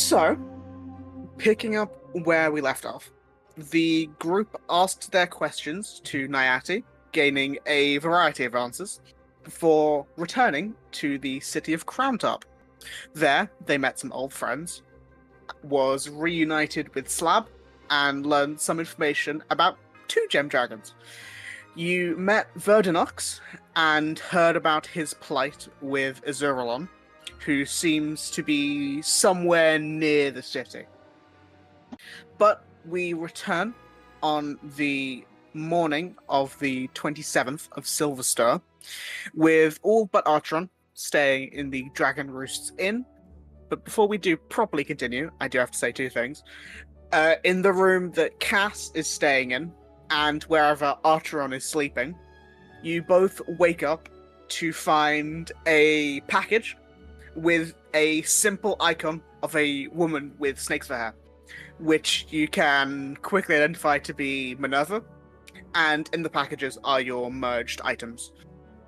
So, picking up where we left off, the group asked their questions to Nyati, gaining a variety of answers, before returning to the city of Crowntop. There, they met some old friends, was reunited with Slab, and learned some information about two gem dragons. You met Verdinox and heard about his plight with Azuralon, who seems to be somewhere near the city. But we return on the morning of the 27th of Silverstar, with all but Artron staying in the Dragon Roosts Inn. But before we do properly continue, I do have to say two things. In the room that Cass is staying in, and wherever Archeron is sleeping, you both wake up to find a package with a simple icon of a woman with snakes for hair, which you can quickly identify to be Minerva, and in the packages are your merged items.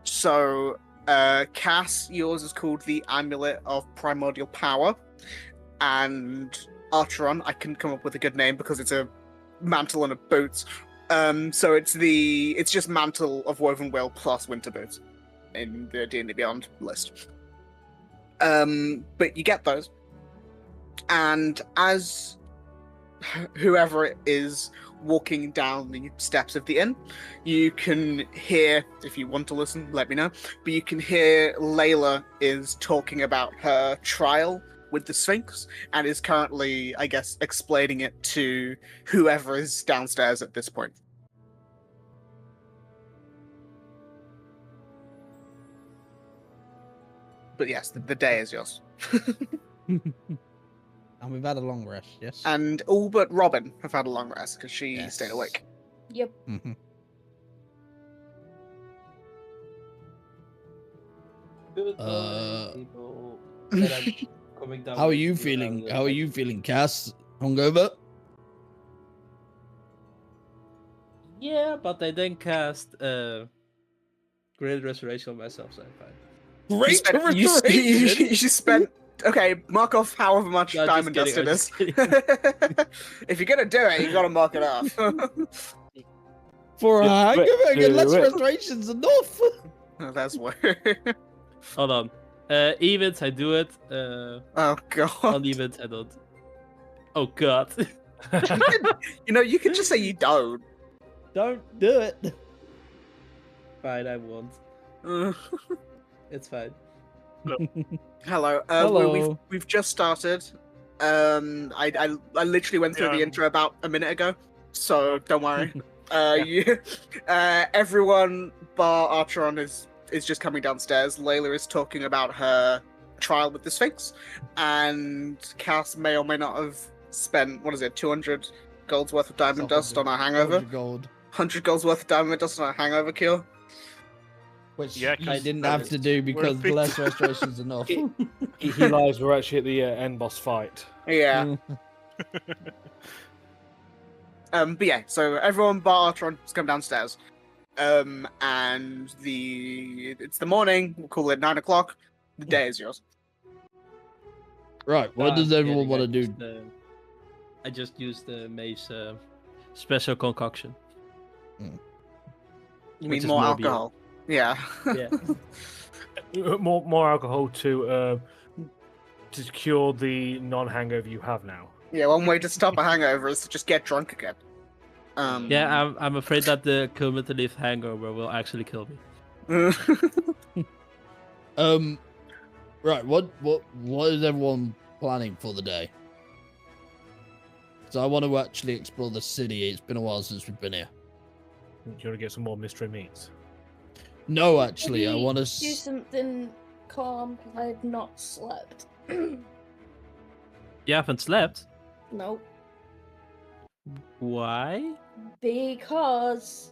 So, Cass, yours is called the Amulet of Primordial Power, and Archeron, I couldn't come up with a good name because it's a mantle and a boots. So it's just Mantle of Woven Will plus Winter Boots in the D&D Beyond list. But you get those, and as whoever is walking down the steps of the inn, you can hear, if you want to listen, let me know, but you can hear Layla is talking about her trial with the Sphinx, and is currently, I guess, explaining it to whoever is downstairs at this point. But yes, the day is yours. And we've had a long rest, yes? And all but Robin have had a long rest, because she stayed awake. Yep. Mm-hmm. Good morning, people. And I'm coming down How are with you you feeling? and How are you feeling, Cass? Hungover? Yeah, but I then cast Great Restoration on myself, so I'm fine. Great you restoration! spent... Okay, mark off however much No, diamond dust kidding, it I'm is. just kidding. If you're gonna do it, you gotta mark it off. For a Yeah, but hangover, get less do it. restoration's enough! Oh, that's weird. Hold on. Events, I do it. Oh, On God. events, I don't. Oh, God. You could just say you don't. Don't do it! Fine, I won't. It's fine. Hello. Hello. We've just started. I literally went through the intro about a minute ago, so don't worry. Everyone bar Archeron is just coming downstairs. Layla is talking about her trial with the Sphinx, and Cass may or may not have spent 200 gold's worth of diamond dust on a hangover. 100 gold. 100 gold's worth of diamond dust on a hangover cure. Which Yeah, I didn't have to do we're a because bit- less restoration's enough. He lies. We're actually at the end boss fight. Yeah. But yeah, so everyone bar Archeron has come downstairs. And it's the morning, we'll call it 9 o'clock. The day is yours. Right, what does I'm everyone kidding, want to do? I just used the mace special concoction. You Which mean is more more beer. alcohol? Yeah. Yeah. More alcohol to cure the non-hangover you have now. Yeah, one way to stop a hangover is to just get drunk again. Yeah, I'm afraid that the cumulative hangover will actually kill me. Right, what is everyone planning for the day? So I want to actually explore the city. It's been a while since we've been here. You want to get some more mystery meats? No, actually, I Maybe want do to. something calm because I've not slept. You haven't slept? Nope. Why? Because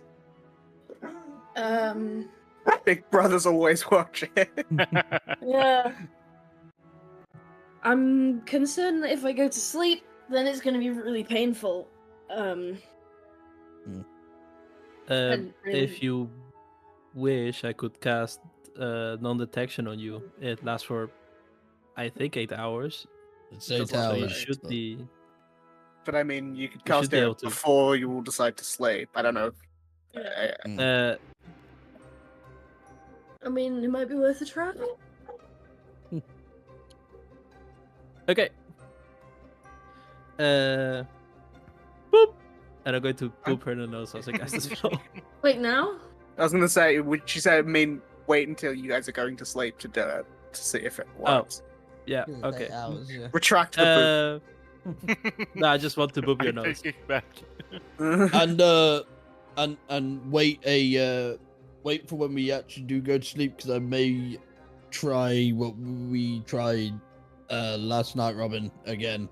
Big Brother's always watching. yeah. I'm concerned that if I go to sleep, then it's going to be really painful. And really- If you wish, I could cast non-detection on you. It lasts for, I think, 8 hours. It's 8 That's what So you hours. should but- be. But I mean, you could You should cast be able it to. before you will decide to sleep. I don't know. Mm. I mean, it might be worth a try. Okay. Boop. And I'm going to boop her in the nose as I cast the spell. Wait, now? I was gonna say, she said, I mean, wait until you guys are going to sleep to do it to see if it works. Yeah. Yeah, 8 Okay. hours, yeah. Retract the No, I just want to boop your I nose. take it back. boot. And wait for when we actually do go to sleep, because I may try what we tried last night, Robin, again,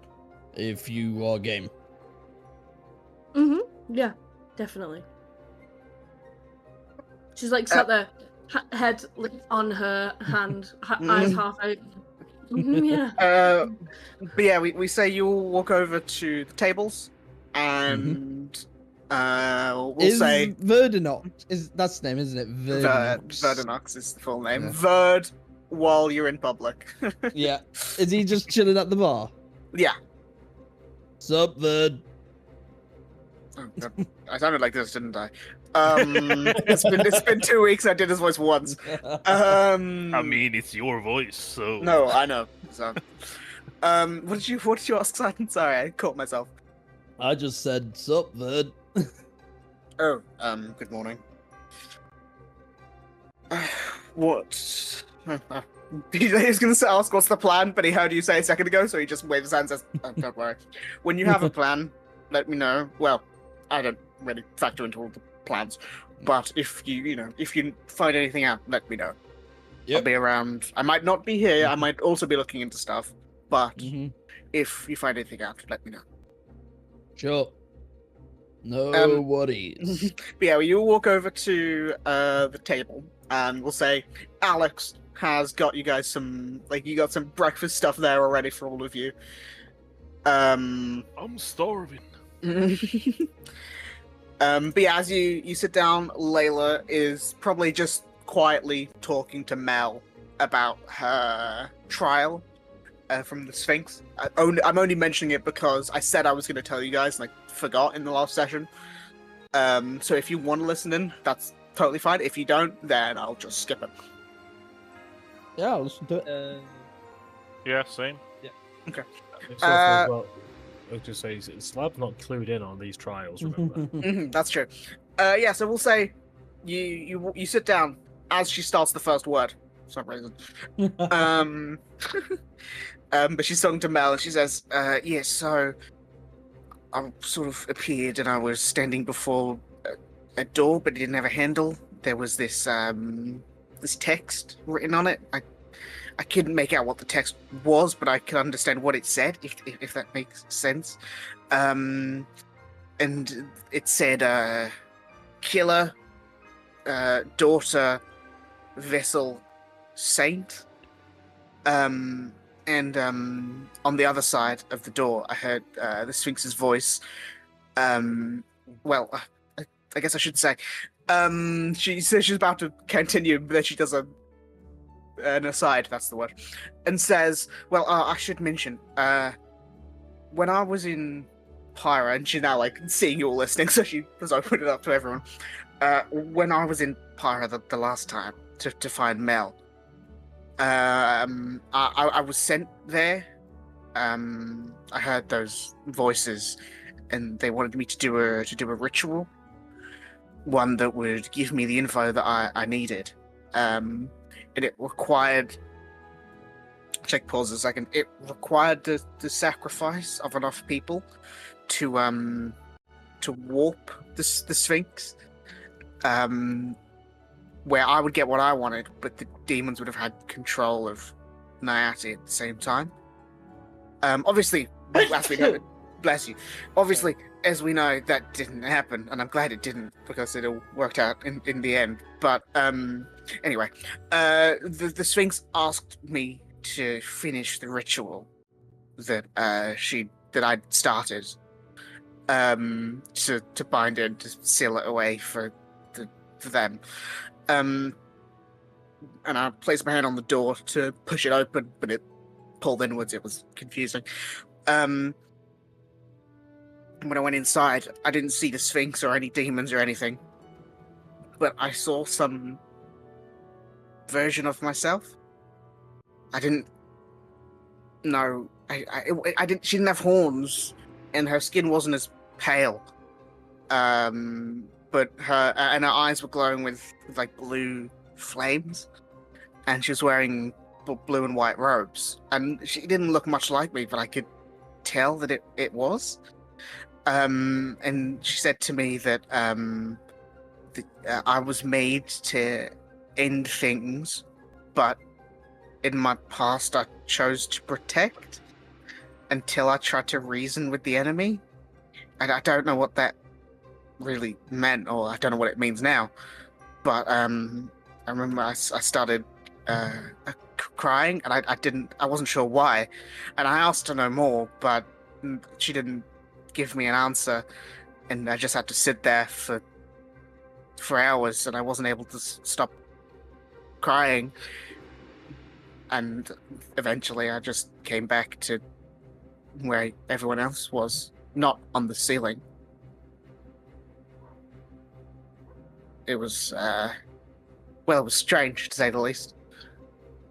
if you are game. Yeah, definitely. She's like sat there, head like, on her hand, eyes half open. Yeah. But yeah, we say you all walk over to the tables, and we'll Is say Verdanox, that's the name, isn't it? Verdanox is the full name. Yeah. Verd, while you're in public. Yeah. Is he just chilling at the bar? Yeah. Sup, Verd? Oh, God. I sounded like this, didn't I? It's been 2 weeks. I did his voice once. I mean, it's your voice, so. No, I know. So, what did you ask, Simon? Sorry, I caught myself. I just said, sup, Verd? Oh, good morning. What? He was going to ask what's the plan, but he heard you say a second ago, so he just waved his hand and says, oh, don't worry. When you have a plan, let me know. Well, I don't really factor into all the plans, but if you find anything out, let me know. Yep. I'll be around. I might not be here. I might also be looking into stuff, but Mhm. if you find anything out, let me know. Sure. No worries. But yeah, you walk over to the table, and we'll say Alex has got you guys some, you got some breakfast stuff there already for all of you. I'm starving. But yeah, as you sit down, Layla is probably just quietly talking to Mel about her trial from the Sphinx. I'm only mentioning it because I said I was going to tell you guys, and I forgot in the last session. So if you want to listen in, that's totally fine. If you don't, then I'll just skip it. Yeah, I'll listen to it. Yeah, same. Okay. It's also, well, I was just say, Slab's not clued in on these trials, remember? That's true. Yeah, so we'll say you sit down as she starts the first word for some reason. But she's talking to Mel, and she says, yes, so I sort of appeared, and I was standing before a door, but it didn't have a handle. There was this this text written on it. I couldn't make out what the text was, but I could understand what it said, if that makes sense. And it said, killer, daughter, vessel, saint. And on the other side of the door, I heard the Sphinx's voice. Well, I guess I should say. She says she's about to continue, but then she does an aside, that's the word, and says, well, I should mention, when I was in Pyra, and she's now, seeing you all listening, so she has opened it up to everyone. When I was in Pyra the last time to find Mel, I was sent there. I heard those voices, and they wanted me to do a ritual, one that would give me the info that I needed. And it required. Check pause a second. It required the sacrifice of enough people to warp the Sphinx, where I would get what I wanted, but the demons would have had control of Nyati at the same time. Obviously, as we know, bless you. Obviously, as we know, that didn't happen, and I'm glad it didn't, because it all worked out in the end. But anyway, the Sphinx asked me to finish the ritual that I'd started, to bind it, to seal it away for them. And I placed my hand on the door to push it open, but it pulled inwards. It was confusing. When I went inside, I didn't see the Sphinx or any demons or anything, but I saw some version of myself. I didn't know. I didn't. She didn't have horns, and her skin wasn't as pale. But her eyes were glowing with like blue flames, and she was wearing blue and white robes. And she didn't look much like me, but I could tell that it was. And she said to me that I was made to end things, but in my past I chose to protect until I tried to reason with the enemy. And I don't know what that really meant, or I don't know what it means now. But I remember I started crying, and I wasn't sure why, and I asked to know more, but she didn't give me an answer, and I just had to sit there for hours, and I wasn't able to stop crying. And eventually I just came back to where everyone else was, not on the ceiling. It was it was strange, to say the least.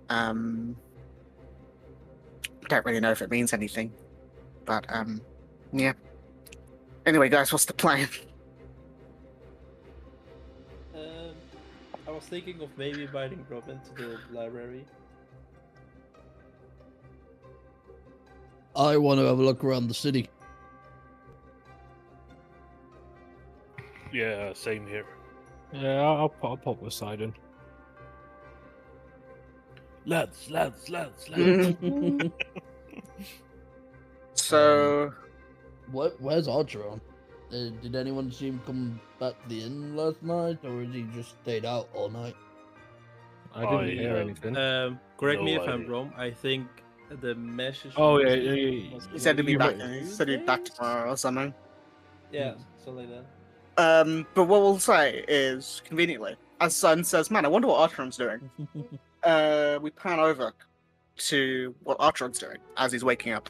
Don't really know if it means anything, but yeah. Anyway, guys, what's the plan? I was thinking of maybe inviting Robin to the library. I want to have a look around the city. Yeah, same here. Yeah, I'll pop aside in. Lads. So, Where's Archer on? Did anyone see him come back to the inn last night, or has he just stayed out all night? I didn't hear anything. Correct me No if I'm idea. wrong. I think the message. Oh, was- yeah. was he said he'd be You back. might- He said he'd be back tomorrow or something. Yeah, something like that. But what we'll say is, conveniently, as Sun says, "Man, I wonder what Archeron's doing." We pan over to what Archeron's doing as he's waking up.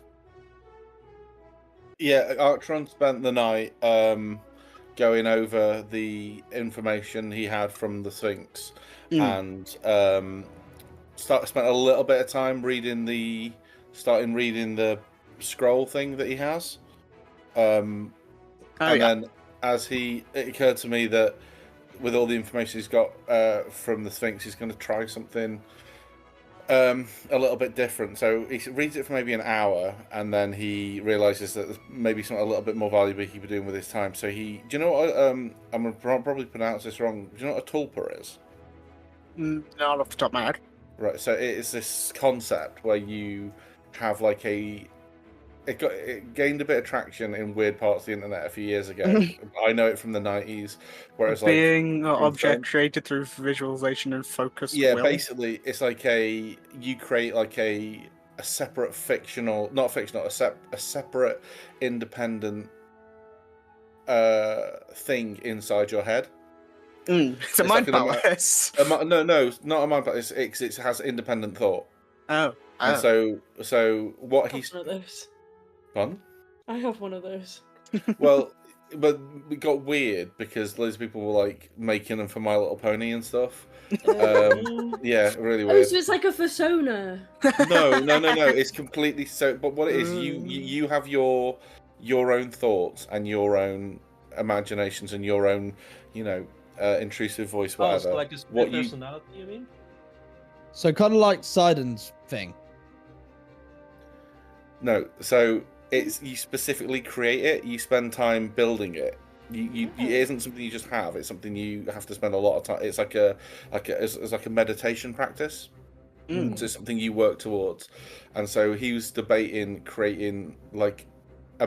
Yeah, Artron spent the night going over the information he had from the Sphinx, and spent a little bit of time reading the scroll thing that he has. Then it occurred to me that with all the information he's got from the Sphinx, he's going to try something a little bit different. So he reads it for maybe an hour, and then he realizes that there's maybe something a little bit more valuable he could be doing with his time. So do you know what? I'm gonna probably pronounce this wrong. Do you know what a tulpa is? Not off the top of my head. Right. So it's this concept where you have like it gained a bit of traction in weird parts of the internet a few years ago. I know it from the 90s, where it's Being like object created through visualization and focused yeah, will. basically it's like you create like a separate a separate independent thing inside your head. It's a It's mind like an palace. No, not a mind palace. It has independent thought. Oh. And so what I he's have one of those. fun. I have one of those. Well, but it got weird because loads of people were like making them for My Little Pony and stuff. Yeah, really Oh, weird. so it's like a persona. No. It's completely so. But what it is, you have your own thoughts and your own imaginations and your own, intrusive voice, Oh, whatever. so like a split What you- personality, you mean? So kind of like Sidon's thing. No, so it's you specifically create it. You spend time building it. It isn't something you just have. It's something you have to spend a lot of time. It's like a meditation practice. So it's something you work towards. And so he was debating creating like a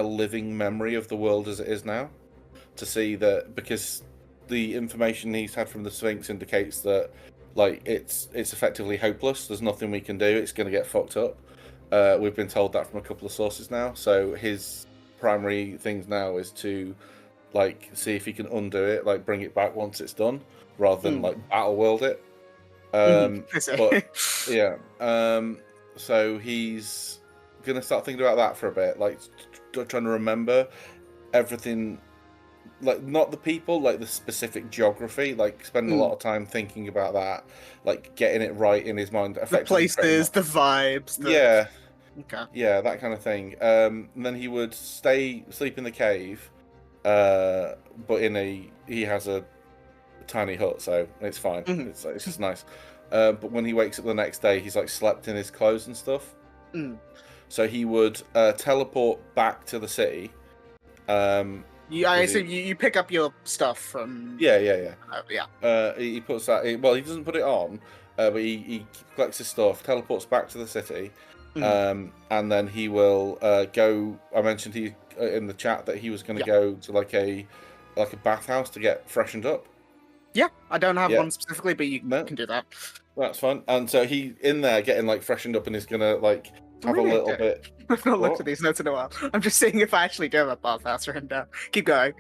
living memory of the world as it is now, to see that, because the information he's had from the Sphinx indicates that like it's effectively hopeless. There's nothing we can do. It's going to get fucked up. We've been told that from a couple of sources now. So his primary things now is to like see if he can undo it, like bring it back once it's done, rather than like battle world it. But yeah, So he's gonna start thinking about that for a bit, like trying to remember everything, like not the people, like the specific geography, like spending a lot of time thinking about that, like getting it right in his mind. The places, the vibes. Yeah. Okay. Yeah, that kind of thing. And then he would sleep in the cave, but he has a tiny hut, so it's fine. It's just nice. But when he wakes up the next day, he's like slept in his clothes and stuff. So he would teleport back to the city. I assume you pick up your stuff from. Yeah. He puts that. Well, he doesn't put it on, but he collects his stuff, teleports back to the city, and then he will go. I mentioned in the chat that he was going to go to like a bathhouse to get freshened up. Yeah, I don't have one specifically, but you can do that. That's fun. And so he in there getting like freshened up, and he's gonna like have a little bit. I've not looked at these notes in a while. I'm just seeing if I actually do have a bathhouse written down. Keep going.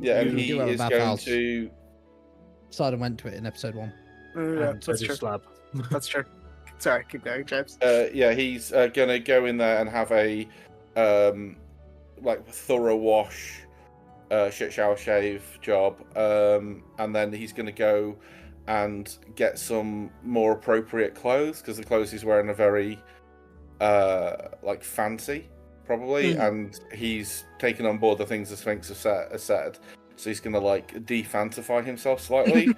Yeah, and he do have a is going bathhouse. to. Sidon went to it in episode 1. Yeah, that's true. Slab. That's true. Sorry, keep going, James. Yeah, he's gonna go in there and have a like thorough wash, shit shower shave job, and then he's gonna go and get some more appropriate clothes, because the clothes he's wearing are very like fancy, probably, and he's taken on board the things the Sphinx has said, so he's gonna like defantify himself slightly.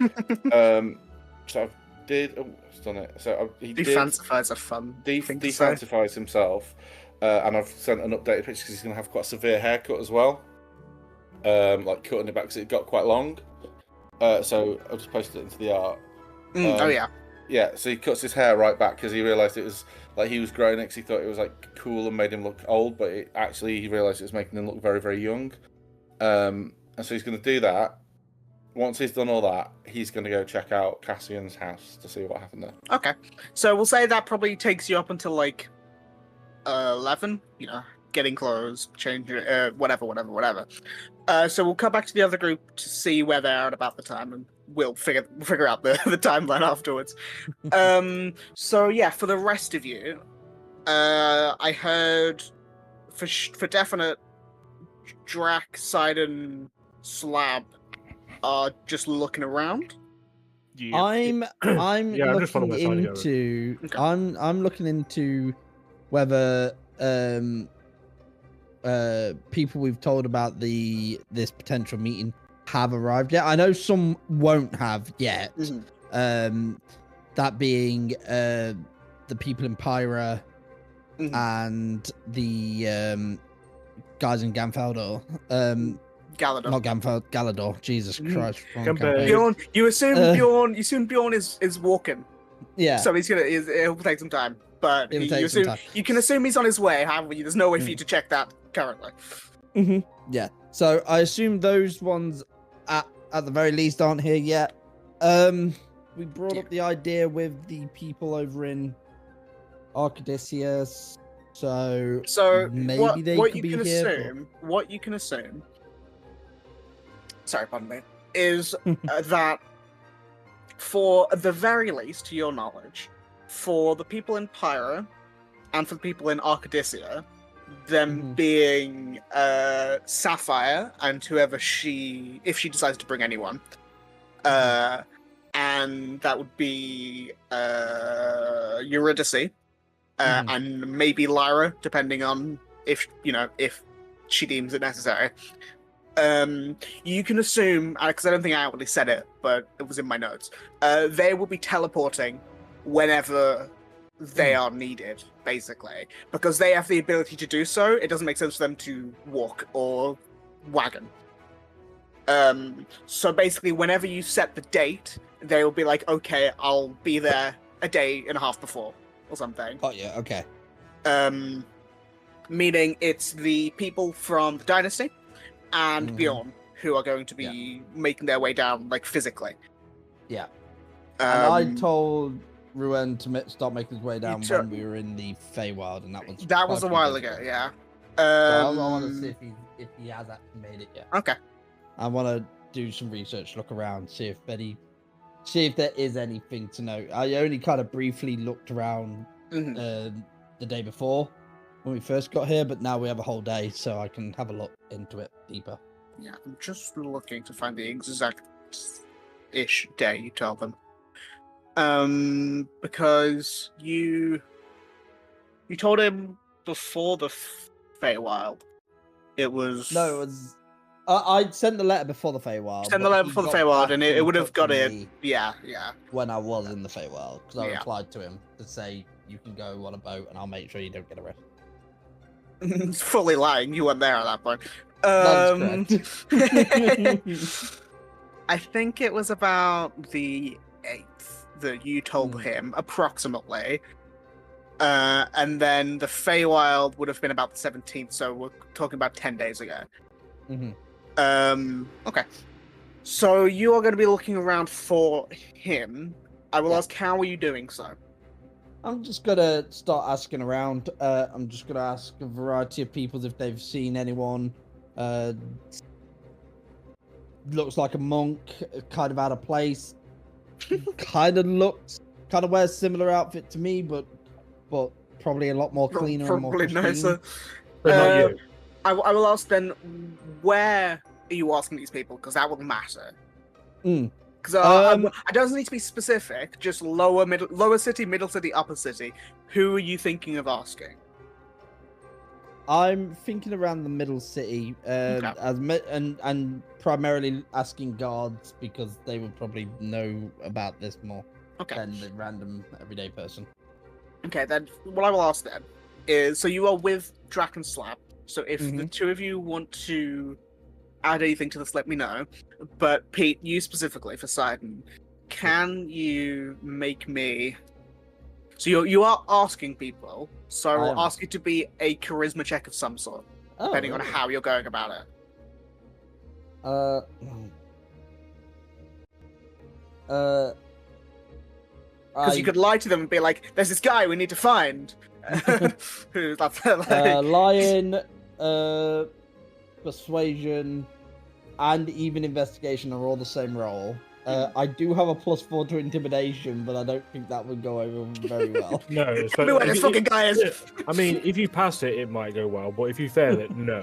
So I did. Oh, I've done it. So he Defantifies a fun thing to say. defantifies himself, and I've sent an updated picture because he's gonna have quite a severe haircut as well, like cutting it back because it got quite long. So I'll just post it into the art. Oh yeah. Yeah, so he cuts his hair right back because he realised it was like he was growing it because he thought it was like cool and made him look old, but he realised it was making him look very, very young. And so he's going to do that. Once he's done all that, he's going to go check out Cassian's house to see what happened there. Okay, so we'll say that probably takes you up until like 11. You know, getting clothes, changing, whatever. So we'll come back to the other group to see where they are at about the time, and we'll figure out the timeline afterwards. So yeah, for the rest of you, I heard for definite, Drac, Sidon, Slab are just looking around. Yeah. I'm Yeah, I'm just looking following my side into Okay. I'm looking into whether people we've told about this potential meeting have arrived yet. I know some won't have yet. That being the people in Pyra and the guys in Ganfeldor. Galador. Not Galador. Jesus Christ. wrong Gambe. campaign. Bjorn, you assume Bjorn is walking. Yeah. So it'll take some time. But It'll take some time. you can assume he's on his way. However, there's no way for you to check that currently. Yeah. So I assume those ones at the very least aren't here yet. We brought up the idea with the people over in Arcadicius. So maybe they could be here. What you can assume. Sorry, pardon me. Is that for the very least, to your knowledge, for the people in Pyra and for the people in Arcadicia, them being Sapphire and whoever if she decides to bring anyone, and that would be Eurydice, and maybe Lyra, depending on if she deems it necessary. You can assume, because I don't think I outwardly said it, but it was in my notes, they will be teleporting whenever they are needed, basically. Because they have the ability to do so, it doesn't make sense for them to walk or wagon. So basically, whenever you set the date, they will be like, okay, I'll be there a day and a half before, or something. Oh yeah, okay. Meaning it's the people from the Dynasty and Bjorn who are going to be making their way down, like, physically. Yeah. And I told Ruan to start making his way down when we were in the Feywild, and that was a while ago. Yeah. So I want to see if he has actually made it yet. Okay. I want to do some research, look around, see if there is anything to know. I only kind of briefly looked around the day before when we first got here, but now we have a whole day, so I can have a look into it deeper. Yeah, I'm just looking to find the exact-ish day you told them. Because you told him before the Feywild. It was... No, it was... I sent the letter before the Feywild. Sent the letter before the Feywild, and it would have got it. me Yeah. when I was in the Feywild, because I Yeah. replied to him to say, you can go on a boat, and I'll make sure you don't get arrested. Fully lying, you weren't there at that point. That's correct. I think it was about the 8th that you told him, approximately. And then the Feywild would have been about the 17th, so we're talking about 10 days ago. Okay. So you are going to be looking around for him. I will ask, how are you doing so? I'm just gonna start asking around. I'm just gonna ask a variety of people if they've seen anyone. Looks like a monk, kind of out of place. kind of wears similar outfit to me, but probably a lot more cleaner and more Probably pristine. nicer. But not you. I will ask then, where are you asking these people? Because that will matter. Because it doesn't need to be specific, just lower city, middle city, upper city. Who are you thinking of asking? I'm thinking around the middle city, Okay. and primarily asking guards because they would probably know about this more than the random everyday person. Okay, then what I will ask then is, so you are with Draken Slap. So if the two of you want to add anything to this, let me know. But Pete, you specifically for Sidon, can you make me? So you are asking people. So I will ask you to be a charisma check of some sort, depending on how you're going about it. Because you could lie to them and be like, "There's this guy we need to find." Who? That's Lion, persuasion, and even investigation are all the same roll. I do have a +4 to intimidation, but I don't think that would go over very well. No, Tell me where this fucking guy is. I mean, if you pass it, it might go well, but if you fail it, no.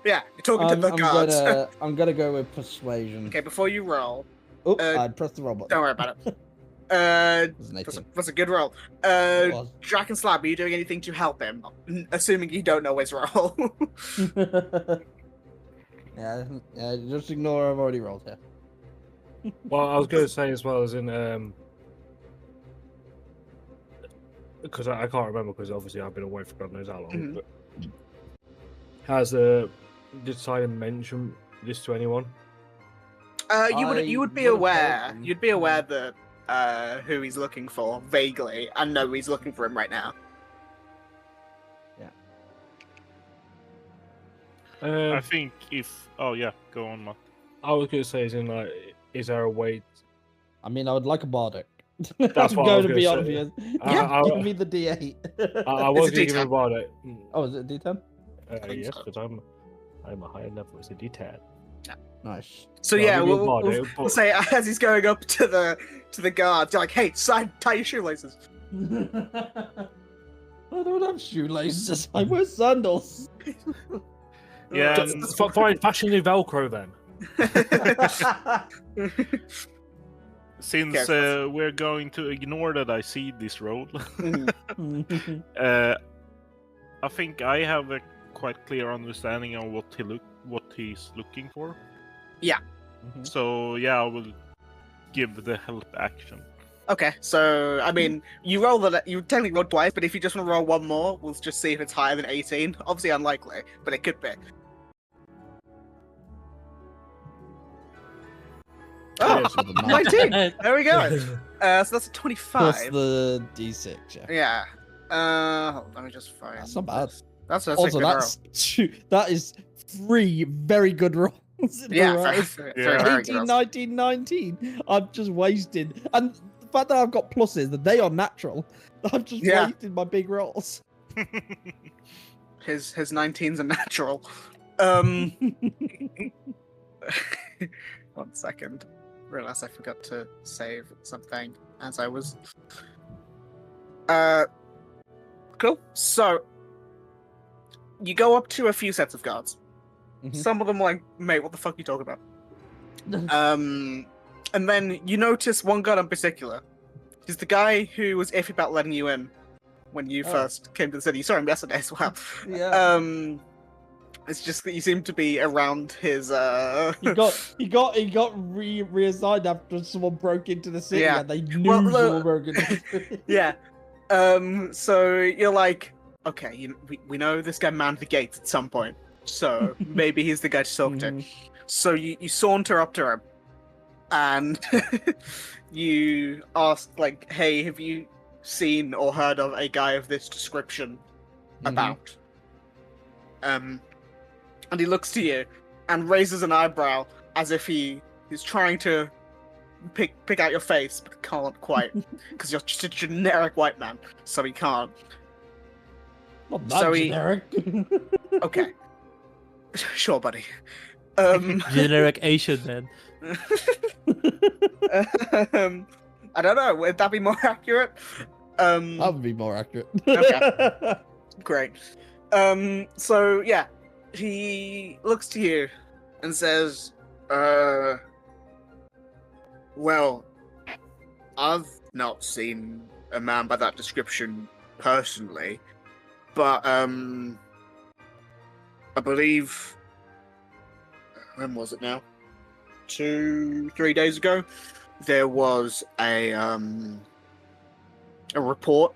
Yeah, you're talking to the guards. I'm gonna go with persuasion. Okay, before you roll, Oops, I pressed the wrong button. don't worry about it. That's a good roll. Draken Slab, are you doing anything to help him? Assuming you don't know his role. yeah, just ignore I've already rolled here. Well, I was going to say as well as in because I can't remember because obviously I've been away for God knows how long. But did Simon mention this to anyone? You would be aware. You'd be aware that who he's looking for vaguely, and know he's looking for him right now. I think if... Oh, yeah. Go on, Matt. I was going to say, is there a way... I mean, I would like a bardic. That's what I was going to be say. obvious. Give me the D8. I was going to give him a bardic. Oh, is it a D10? Yes, because I'm a higher level. It's a D10. Nice. So yeah, we'll say as he's going up to the guards, you're like, "Hey, tie your shoelaces." I don't have shoelaces. I wear sandals. Yeah, Fine, fashion new Velcro then. Since we're going to ignore that I see this roll, I think I have a quite clear understanding on what he's looking for. Yeah. So yeah, I will give the help action. Okay, so I mean, you technically rolled twice, but if you just want to roll one more, we'll just see if it's higher than 18. Obviously unlikely, but it could be. Oh, 19! There we go. So that's a 25. Plus the D6, yeah. Yeah. Hold on, let me just find. That's not bad. That's also, a good roll. That is 3 very good rolls. Yeah, very 18, good 19, 19. I've just wasted. And the fact that I've got pluses, that they are natural, I've just wasted my big rolls. His 19's a natural. 1 second. Realized I forgot to save something as I was. Cool. So you go up to a few sets of guards. Mhm. Some of them are like, mate, what the fuck are you talking about? And then you notice one guard in particular. He's the guy who was iffy about letting you in when you Oh. first came to the city. You saw him yesterday as well. Yeah. It's just that you seem to be around his He got reassigned after someone broke into the city, Yeah. and they knew Well, someone broke into the city. Yeah. So you're like, okay, we know this guy manned the gates at some point, so maybe he's the guy to talk to. Mhm. So you saunter up to him, and you ask, like, hey, have you seen or heard of a guy of this description about? And he looks to you and raises an eyebrow as if he's trying to pick out your face, but can't quite, because you're just a generic white man, so he can't. Not that So he- generic. Okay. Sure, buddy. Generic Asian man. I don't know, would that be more accurate? That would be more accurate. Okay. Great. So yeah, he looks to you and says, well, I've not seen a man by that description personally, but I believe, when was it now? 2-3 days ago, there was a report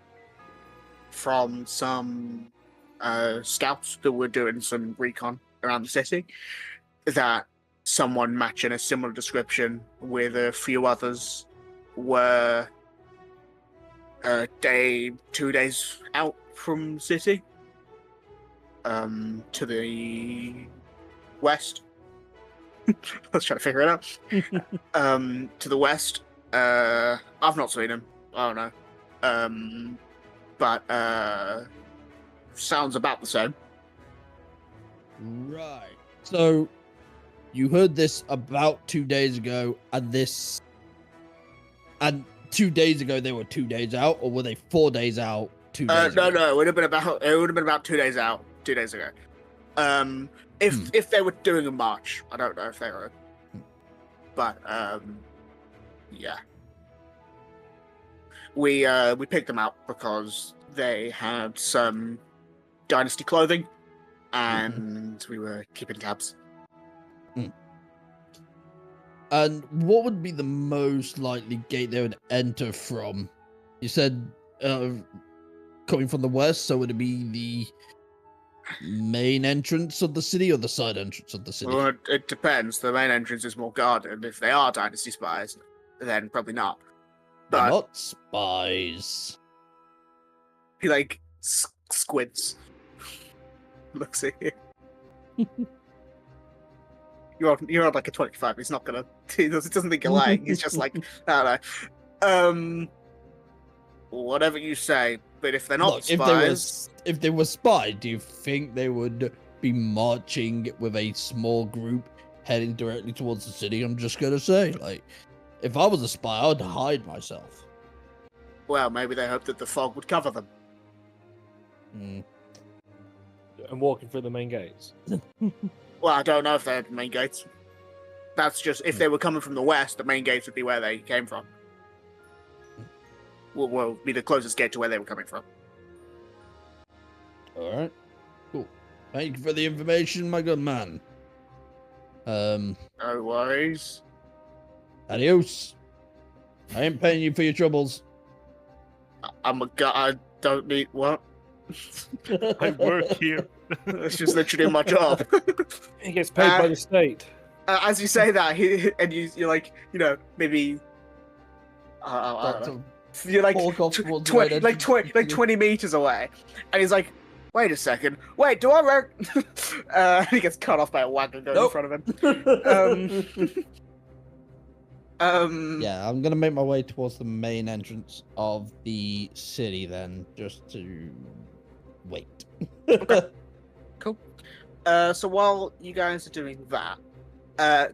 from some scouts that were doing some recon around the city that someone matching a similar description with a few others were 2 days out from the city, to the west. I was trying to figure it out. To the west. I've not seen him. I don't know. But sounds about the same. Right. So you heard this about 2 days ago, and 2 days ago they were 2 days out, or were they 4 days out? 2 days No, ago? it would have been about 2 days out, 2 days ago. If they were doing a march, I don't know if they were, but yeah, we picked them out because they had some dynasty clothing, and we were keeping tabs. And what would be the most likely gate they would enter from? You said coming from the west, so would it be the main entrance of the city or the side entrance of the city? Well, it depends. The main entrance is more guarded. If they are dynasty spies, then probably not. They're But not spies. he like squids. Looks at you. You're on like a 25. He's not gonna. He doesn't think you're lying. He's just like, I don't know. Whatever you say. But if they're not Look, spies, if they were spies, do you think they would be marching with a small group heading directly towards the city? I'm just gonna say, like, if I was a spy, I'd hide myself. well, maybe they hoped that the fog would cover them. Hmm. And walking through the main gates. Well, I don't know if they had main gates. That's just if they were coming from the west, the main gates would be where they came from. Will be the closest gate to where they were coming from. All right, cool. Thank you for the information, my good man. No worries. Adios. I ain't paying you for your troubles. I'm a guy. I don't need what. I work here. It's just literally my job. He gets paid by the state. As you say that, you're like, maybe. I don't know. You're like Walk off towards the main entrance. 20 meters away, and he's like, "Wait a second, wait, do I work?" He gets cut off by a wagon going in front of him. Yeah, I'm gonna make my way towards the main entrance of the city then, just to wait. Cool. So while you guys are doing that,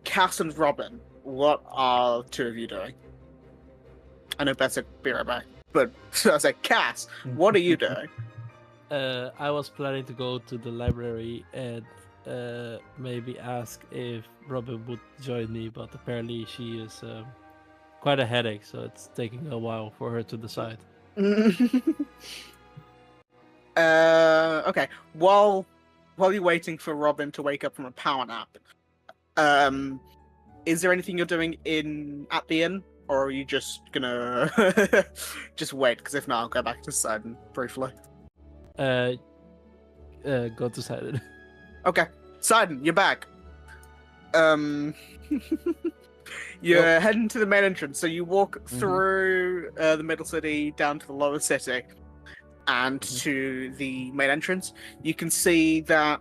Cass and Robin, what are the two of you doing? I know better be right back, but so I was like, Cass, what are you doing? I was planning to go to the library and maybe ask if Robin would join me, but apparently she is quite a headache, so it's taking a while for her to decide. Okay. While you're waiting for Robin to wake up from a power nap, is there anything you're doing at the inn, or are you just gonna just wait? Because if not, I'll go back to Sidon briefly. Go to Sidon. Okay, Sidon, you're back. You're heading to the main entrance, so you walk through the middle city down to the lower city and to the main entrance. You can see that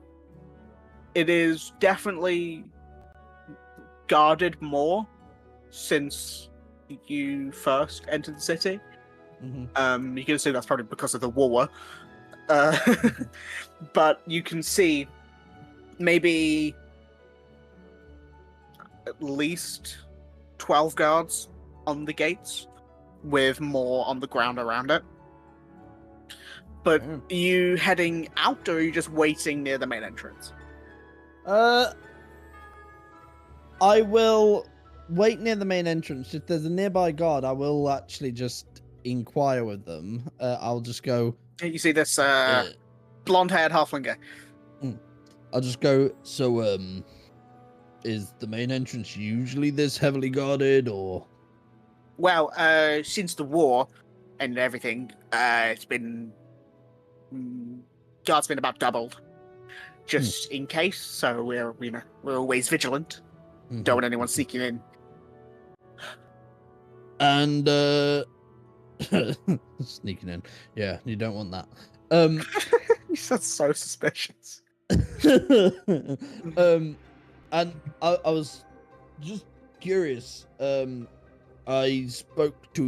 it is definitely guarded more since you first entered the city. You can see that's probably because of the war. But you can see maybe at least 12 guards on the gates, with more on the ground around it. But are you heading out, or are you just waiting near the main entrance? I will wait near the main entrance. If there's a nearby guard, I will actually just inquire with them. I'll just go. You see this blonde-haired halfling guy. I'll just go. So, is the main entrance usually this heavily guarded, or? Well, since the war and everything, it's been guards been about doubled, just in case. So we're always vigilant. Don't want anyone sneaking in. And sneaking in, yeah, you don't want that. You sound so suspicious. And I was just curious. I spoke to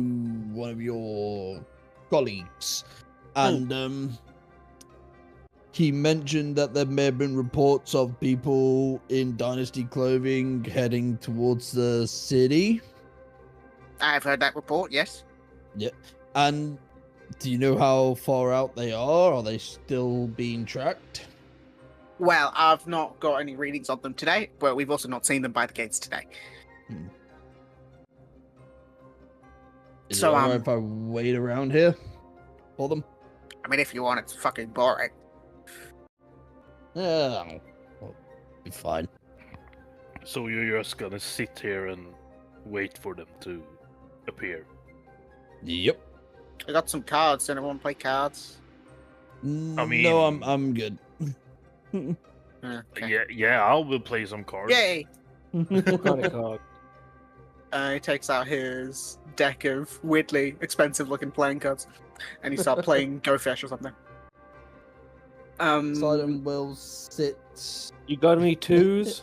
one of your colleagues, and he mentioned that there may have been reports of people in Dynasty clothing heading towards the city. I've heard that report, yes. Yep. And do you know how far out they are? Are they still being tracked? Well, I've not got any readings on them today, but we've also not seen them by the gates today. Is So, it alright if I wait around here for them? I mean, if you want, it's fucking boring. Yeah, well, be fine. So you're just gonna sit here and wait for them to appear? Yep. I got some cards. Does anyone play cards? mean- no, I'm good. Okay. Yeah, I will play some cards. Yay! Got a card. He takes out his deck of weirdly expensive-looking playing cards, and he starts playing Go Fish or something. Sidon will sit. You got any twos?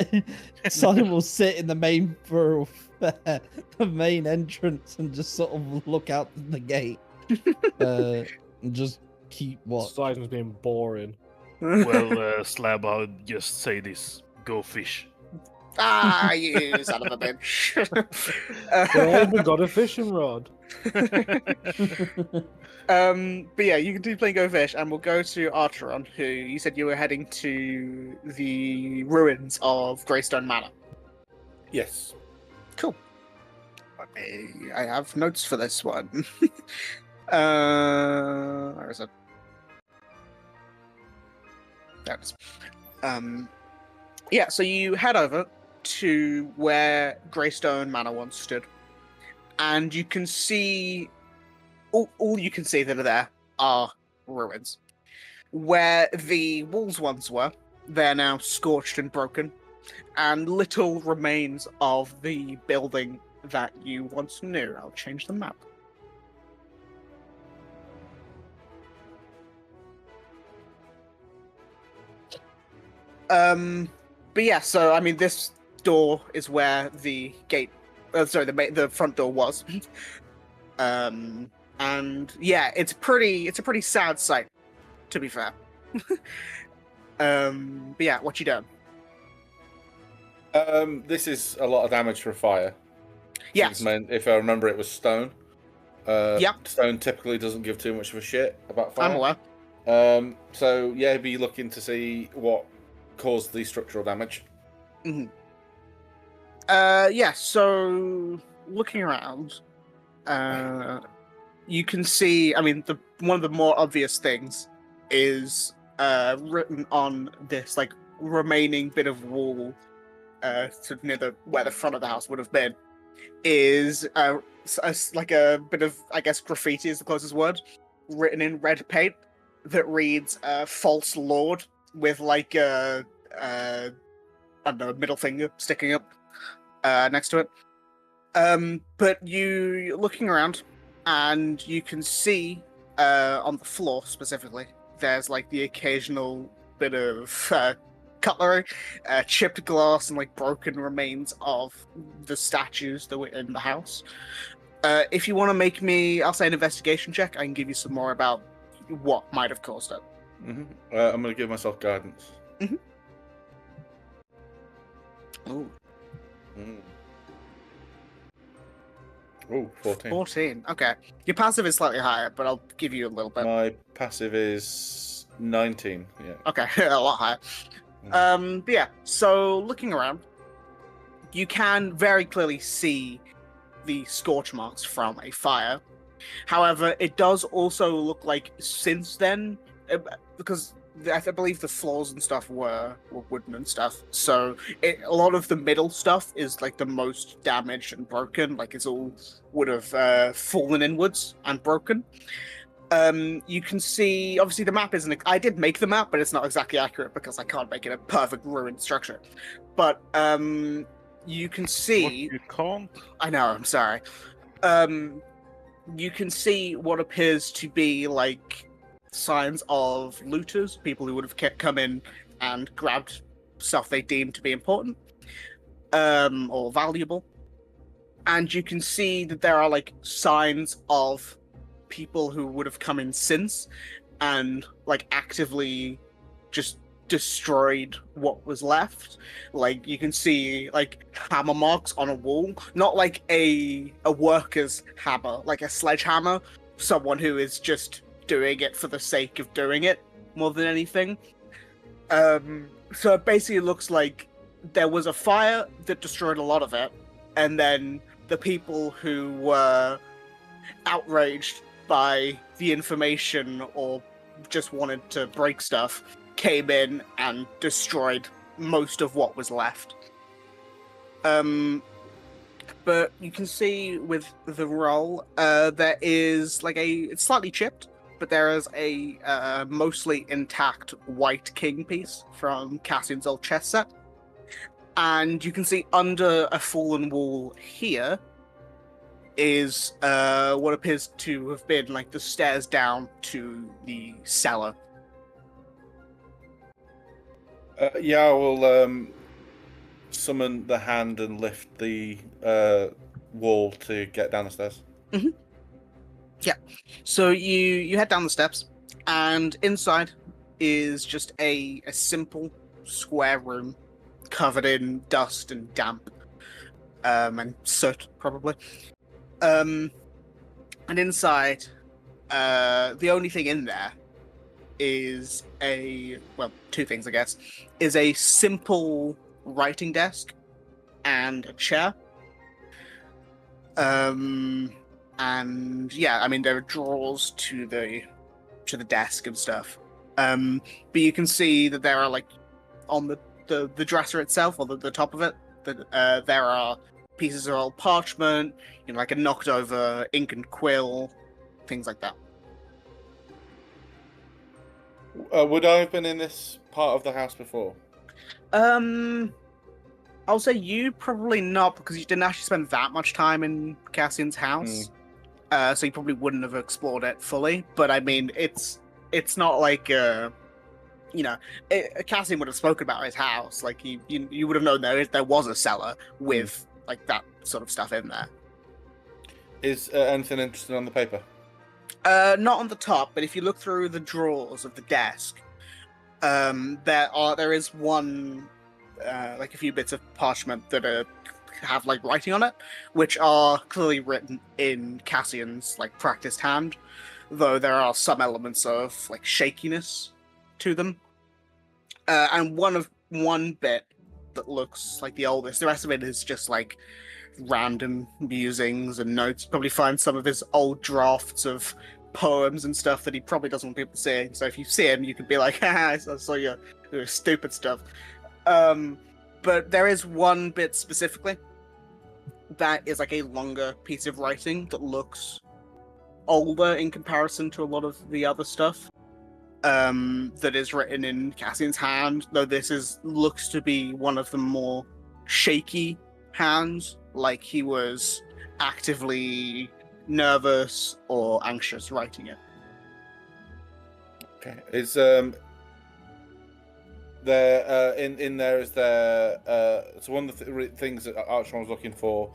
Sidon will sit in the main thoroughfare, the main entrance, and just sort of look out the gate. And just keep watch. Sidon's being boring. Well, Slab, I'll just say this: go fish. You son of a bitch. I even got a fishing rod. But yeah, you can do playing Go Fish, and we'll go to Archeron, who you said you were heading to the ruins of Greystone Manor. Yes. Cool. I have notes for this one. Where is it? There it is. Yeah, so you head over to where Greystone Manor once stood, and you can see all you can see that are there are ruins. Where the walls once were, they're now scorched and broken, and little remains of the building that you once knew. I'll change the map. But yeah, so I mean, this door is where the gate, the front door was. And yeah, it's a pretty sad sight, to be fair. But yeah, what you doing? This is a lot of damage for fire. Yes. If I remember, it was stone. Yep. Stone typically doesn't give too much of a shit about fire. I'm aware. So yeah, be looking to see what caused the structural damage. Yeah, so looking around, you can see, I mean, one of the more obvious things is written on this like remaining bit of wall sort of near where the front of the house would have been, is like a bit of, I guess, graffiti is the closest word, written in red paint that reads "False Lord" with like a I don't know, middle finger sticking up next to it. But you looking around, and you can see on the floor specifically, there's like the occasional bit of cutlery, chipped glass, and like broken remains of the statues that were in the house. If you want to make me, I'll say, an investigation check, I can give you some more about what might have caused it. I'm going to give myself guidance. Ooh. Oh, 14. 14. Okay. Your passive is slightly higher, but I'll give you a little bit. My passive is 19. Yeah. Okay, a lot higher. But yeah, so looking around, you can very clearly see the scorch marks from a fire. However, it does also look like since then, because I believe the floors and stuff were wooden and stuff, so a lot of the middle stuff is like the most damaged and broken, like it's all would have fallen inwards and broken. You can see, obviously the map isn't, I did make the map, but it's not exactly accurate because I can't make it a perfect ruined structure. But you can see... What, you can't? I know, I'm sorry. You can see what appears to be like signs of looters, people who would have come in and grabbed stuff they deemed to be important or valuable. And you can see that there are like signs of people who would have come in since and like actively just destroyed what was left. Like you can see like hammer marks on a wall, not like a worker's hammer, like a sledgehammer, someone who is just doing it for the sake of doing it more than anything. So it basically looks like there was a fire that destroyed a lot of it, and then the people who were outraged by the information or just wanted to break stuff came in and destroyed most of what was left. But you can see with the roll, there is like it's slightly chipped, but there is a mostly intact white king piece from Cassian's old chess set. And you can see under a fallen wall here is what appears to have been like the stairs down to the cellar. Yeah, I will summon the hand and lift the wall to get down the stairs. Mm-hmm. Yeah. So you head down the steps, and inside is just a simple square room covered in dust and damp and soot, probably. And inside, the only thing in there is two things, I guess, is a simple writing desk and a chair. And yeah, I mean, there are drawers to the desk and stuff. But you can see that there are like on the dresser itself, or the top of it, that there are pieces of old parchment, like a knocked over ink and quill, things like that. Would I have been in this part of the house before? I'll say you probably not, because you didn't actually spend that much time in Cassian's house. So you probably wouldn't have explored it fully. But I mean, it's not like Cassian would have spoken about his house. Like you would have known there was a cellar with like that sort of stuff in there. Is anything interesting on the paper? Not on the top, but if you look through the drawers of the desk, there is one, like a few bits of parchment that have like writing on it, which are clearly written in Cassian's like practiced hand. though there are some elements of like shakiness to them. And one bit that looks like the oldest. The rest of it is just like random musings and notes. Probably find some of his old drafts of poems and stuff that he probably doesn't want people seeing. So if you see him, you could be like, "Haha, I saw your stupid stuff." But there is one bit specifically that is like a longer piece of writing that looks older in comparison to a lot of the other stuff. That is written in Cassian's hand, though looks to be one of the more shaky hands, like he was actively nervous or anxious writing it. Okay. Is there in there is there so one of the things that Archon was looking for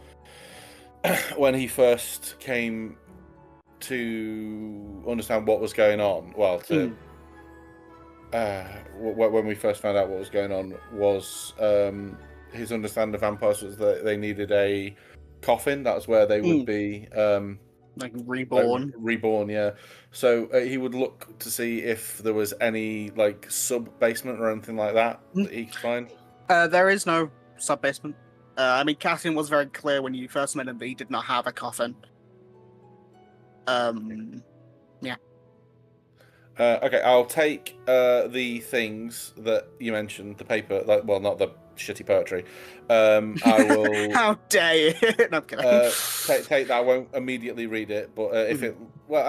when he first came to understand what was going on. Well, when we first found out what was going on was his understanding of vampires was that they needed a coffin. That's where they would be like reborn. Reborn, yeah. So he would look to see if there was any like sub basement or anything like that that he could find. There is no sub basement. I mean, Cassian was very clear when you first met him that he did not have a coffin. Yeah. Okay, I'll take the things that you mentioned, the paper, like, well, not the shitty poetry. I will. How dare you? No, I'm kidding. Take that. I won't immediately read it, but if it, well,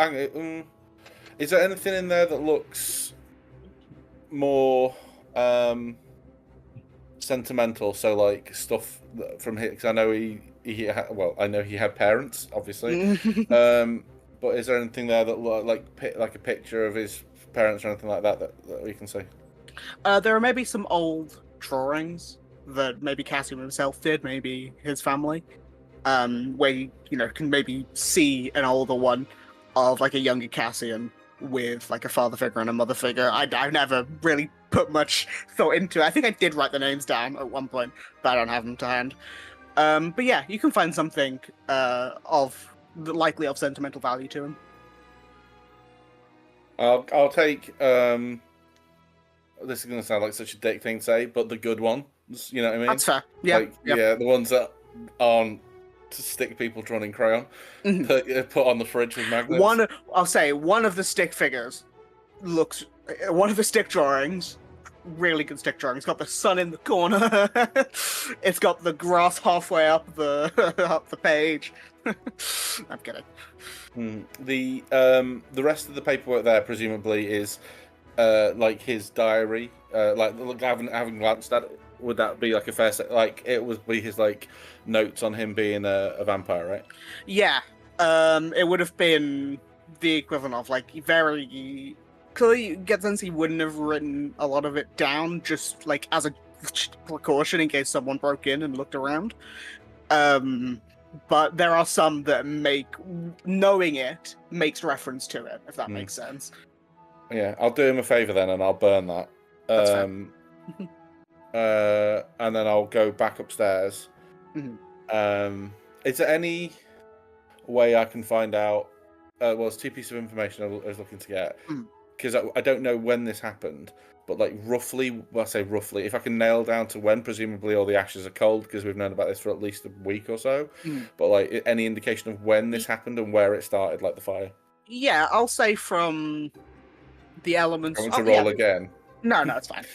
is there anything in there that looks more sentimental? So, like stuff from here, because I know I know he had parents, obviously. But is there anything there that look like a picture of his parents or anything like that that we can see? There are maybe some old drawings that maybe Cassian himself did, maybe his family, where you can maybe see an older one of like a younger Cassian with like a father figure and a mother figure. I've never really put much thought into it. I think I did write the names down at one point, but I don't have them to hand. But yeah, you can find something likely of sentimental value to him. I'll take this is going to sound like such a dick thing to say, but the good ones, you know what I mean? That's fair. Yeah, yeah, the ones that aren't to stick people drawn in crayon, put on the fridge with magnets. One of the stick figures looks, one of the stick drawings, really good stick drawing. It's got the sun in the corner. It's got the grass halfway up the page. I'm kidding. The rest of the paperwork there presumably is like his diary. Like having glanced at it, would that be like a fair set? Like it would be his like notes on him being a vampire, right? Yeah. It would have been the equivalent of like very clearly. You get the sense he wouldn't have written a lot of it down, just like as a precaution in case someone broke in and looked around. But there are some that knowing it makes reference to it, if that makes sense. Yeah, I'll do him a favor then, and I'll burn that. That's and then I'll go back upstairs. Is there any way I can find out? Well, it's two pieces of information I was looking to get, because I don't know when this happened, but like roughly, well, I say roughly, if I can nail down to when, presumably all the ashes are cold, because we've known about this for at least a week or so. But like any indication of when this happened and where it started, like the fire. Yeah, I'll say from the elements. I'm going to roll again. No, it's fine.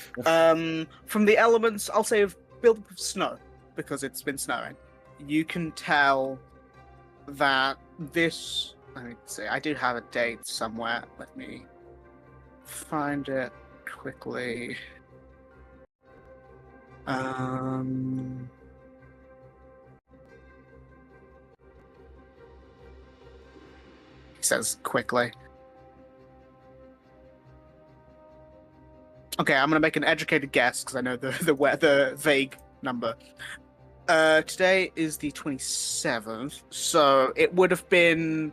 From the elements, I'll say build up of snow, because it's been snowing. You can tell that this. Let me see. I do have a date somewhere. Let me find it quickly. He says quickly. Okay, I'm gonna make an educated guess because I know the vague number. Today is the 27th, so it would have been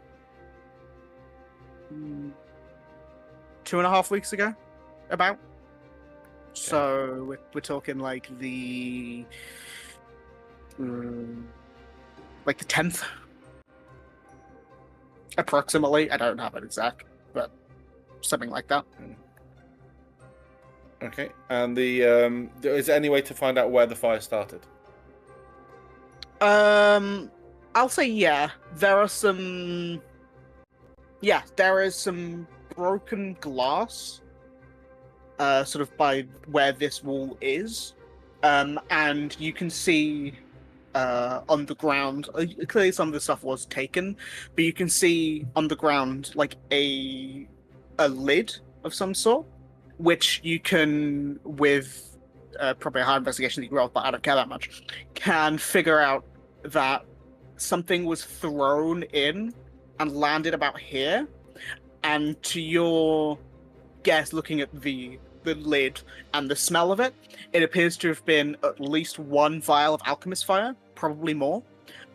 2.5 weeks ago, about. So we're talking like the 10th approximately. I don't have it exact, but something like that. Okay. And the is there any way to find out where the fire started? I'll say yeah. There is some broken glass, sort of by where this wall is, and you can see, on the ground. Clearly, some of the stuff was taken, but you can see on the ground like a lid of some sort, which you can, with probably a high investigation that you roll, but I don't care that much, can figure out that something was thrown in and landed about here. And to your guess, looking at the lid and the smell of it, it appears to have been at least one vial of alchemist fire, probably more,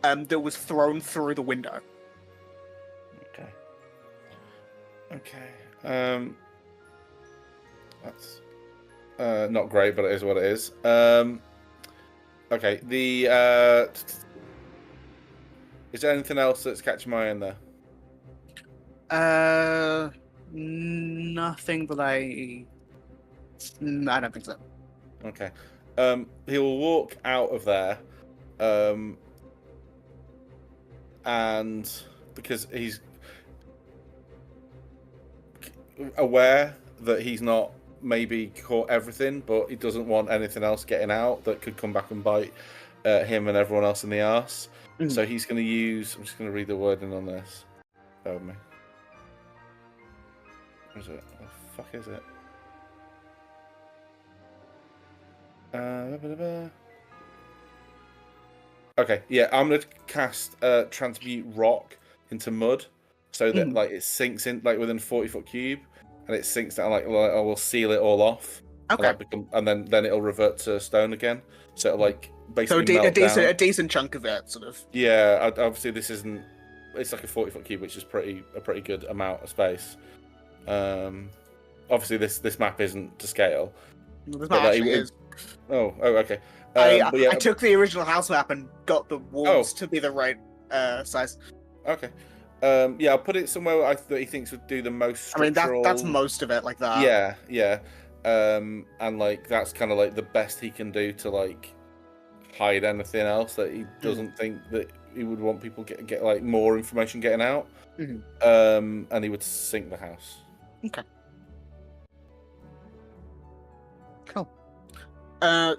that was thrown through the window. Okay. That's not great, but it is what it is. Okay. Is there anything else that's catching my eye in there? Nothing that No, I don't think so. Okay. He will walk out of there, and because he's aware that he's not maybe caught everything, but he doesn't want anything else getting out that could come back and bite him and everyone else in the arse. Mm. So he's going to use. I'm just going to read the wording on this. Bear with me. What is it? What the fuck is it? Okay, yeah, I'm gonna cast transmute rock into mud, so that like it sinks in like within a 40-foot cube, and it sinks down like I will seal it all off. Okay. And then it'll revert to stone again. So it'll like basically So melt down. a decent chunk of it, sort of. Yeah, obviously this isn't. It's like a 40-foot cube, which is a pretty good amount of space. Obviously this map isn't to scale. This map actually is. Oh, okay. I took the original house map and got the walls to be the right size. Okay. Yeah, I'll put it somewhere that he thinks would do the most structural... I mean, that's most of it, like that. Yeah. And like that's kind of like the best he can do to like hide anything else that he doesn't think that he would want people get like more information getting out. Mm-hmm. And he would sink the house. Okay. Cool.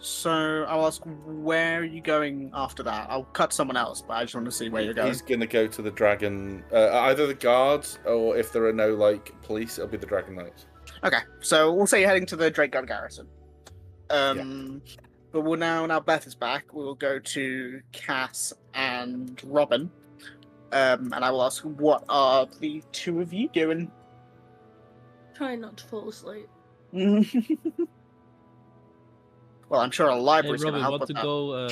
So I'll ask, where are you going after that? I'll cut someone else, but I just want to see where you're going. He's gonna go to the dragon, either the guards or if there are no like police, it'll be the Dragon Knights. Okay, so we'll say you're heading to the Drake Gun Garrison. But we'll now Beth is back. We'll go to Cass and Robin, and I will ask, what are the two of you doing? Trying not to fall asleep. Well, I'm sure a library's Hey, going Robin, to help want with to that. go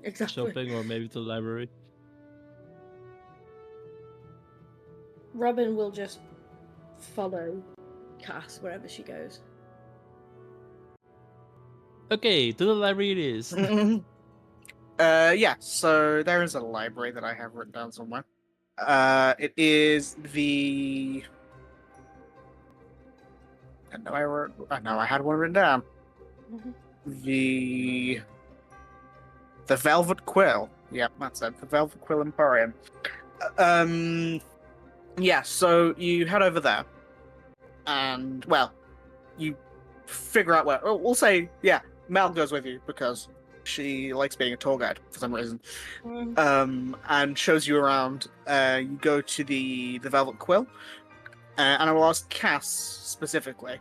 Exactly. shopping or maybe to the library? Robin will just follow Cass wherever she goes. Okay, to the library it is. Yeah, so there is a library that I have written down somewhere. It is the... I know I had one written down. The Velvet Quill. Yeah, that's it. The Velvet Quill Emporium. Yeah, so you head over there. And, well, you figure out where... Oh, we'll say, yeah, Mel goes with you because she likes being a tour guide for some reason. And shows you around. You go to the Velvet Quill. And I will ask Cass specifically,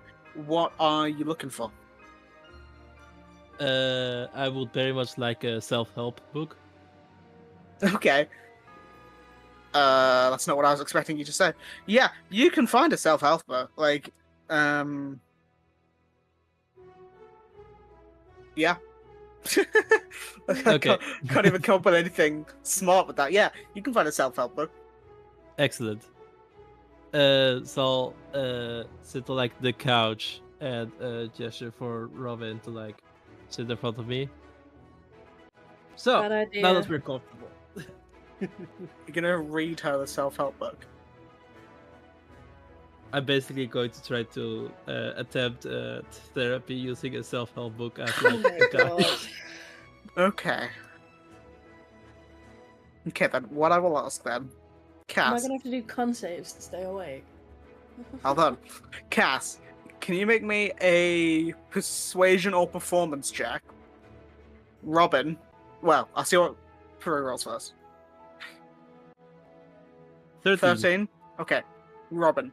what are you looking for? I would very much like a self-help book. Okay. That's not what I was expecting you to say. Yeah, you can find a self-help book. Like, yeah. Okay. Can't even come up with anything smart with that. Yeah, you can find a self-help book. Excellent. So I'll sit on like the couch and gesture for Robin to like sit in front of me. So Bad idea. now that we're comfortable. You're gonna read her the self-help book. I'm basically going to try to attempt therapy using a self-help book as like Oh my a guide. god. Okay. Okay, then what I will ask then, Am I Cass. gonna have to do con saves to stay awake? Hold on, Cass. Can you make me a persuasion or performance check? Robin. Well, I'll see what Peru rolls first. 13. Okay. Robin,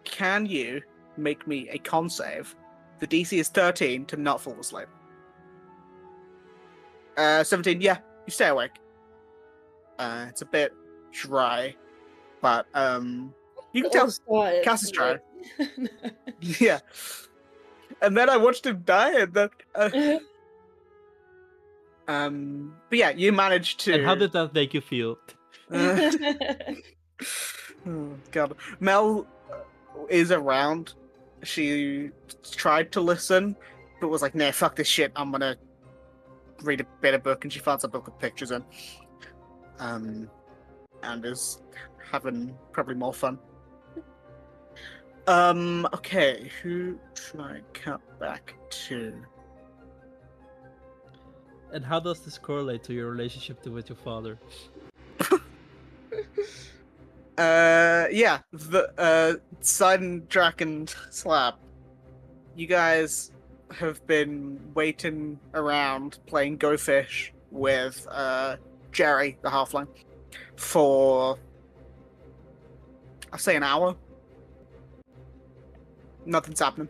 can you make me a con save? The DC is 13 to not fall asleep. 17. Yeah, you stay awake. It's a bit dry, but you can tell Cass is dry. Yeah. And then I watched him die, and then but yeah, you managed to. And how did that make you feel? Oh, God. Mel is around. She tried to listen, but was like, nah, fuck this shit. I'm gonna read a bit of book, and she finds a book with pictures in. And is having probably more fun. Okay, who should I cut back to? And how does this correlate to your relationship with your father? Yeah, the Sidon, Drac, and Slab. You guys have been waiting around playing Go Fish with Jerry, the halfling, for I'll say an hour. Nothing's happening.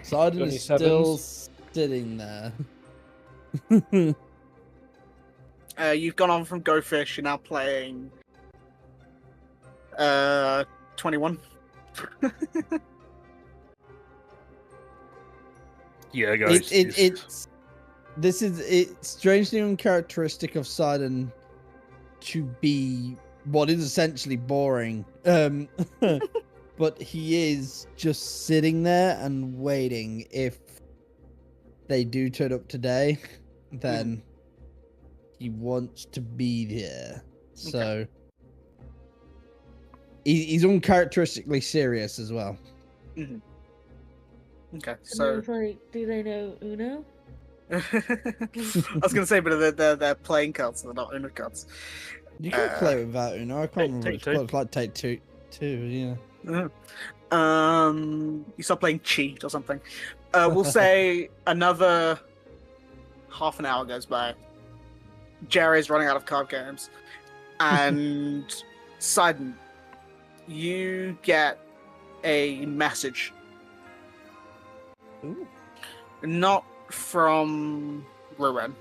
Sidon is still 27s. sitting there. You've gone on from Go Fish. You're now playing 21. Yeah, guys. It's strangely uncharacteristic of Sidon to be what is essentially boring. But he is just sitting there and waiting. If they do turn up today, then he wants to be there. So he's uncharacteristically serious as well. Mm-hmm. Okay, So, so do they know Uno? I was gonna say, but they're playing cards, they're not Uno cards. You can play without Uno. I can't remember. Take It's like take two, yeah. You start playing Cheat or something. We'll say another half an hour goes by. Jerry's running out of card games, and Sidon, you get a message. Ooh. Not from Ruren,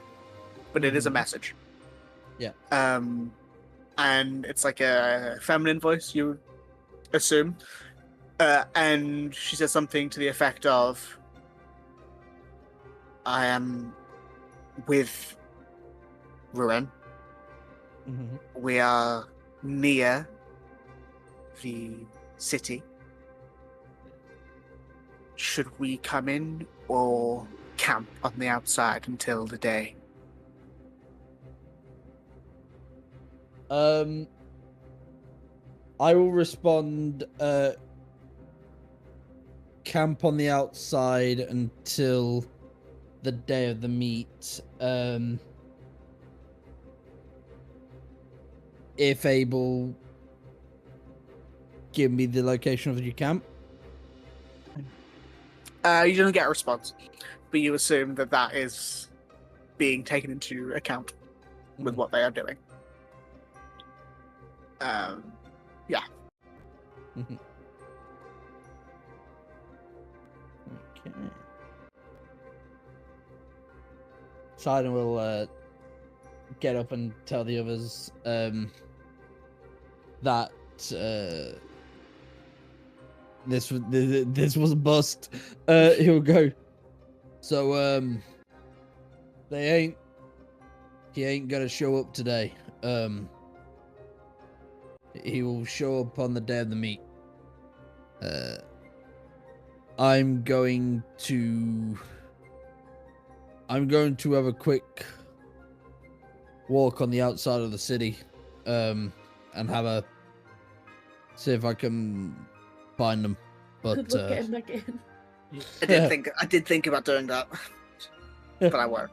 but it is a message. Yeah. And it's like a feminine voice, you assume. And she says something to the effect of, I am with Ruren. Mm-hmm. We are near the city. Should we come in or camp on the outside until the day? I will respond, camp on the outside until the day of the meet. If able, give me the location of your camp. You don't get a response, but you assume that that is being taken into account with what they are doing. Yeah. Mhm. Okay. Sidon will get up and tell the others that this was a bust. He'll go. So he ain't gonna show up today. He will show up on the day of the meet. I'm going to have a quick walk on the outside of the city, and have a see if I can find them. But Good luck getting back in. I did think about doing that, but I won't.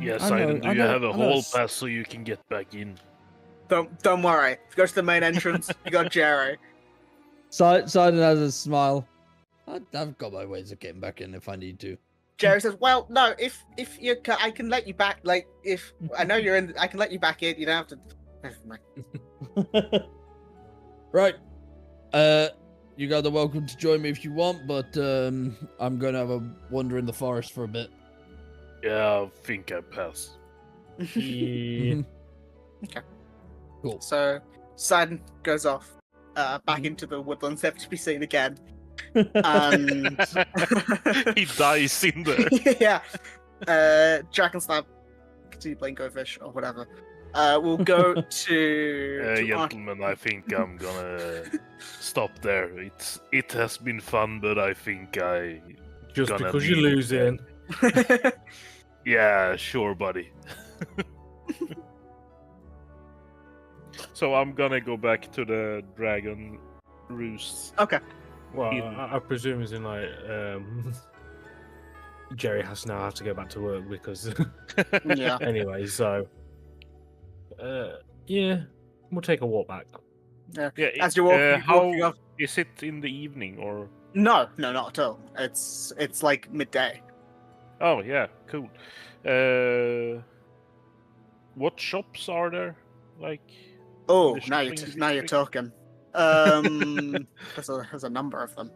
Yes, I know, do I you know, have a I know hall it's- pass so you can get back in? Don't worry. If you go to the main entrance, you got Jerry. Sidon has a smile. I've got my ways of getting back in if I need to. Jerry says, "Well, no. If I can let you back. Like, if I know you're in, I can let you back in. You don't have to." Never mind. Right. You guys are welcome to join me if you want, but I'm going to have a wander in the forest for a bit. Yeah, I think I pass. Yeah. Cool. So Sidon goes off back into the woodlands, never to be seen again. And He dies in there. yeah, Dragonslab, continue playing Go Fish or whatever. We'll go to Gentlemen, I think I'm gonna stop there. It has been fun, but I think I Just gonna because you're leave. losing. Yeah, sure, buddy. So I'm gonna go back to the dragon roost. Okay. Well, In- I presume it's in like Jerry has now have to go back to work because Yeah. anyway. So yeah, we'll take a walk back. Yeah, As you're walking, walking how up. is it in the evening or? No, not at all. It's like midday. Oh yeah, cool. What shops are there? Like, Oh, the now you're shopping now you're district? talking. There's a number of them.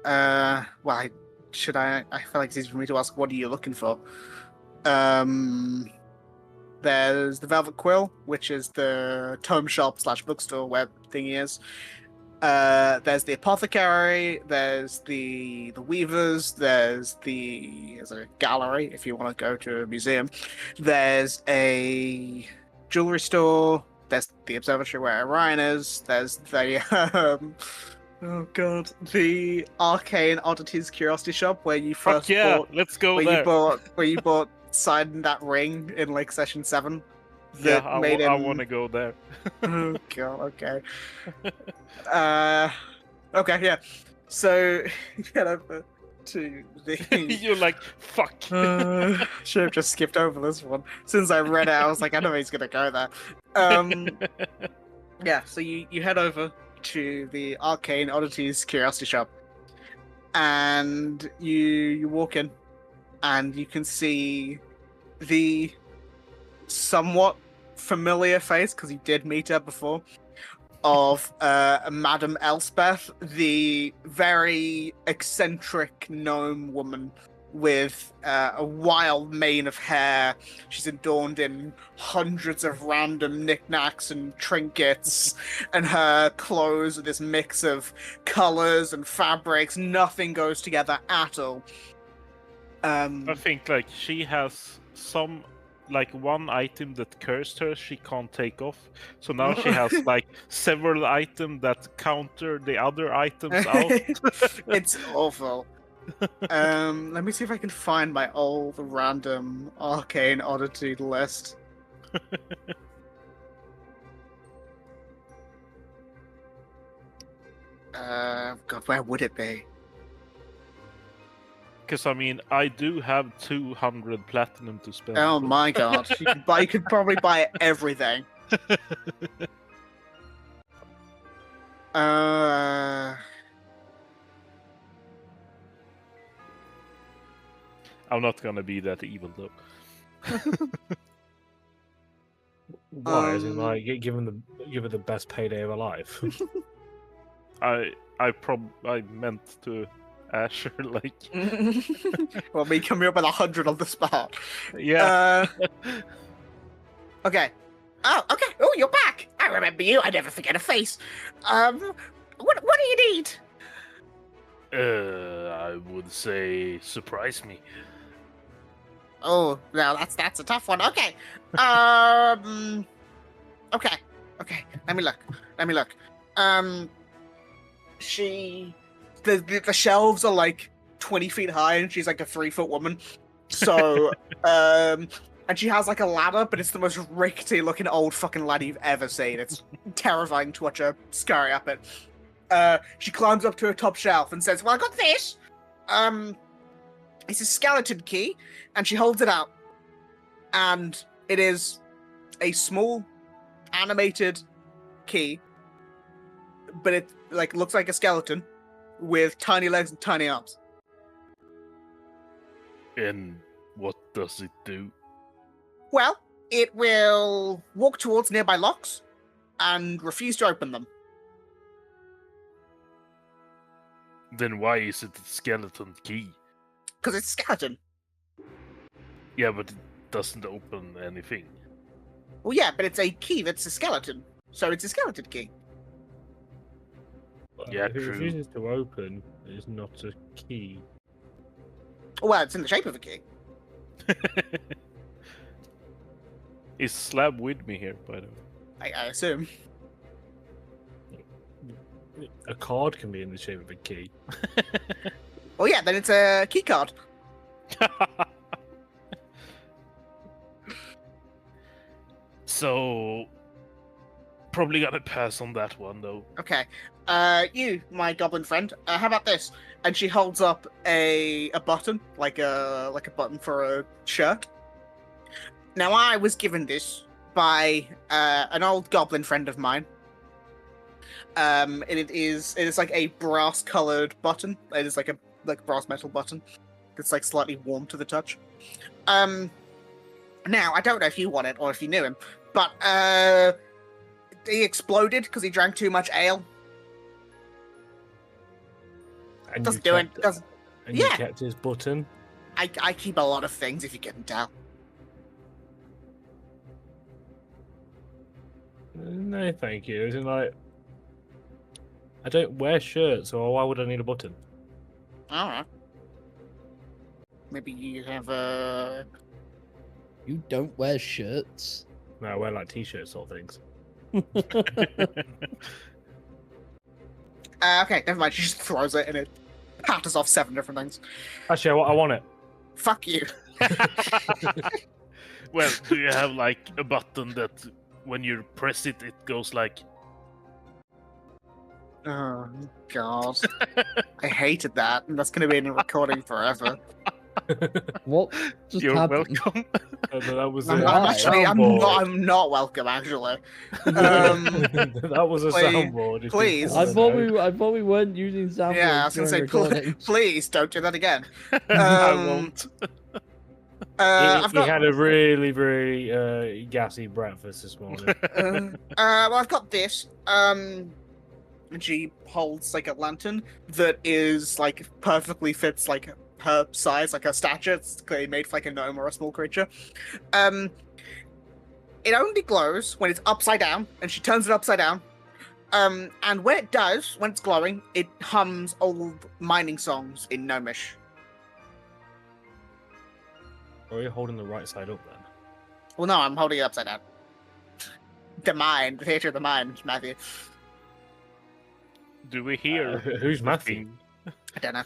Well, I feel like it's easy for me to ask. What are you looking for? There's the Velvet Quill, which is the tome shop / bookstore where thingy is. There's the apothecary. There's the weavers. There's a gallery if you want to go to a museum. There's a jewelry store. There's the observatory where Orion is. There's the oh god, the arcane oddities curiosity shop where you Fuck first yeah, bought let's go where there. you bought Sidon that ring in like session 7. Yeah, That I made him... want to go there. Oh god, okay. Okay, yeah. So you get over to the You're like, fuck. should have just skipped over this one. Since I read it, I was like, I know he's gonna go there. Yeah, so you head over to the Arcane Oddities Curiosity Shop, and you walk in, and you can see the somewhat familiar face, because you did meet her before, of Madame Elspeth, the very eccentric gnome woman with a wild mane of hair. She's adorned in hundreds of random knickknacks and trinkets, and her clothes are this mix of colors and fabrics. Nothing goes together at all. I think like she has some like one item that cursed her she can't take off. So now she has like several items that counter the other items out. It's awful. Let me see if I can find my old random arcane oddity list. God, where would it be? Because I mean, I do have 200 platinum to spend. Oh my god, you could probably buy everything. I'm not gonna be that evil though. Why? As in, like, give her the best payday of her life. I meant to Asher like Well, me coming up with 100 on the spot. yeah. Okay. Oh, okay. Oh, you're back. I remember you. I never forget a face. What do you need? I would say surprise me. Oh, no, that's a tough one. Okay. Okay. Let me look. The shelves are like 20 feet high, and she's like a 3-foot woman. So, and and she has like a ladder, but it's the most rickety looking old fucking ladder you've ever seen. It's terrifying to watch her scurry up it. She climbs up to a top shelf and says, "Well, I got this. It's a skeleton key," and she holds it out, and it is a small animated key, but it like looks like a skeleton with tiny legs and tiny arms. And what does it do? Well, it will walk towards nearby locks and refuse to open them. Then why is it a skeleton key? Because it's a skeleton. Yeah, but it doesn't open anything. Well, yeah, but it's a key that's a skeleton. So it's a skeleton key. Yeah, if it true. refuses to open, it's not a key. Well, it's in the shape of a key. Is Slab with me here, by the way? I assume. A card can be in the shape of a key. Well, yeah, then it's a key card. So, probably gonna pass on that one, though. Okay. You, my goblin friend, how about this? And she holds up a button, like a button for a shirt. Now, I was given this by an old goblin friend of mine. And it is like a brass colored button. It is like a brass metal button. It's like slightly warm to the touch. Now I don't know if you want it or if you knew him, but he exploded because he drank too much ale. And Doesn't do it. Doesn't. And you Yeah. kept his button. I keep a lot of things, if you couldn't tell. No, thank you. Isn't like I don't wear shirts, so why would I need a button? All right. Maybe you have a. You don't wear shirts. No, I wear like t-shirts sort of things. Okay, never mind. She just throws it and it patters off 7 different things. Actually, I want it. Fuck you. Well, do you have like a button that when you press it, it goes like? Oh, God. I hated that, and that's going to be in a recording forever. What just You're happened? welcome. That was I'm a not, soundboard. I'm not welcome, actually. That was a Please- soundboard. if please. people I wanna know. thought we weren't using sound. Yeah, I was going to say, please don't do that again. I won't. I've He got had a really, really gassy breakfast this morning. well, I've got this. And she holds like a lantern that is like perfectly fits like her size, like her stature. It's clearly made for like a gnome or a small creature. It only glows when it's upside down, and she turns it upside down. And when it does, when it's glowing, it hums old mining songs in gnomish. Or are you holding the right side up then? Well, no, I'm holding it upside down. The mine, the theater of the mine, Matthew. Do we hear? Who's Matthew? I don't know.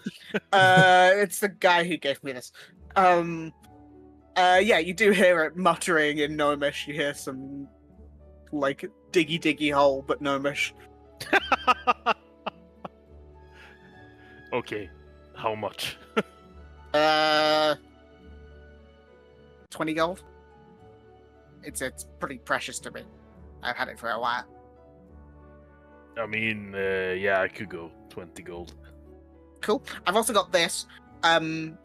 It's the guy who gave me this. Yeah, you do hear it muttering in gnomish. You hear some, like, diggy hole, but gnomish. Okay, how much? 20 gold. It's pretty precious to me. I've had it for a while. I mean, yeah, I could go 20 gold. Cool. I've also got this.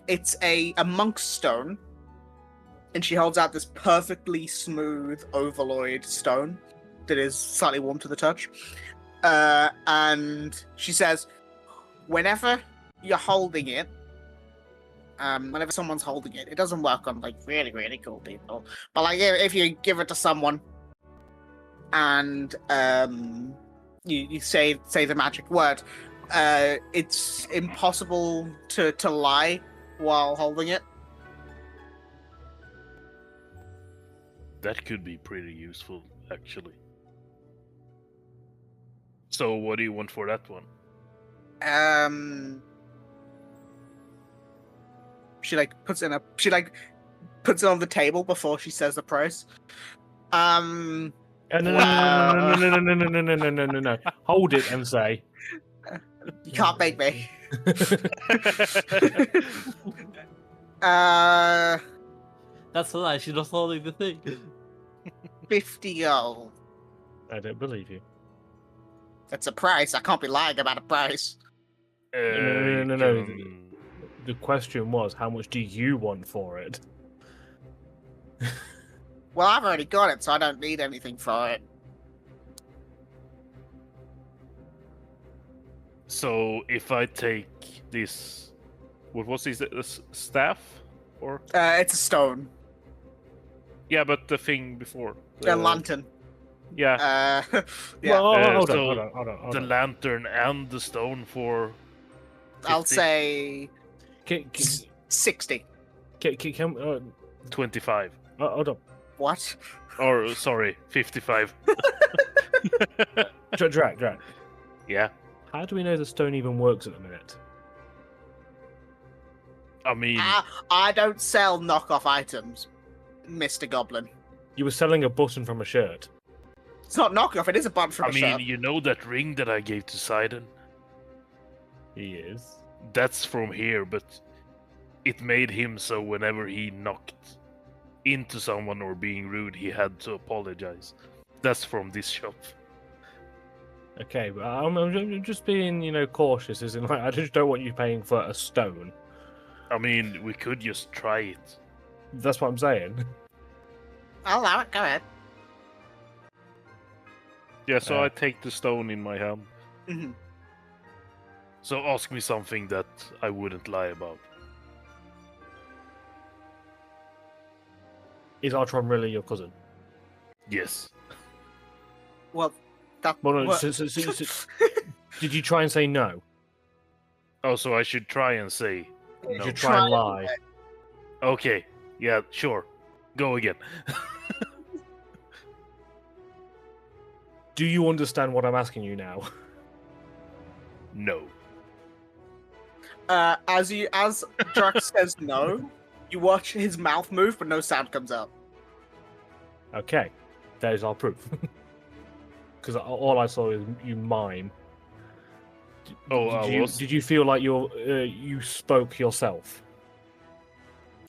It's a monk's stone, and she holds out this perfectly smooth ovaloid stone that is slightly warm to the touch. And she says, whenever you're holding it, whenever someone's holding it, it doesn't work on like really, really cool people. But like if you give it to someone and you say the magic word, it's impossible to lie while holding it. That could be pretty useful, actually. So, what do you want for that one? She like puts in she like puts it on the table before she says the price. No. Hold it and say. You can't make me. That's a lie. She's not holding the thing. 50 gold. I don't believe you. That's a price. I can't be lying about a price. No. The question was, how much do you want for it? Well, I've already got it, so I don't need anything for it. So if I take this, what was this? Staff, or It's a stone. yeah, but the thing before A lantern. Yeah, Yeah. Well, hold so on. the lantern and the stone for. I'll 50? say Can 60. 25. hold on. What? Or sorry, 55. Drac. Yeah, How do we know the stone even works at the minute? I mean, I don't sell knockoff items, Mr. Goblin. You were selling a button from a shirt. It's not knockoff, it is a button from a shirt. you know that ring that I gave to Sidon? He is. That's from here, but it made him so whenever he knocked into someone or being rude, he had to apologize. That's from this shop. Okay, but I'm just being, cautious. As in, like, I just don't want you paying for a stone. I mean, we could just try it. That's what I'm saying. I'll allow it, go ahead. Yeah, so I take the stone in my hand. Mhm. So ask me something that I wouldn't lie about. Is Artron really your cousin? Yes. Well, that... Well, no, well- so- Did you try and say no? Oh, so I should try and say Did no. you try and lie? Okay, yeah, sure. Go again. Do you understand what I'm asking you now? No. As Drax says no, you watch his mouth move, but no sound comes out. Okay, there's our proof. Because all I saw is you mime. Did you feel like you spoke yourself?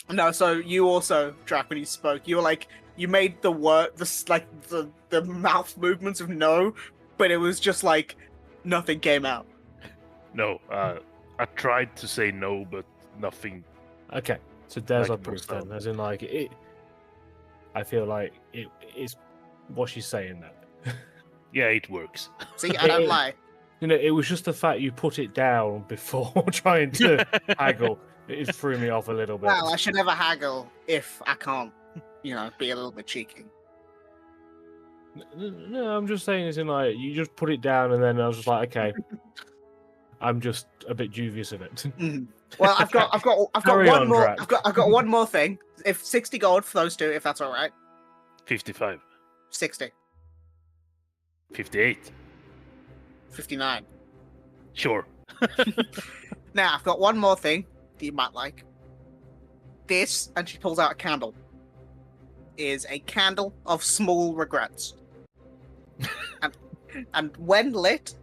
No, so you also, Drac, when you spoke, you were like, you made the word, the mouth movements of no, but it was just like, nothing came out. No, I tried to say no, but nothing. Okay, so there's Like our proof Moonstone. then. As in, like, it. I feel like it is what she's saying then. Yeah, it works. See, I don't lie. It was just the fact you put it down before trying to haggle. It threw me off a little bit. Well, I should never haggle if I can't, be a little bit cheeky. No, I'm just saying, as in, like, you just put it down, and then I was just like, okay, I'm just a bit dubious of it. Mhm. Well, I've got Carry one on, more. Drac. I've got one more thing. If 60 gold for those two, if that's all right. 55. 60, 58. 59. Sure. Now I've got one more thing that you might like. This, and she pulls out a candle, is a candle of small regrets. and when lit,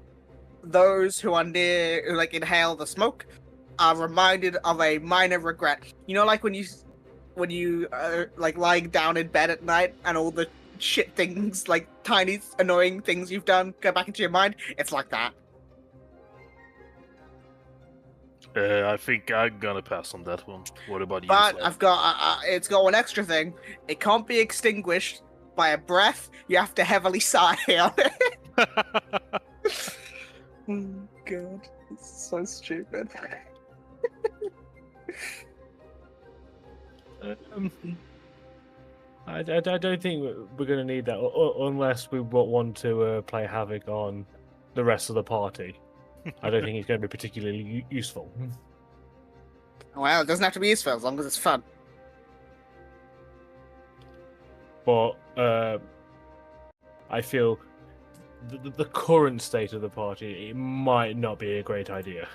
those who are near, who inhale the smoke, are reminded of a minor regret. Like when you lying down in bed at night and all the shit things, tiny annoying things you've done, go back into your mind. It's like that. I think I'm gonna pass on that one. What about you? But Seth? I've got it's got one extra thing. It can't be extinguished by a breath. You have to heavily sigh on it. Oh god, it's so stupid. I don't think we're going to need that unless we want to play havoc on the rest of the party. I don't think it's going to be particularly useful. Well, it doesn't have to be useful as long as it's fun. But I feel the current state of the party, it might not be a great idea.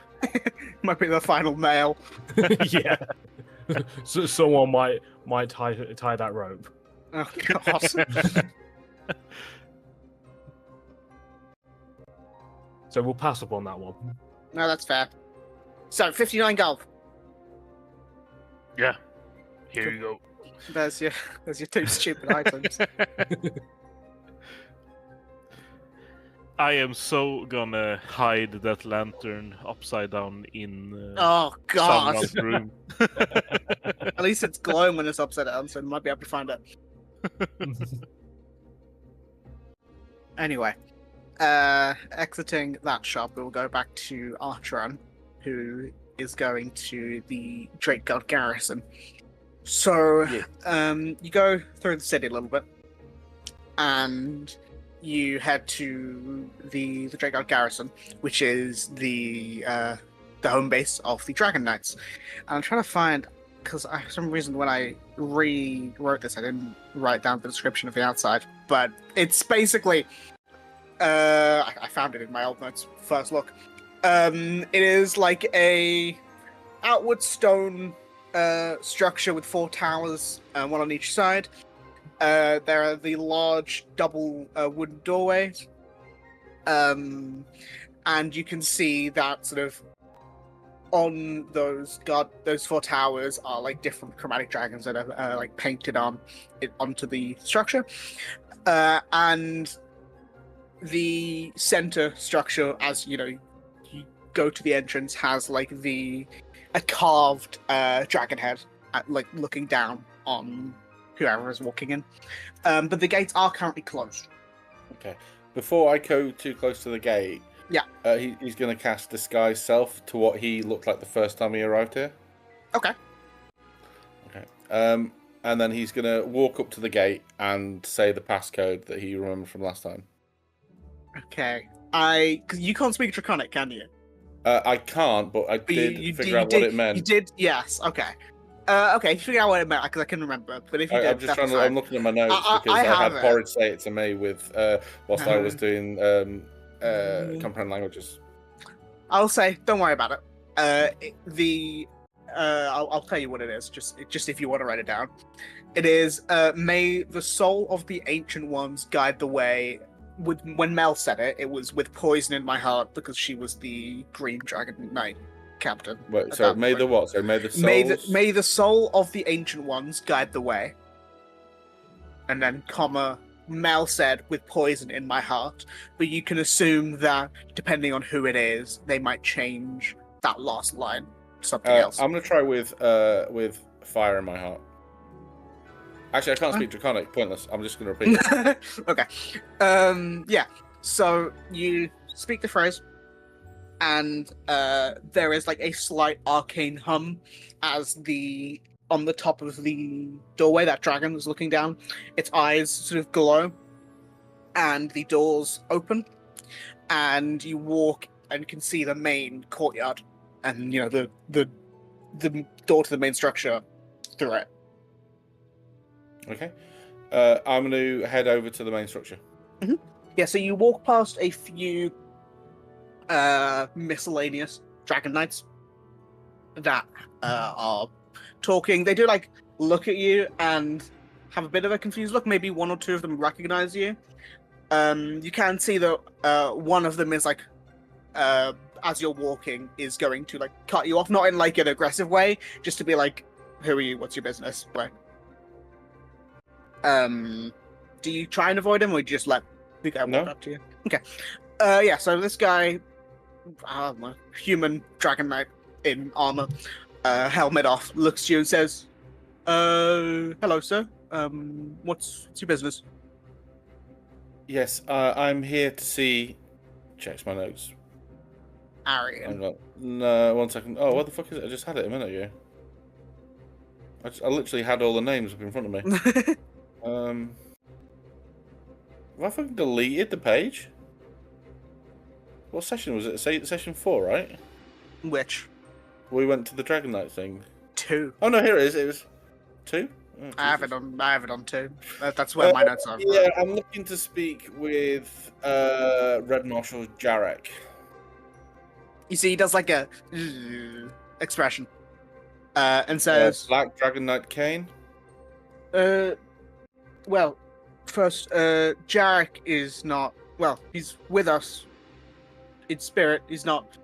Might be the final nail. Yeah. So someone might tie that rope. Oh god. So we'll pass up on that one. No, that's fair. So 59 gold. Yeah. Here you go. There's your two stupid items. I am so gonna hide that lantern upside down in Oh god. someone's room. At least it's glowing when it's upside down, so I might be able to find it. Anyway, exiting that shop, we'll go back to Archeron, who is going to the Drake Guard garrison. So, you go through the city a little bit, and you head to the Drake Guard garrison, which is the home base of the Dragon Knights. And I'm trying to find, because for some reason when I rewrote this, I didn't write down the description of the outside, but it's basically, I found it in my old notes, first look. It is like a outward stone structure with 4 towers, one on each side. There are the large double wooden doorways, and you can see that sort of on those 4 towers are like different chromatic dragons that are like painted onto the structure, and the center structure, as you know, you go to the entrance, has like a carved dragon head, like looking down on whoever is walking in. But the gates are currently closed. Okay. Before I go too close to the gate, he's going to cast Disguise Self to what he looked like the first time he arrived here. Okay. Okay. And then he's going to walk up to the gate and say the passcode that he remembered from last time. Okay. Because you can't speak Draconic, can you? I can't, but I did figure out what it meant. You did? Yes. Okay. Okay, figure out what it meant, because I can remember. But if you did, I'm just trying to. I'm looking at my notes because I had Porridge say it to me with whilst I was doing comprehend languages. I'll say, don't worry about it. I'll tell you what it is. Just if you want to write it down, it is. May the soul of the ancient ones guide the way. When Mel said it, it was with poison in my heart because she was the Green Dragon Knight captain. Wait, so may the what? So may the souls... May the soul of the ancient ones guide the way. And then, comma, Mel said with poison in my heart. But you can assume that depending on who it is, they might change that last line to something else. I'm gonna try with fire in my heart. Actually, I can't speak Draconic. Pointless. I'm just gonna repeat it. Okay. Yeah. So you speak the phrase, and there is like a slight arcane hum as on the top of the doorway that dragon was looking down, its eyes sort of glow, and the doors open, and you walk and can see the main courtyard, and you know the door to the main structure through it. Okay. I'm going to head over to the main structure. Mm-hmm. Yeah, so you walk past a few miscellaneous dragon knights that are talking. They do like look at you and have a bit of a confused look. Maybe 1 or 2 of them recognize you. You can see that one of them is like, as you're walking, is going to like cut you off, not in like an aggressive way, just to be like, "Who are you? What's your business?" Way. Do you try and avoid him, or do you just let the guy walk up to you? Okay. Yeah, so this guy, human dragon knight in armor, helmet off, looks at you and says, hello, sir. What's your business? Yes, I'm here to see... Checks my notes. Arian. No, 1 second. Oh, what the fuck is it? I just had it a minute ago. I literally had all the names up in front of me. Have I fucking deleted the page? What session was it? Session 4, right? Which? We went to the Dragon Knight thing. 2. Oh no, here it is. It was 2. Oh, I have it on 2. That's where my notes are. Yeah, I'm looking to speak with Red Marshal Jarek. You see, he does like a expression. and says, Black Dragon Knight Kane. Well, first, Jarek is not. Well, he's with us in spirit. He's not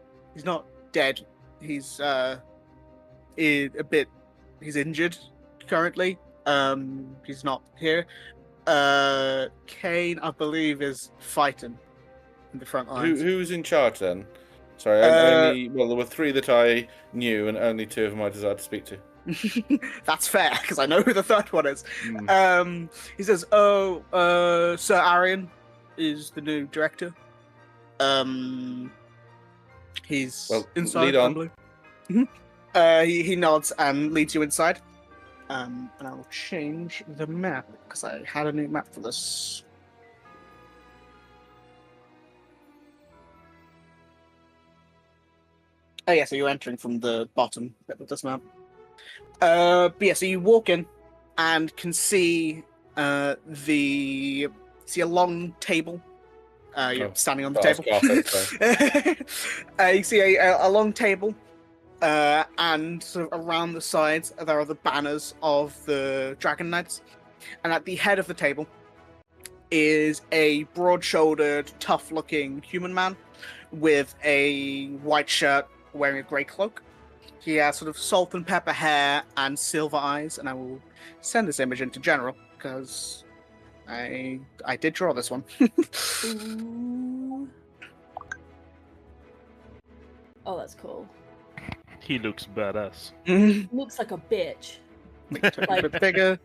dead. He's he's injured currently. He's not here. Kane, I believe, is fighting in the front lines. Who's in charge then? Sorry, there were 3 that I knew, and only 2 of them I desired to speak to. That's fair, because I know who the third one is. He says, Sir Arian is the new director. He's inside. Lead on. He nods and leads you inside. And I'll change the map, because I had a new map for this. Oh yeah, so you're entering from the bottom bit of this map. But yeah, so you walk in and can see a long table. You're standing on the table. You see a long table, and sort of around the sides there are the banners of the Dragon Knights, and at the head of the table is a broad-shouldered, tough-looking human man with a white shirt, wearing a grey cloak. He has sort of salt and pepper hair and silver eyes, and I will send this image into general because I did draw this one. Ooh. Oh, that's cool. He looks badass. Looks like a bitch. A bit bigger.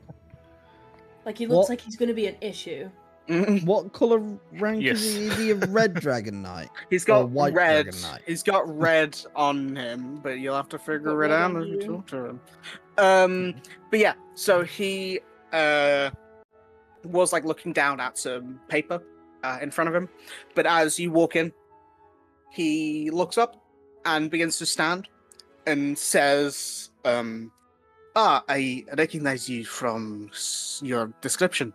Like he looks like he's going to be an issue. What color rank Yes. is he? Is he a red Dragon Knight? He's got white red. Dragon Knight? He's got red on him, but you'll have to figure Got it red out on if you you. talk to him. But yeah, so he was like looking down at some paper in front of him, but as you walk in, he looks up and begins to stand and says, I recognize you from your description.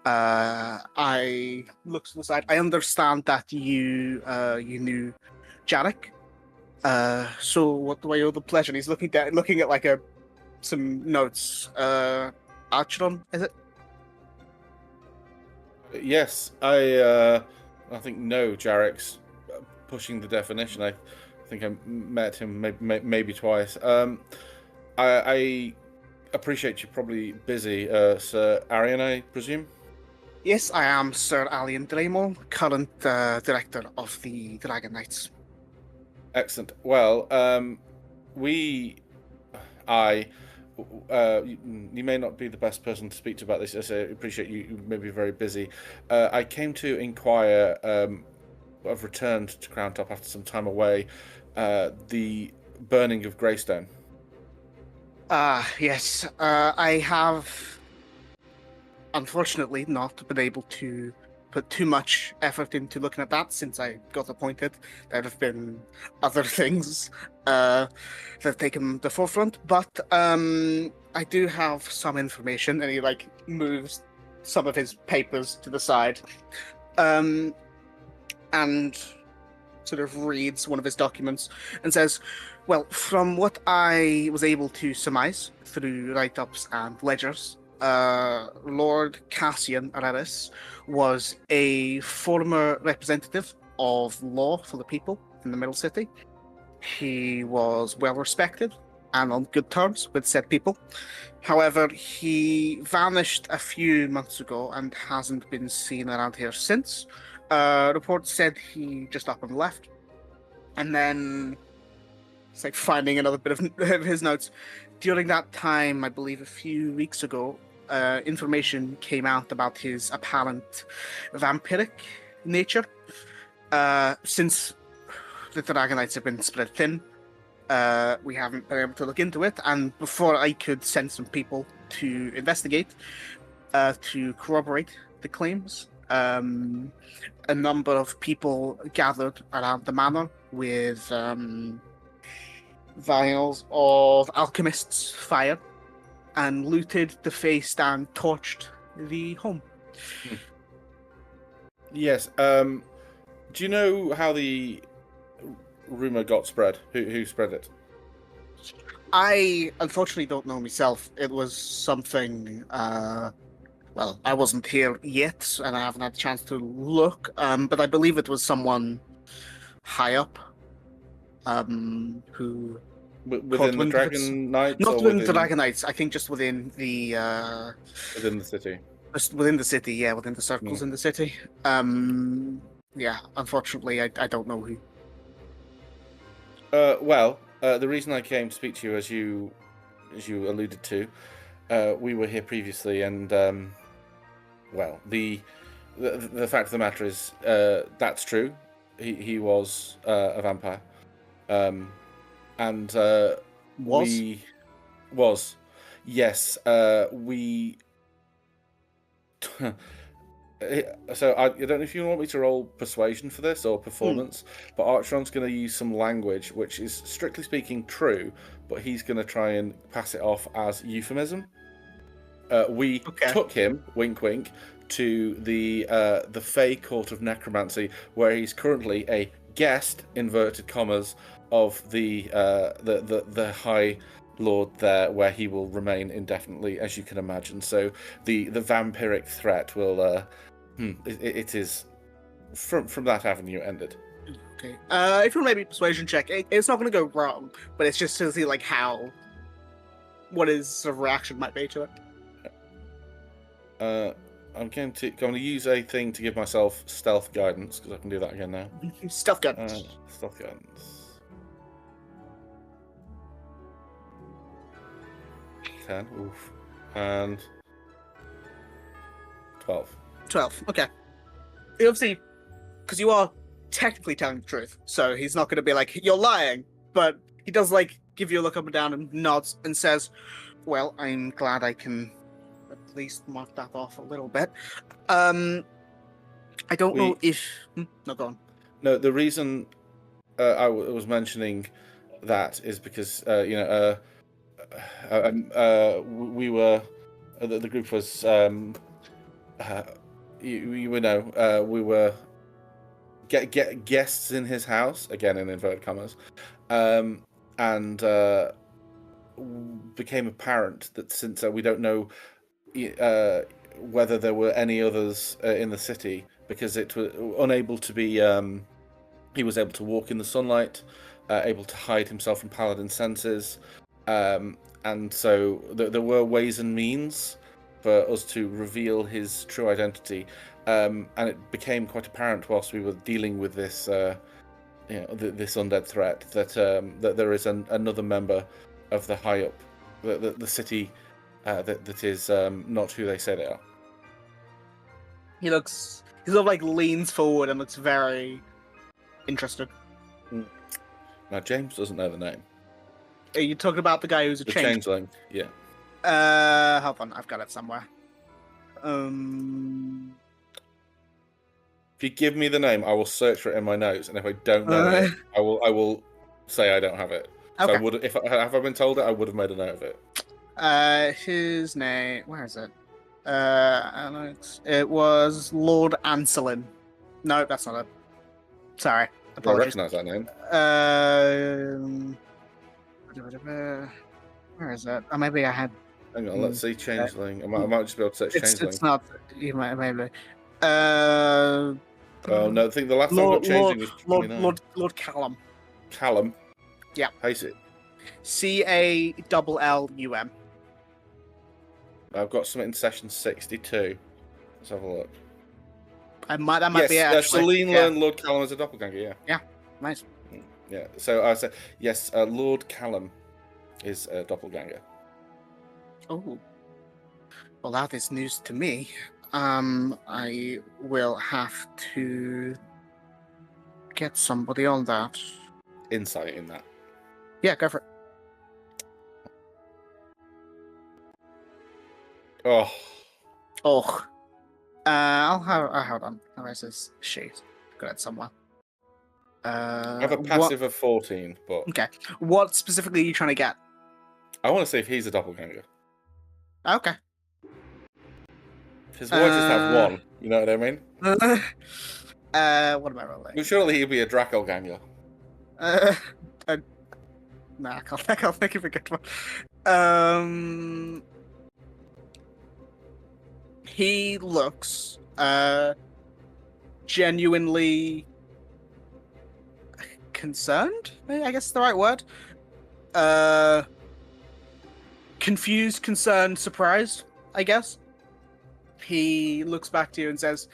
I look to the side. I understand that you knew Jarek. So what do I owe the pleasure? And he's looking at like some notes. Archon, is it? Yes, I think no. Jarek's pushing the definition. I think I met him maybe twice. I appreciate you're probably busy, Sir Arian, I presume. Yes, I am Sir Alian Draymore, current director of the Dragon Knights. Excellent. Well, you may not be the best person to speak to about this. As I appreciate you may be very busy. I came to inquire. I've returned to Crowntop after some time away. The burning of Greystone. Yes. I have, unfortunately, not been able to put too much effort into looking at that since I got appointed. There have been other things that have taken the forefront, but I do have some information, and he like moves some of his papers to the side, and sort of reads one of his documents and says, well, from what I was able to surmise through write-ups and ledgers, Lord Cassian Arelis was a former representative of law for the people in the Middle City. He was well respected and on good terms with said people. However, he vanished a few months ago and hasn't been seen around here since. Reports said he just up and left. And then it's like finding another bit of his notes. During that time, I believe a few weeks ago, information came out about his apparent vampiric nature. Since the Dragon Knights have been spread thin, we haven't been able to look into it. And before I could send some people to investigate, to corroborate the claims, a number of people gathered around the manor with vials of alchemist's fire and looted, defaced, and torched the home. Yes. Do you know how the rumor got spread? Who spread it? I unfortunately don't know myself. It was something. Well, I wasn't here yet, and I haven't had a chance to look. But I believe it was someone high up. Who Within the Dragon Knights, not or within the Dragon Knights. I think just within the within the city. just within the city. Yeah, within the circles in the city. Yeah. Unfortunately, I don't know who. Well, the reason I came to speak to you, as you alluded to, we were here previously, and well, the fact of the matter is, that's true. He was a vampire, and was yes, we. So I don't know if you want me to roll persuasion for this or performance, but Archon's going to use some language which is strictly speaking true, but he's going to try and pass it off as euphemism. We took him, wink wink, to the Fey Court of Necromancy, where he's currently a guest, inverted commas, of the High Lord there, where he will remain indefinitely, as you can imagine. So the vampiric threat will it is from that avenue ended. Okay. If you maybe persuasion check, it's not going to go wrong, but it's just to see like what his sort of reaction might be to it. I'm going to use a thing to give myself stealth guidance, because I can do that again now. Stealth guidance. Stealth guidance. 10. Oof. And 12. 12. Okay. Obviously, because you are technically telling the truth, so he's not going to be like, you're lying, but he does like give you a look up and down and nods and says, well, I'm glad I can at least mark that off a little bit. I don't know if... No, go on. No, the reason I was mentioning that is because, we were... the group was... we were guests in his house, again in inverted commas, and became apparent that since we don't know whether there were any others in the city, because it was unable to be, he was able to walk in the sunlight, able to hide himself from paladin senses, and so there were ways and means for us to reveal his true identity, and it became quite apparent whilst we were dealing with this, this undead threat, that there is another member of the high up, the city, that is not who they say they are. He sort of like leans forward and looks very interested. Now James doesn't know the name. Are you talking about the guy who's a changeling? Yeah. Hold on, I've got it somewhere. If you give me the name, I will search for it in my notes, and if I don't know it, I will say I don't have it. Okay. So if I been told it, I would have made a note of it. His name, where is it? Alex. It was Lord Anselin. No, that's not it. Sorry, apologies. I recognise that name. Where is it? Oh, maybe I had. Hang on, let's see. Changeling. I might just be able to search Changeling. It's not. You might maybe. Oh no! I think the last time I got Changeling was Lord Callum. Callum. Yeah. How you see? CALLUM. I've got something in session 62. Let's have a look. That might be it. Yes, Celine learned Lord Callum as a doppelganger. Yeah. Yeah. Nice. Yeah. So I said yes. Lord Callum is a doppelganger. Oh. Well, that is news to me. I will have to get somebody on that. Insight in that. Yeah, go for it. Oh. Hold on. Where's this sheet? Got it somewhere. I have a passive of 14, but okay. What specifically are you trying to get? I want to see if he's a doppelganger. Okay. Because why just have one? You know what I mean? What am I rolling? Well, surely he'd be a Drakelganger. Nah, I can't think of a good one. He looks genuinely concerned. I guess is the right word. Confused, concerned, surprised. I guess. He looks back to you and says,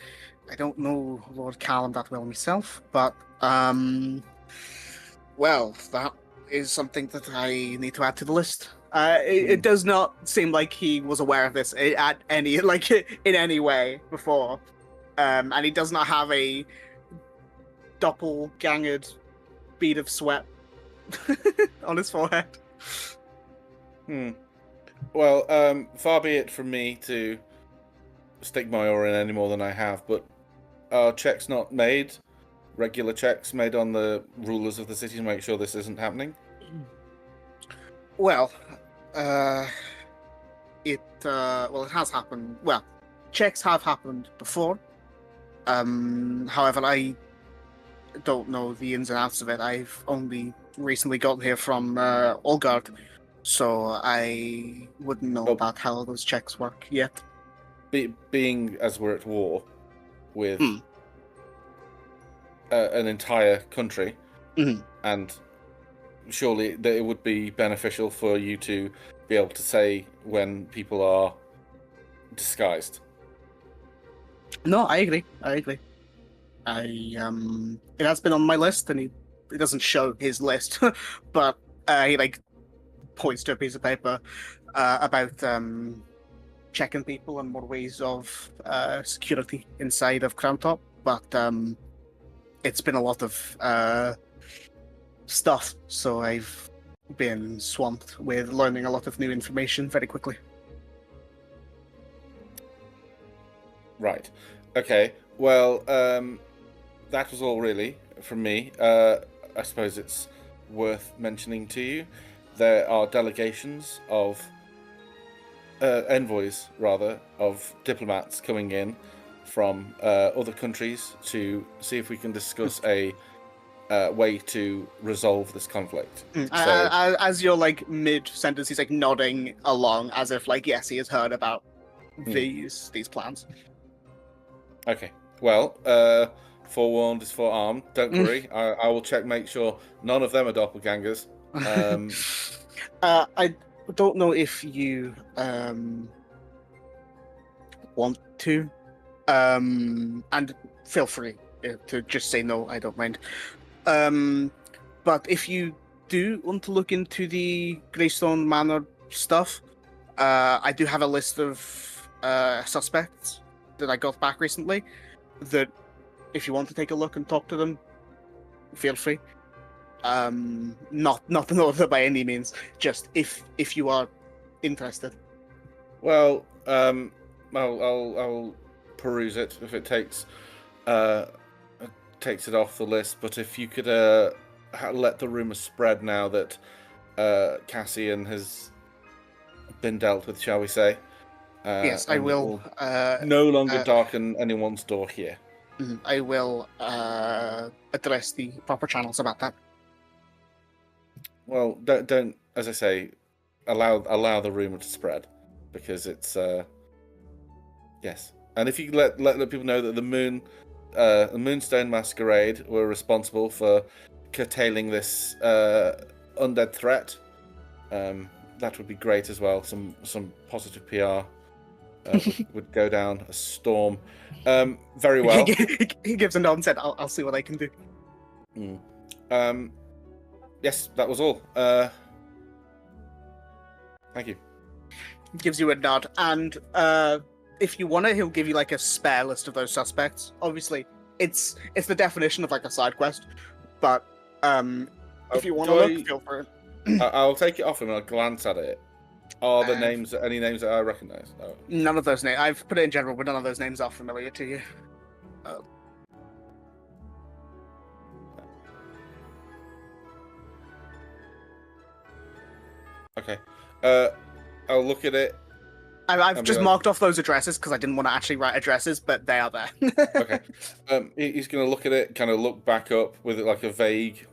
"I don't know Lord Callum that well myself, but well, that is something that I need to add to the list." It does not seem like he was aware of this at any in any way before, and he does not have a doppelgangered bead of sweat on his forehead. Well, far be it from me to stick my oar in any more than I have, but are checks not made? Regular checks made on the rulers of the city to make sure this isn't happening? Well, it has happened. Well, checks have happened before. However, I don't know the ins and outs of it. I've only recently gotten here from Olgard, so I wouldn't know about how those checks work yet. Being as we're at war with an entire country, and surely that it would be beneficial for you to be able to say when people are disguised. No, I agree. It has been on my list, and it doesn't show his list, but he points to a piece of paper about checking people and more ways of security inside of crowntop. But it's been a lot of stuff, so I've been swamped with learning a lot of new information very quickly. Right. Okay. Well, that was all really from me. I suppose it's worth mentioning to you there are delegations of envoys, rather, of diplomats coming in from other countries to see if we can discuss a way to resolve this conflict. As you're mid-sentence, he's nodding along as if yes, he has heard about these plans. Okay. Well, forewarned is forearmed. Don't worry. I will check, make sure none of them are doppelgangers. I don't know if you want to, and feel free to just say no. I don't mind. But if you do want to look into the Greystone Manor stuff, I do have a list of suspects that I got back recently. That if you want to take a look and talk to them, feel free. Not an order by any means. Just if you are interested. Well, I'll peruse it if it takes it off the list. But if you could let the rumor spread now that Cassian has been dealt with, shall we say? Yes, I will. No longer darken anyone's door here. I will address the proper channels about that. Well, don't, as I say, allow the rumor to spread, because it's yes. And if you let people know that the Moonstone Masquerade were responsible for curtailing this undead threat, that would be great as well. Some positive PR would go down a storm. Very well. He gives a nod and said, "I'll see what I can do." Yes, that was all. Thank you. He gives you a nod, and if you want it, he'll give you a spare list of those suspects. Obviously, it's the definition of a side quest, but if you want to look, feel free. I'll take it off him and I'll glance at it. Are the names any names that I recognise? No. None of those names. I've put it in general, but none of those names are familiar to you. Okay. I'll look at it. I've just marked off those addresses because I didn't want to actually write addresses, but they are there. Okay. He's going to look at it, kind of look back up with a vague,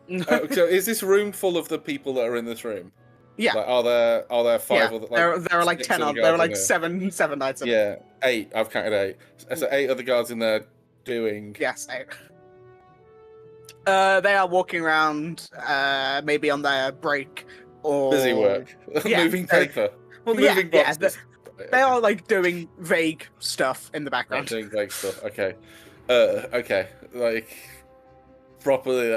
So is this room full of the people that are in this room? Yeah. Like, are there five Yeah, other? there are like 10 other on. There are guards in like seven knights. In Yeah, 8. I've counted 8. So 8 other guards in there doing. Yes, 8. They are walking around, maybe on their break or Busy work, Yeah, moving paper, well, moving yeah, boxes. they are like doing vague stuff in the background. Doing vague stuff. Okay, okay, like properly.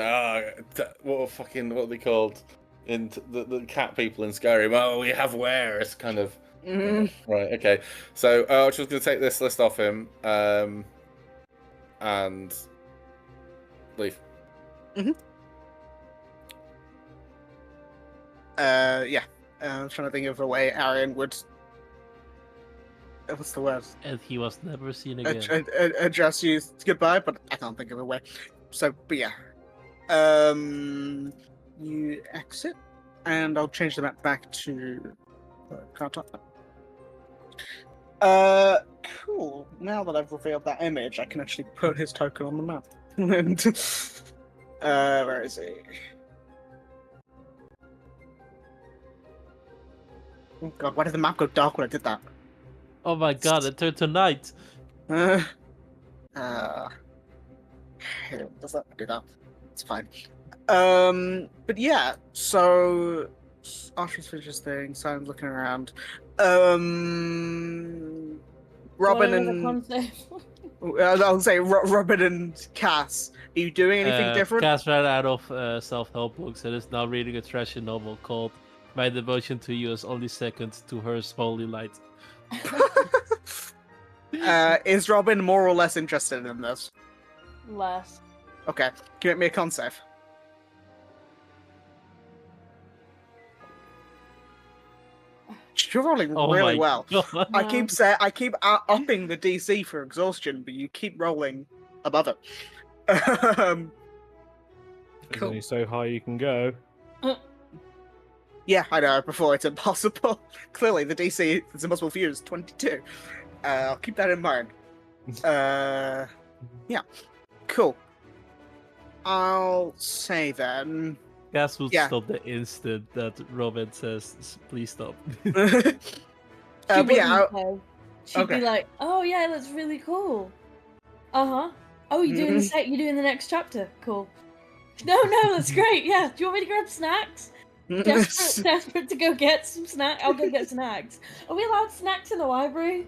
What are they called? In the cat people in Skyrim. Oh, we have wares, kind of. Mhm. Right. Okay. So I'm just going to take this list off him, and leave. Yeah. I'm trying to think of a way Arian would. What's the word? And he was never seen again. Address you goodbye, but I can't think of a way. So, but yeah. You exit, and I'll change the map back to crowntop. Cool. Now that I've revealed that image, I can actually put his token on the map. And where is he? Oh god, why did the map go dark when I did that? Oh my god, it turned to night. Does that do that? It's fine. But yeah, so Archie's finishes thing, Simon's looking around. Robin and I'll say Robin and Cass. Are you doing anything different? Cass ran out of self-help books and is now reading a trashy novel called "My Devotion to You Is Only Second to Hers Holy Light." Is Robin more or less interested in this? Less. Okay, can you make me a con save? You're rolling really well. God. I keep upping the DC for exhaustion, but you keep rolling above it. There's Cool. only so high you can go. Yeah, I know. Before it's impossible. Clearly, the DC that's impossible for you is 22. I'll keep that in mind. Yeah, cool. I'll say then. Cass will Yeah. stop the instant that Robin says, "Please stop." But yeah, She'd okay. be like, "Oh yeah, that's really cool. Oh, you're doing you're doing the next chapter. Cool. No, that's great. Yeah. Do you want me to grab snacks? Desperate to go get some snacks. I'll go get snacks. Are we allowed snacks in the library?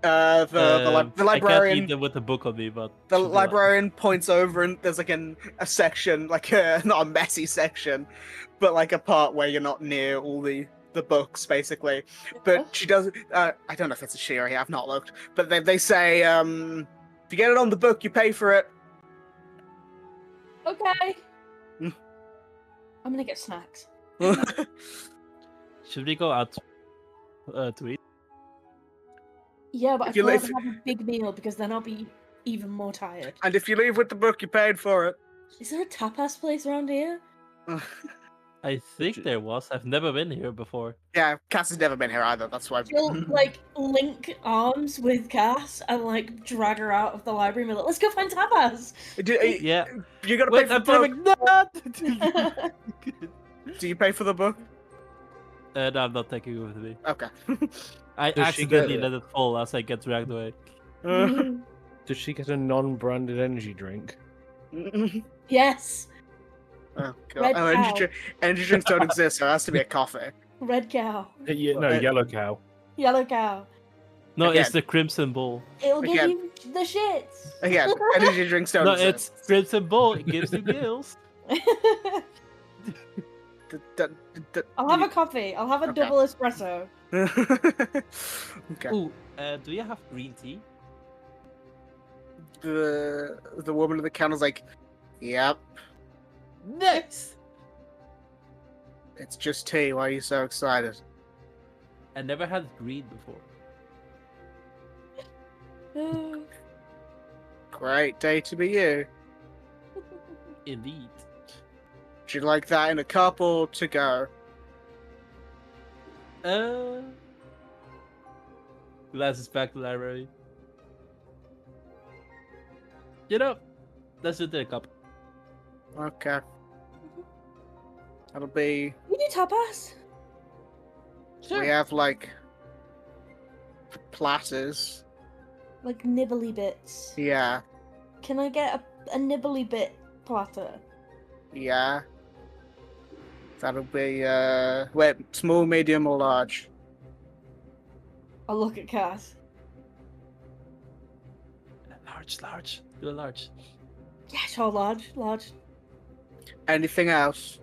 The I can't librarian. eat them with the book on me, but The should be allowed. librarian points over and there's like a section, like not a messy section, but like a part where you're not near all the books, basically. But she does. I don't know if it's a she or he. I've not looked. But they say, if you get it on the book, you pay for it. Okay. Mm. I'm gonna get snacks. Should we go out to eat? Yeah, but If I'd you rather live- have a big meal because then I'll be even more tired. And if you leave with the book, you paid for it. Is there a tapas place around here? I think there was. I've never been here before. Yeah, Cass has never been here either. That's why. She'll like link arms with Cass and like drag her out of the library and be like, "Let's go find tapas." Yeah. You gotta pay Wait, for I'm the book. doing that. Do you pay for the book? No, I'm not taking it with me. Okay. I Does she get accidentally it? let it fall as I get dragged away. Does she get a non-branded energy drink? Yes, Oh Red god. cow. Energy drinks don't exist, so it has to be a coffee. red cow, No, yellow cow. yellow cow. No, Again. it's the Crimson Bull. It'll give Again. you the shits. Again, energy drinks don't No, exist. it's Crimson Bull. It gives you gills. I'll have a coffee. I'll have a Okay. double espresso. Okay. Ooh, do you have green tea? The woman at the counter's like, "Yep, Nice. it's just tea. Why are you so excited?" I never had green before. Great day to be you. Indeed. Would you like that in a cup or to go? Glasses back to the library. You know, let's do it in a cup. Okay. That'll be. We do tapas. We have like platters. Like nibbly bits. Yeah. Can I get a nibbly bit platter? Yeah. That'll be wait, small, medium, or large? I'll look at Cass. Large. Do a large. Yeah, sure, large. Anything else?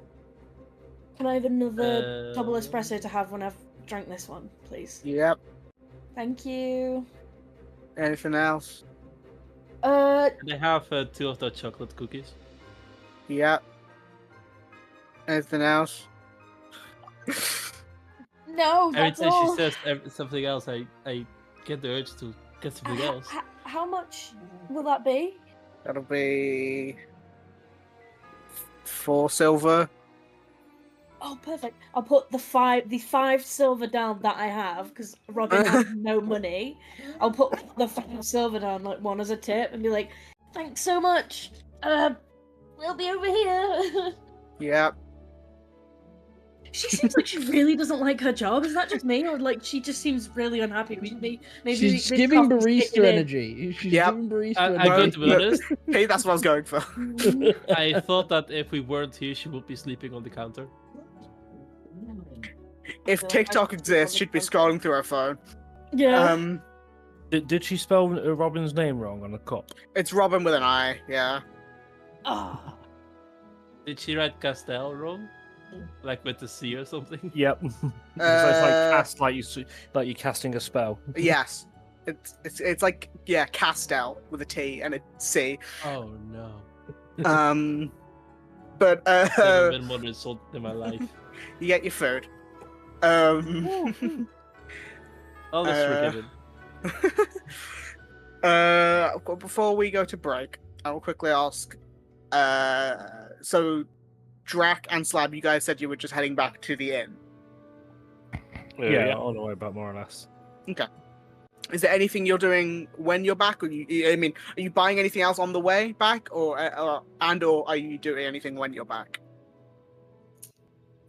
Can I have another double espresso to have when I've drank this one, please? Yep. Thank you. Anything else? Can I have 2 of the chocolate cookies? Yep. Anything else? No, Every that's time all. she says something else, I get the urge to get something else. How much will that be? That'll be 4 silver. Oh, perfect. I'll put the five silver down that I have because Robin has no money. I'll put the 5 silver down, like one as a tip, and be like, "Thanks so much. We'll be over here." Yep. She seems like she really doesn't like her job. Is that just me, or like she just seems really unhappy with me? Maybe She's this giving coffee's kicking barista in. energy. She's Yep. giving barista I'm energy. going to be honest. Hey, that's what I was going for. I thought that if we weren't here, she would be sleeping on the counter. If TikTok exists, she'd be scrolling through her phone. Yeah. Did she spell Robin's name wrong on the cup? It's Robin with an I. Yeah. Ah. Did she write Castell wrong? Like with the C or something? Yep. So it's like cast, like you're casting a spell. Yes. It's like Castell with a T and a C. Oh no. But Never been more insulted in my life. you get your food. All this forgiven. Before we go to break, I will quickly ask. So, Drac and Slab, you guys said you were just heading back to the inn. Yeah, on the way back, more or less. Okay. Is there anything you're doing when you're back, or are you buying anything else on the way back, or are you doing anything when you're back?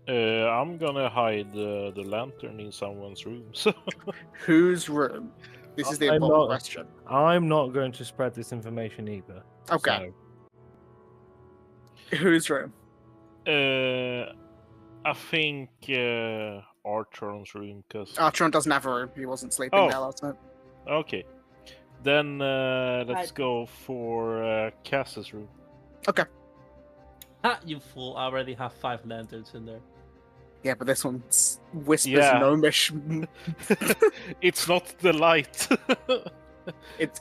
I'm gonna hide the lantern in someone's room. So Whose room? This is the I'm important not- question. I'm not going to spread this information either. Okay. Whose room? I think Artron's room, because Artron doesn't have a room. He wasn't sleeping there last night. okay. Then let's go for Cass's room. Ha! You fool! I already have 5 lanterns in there. Yeah, but this one whispers Yeah. gnomish. It's not the light. It's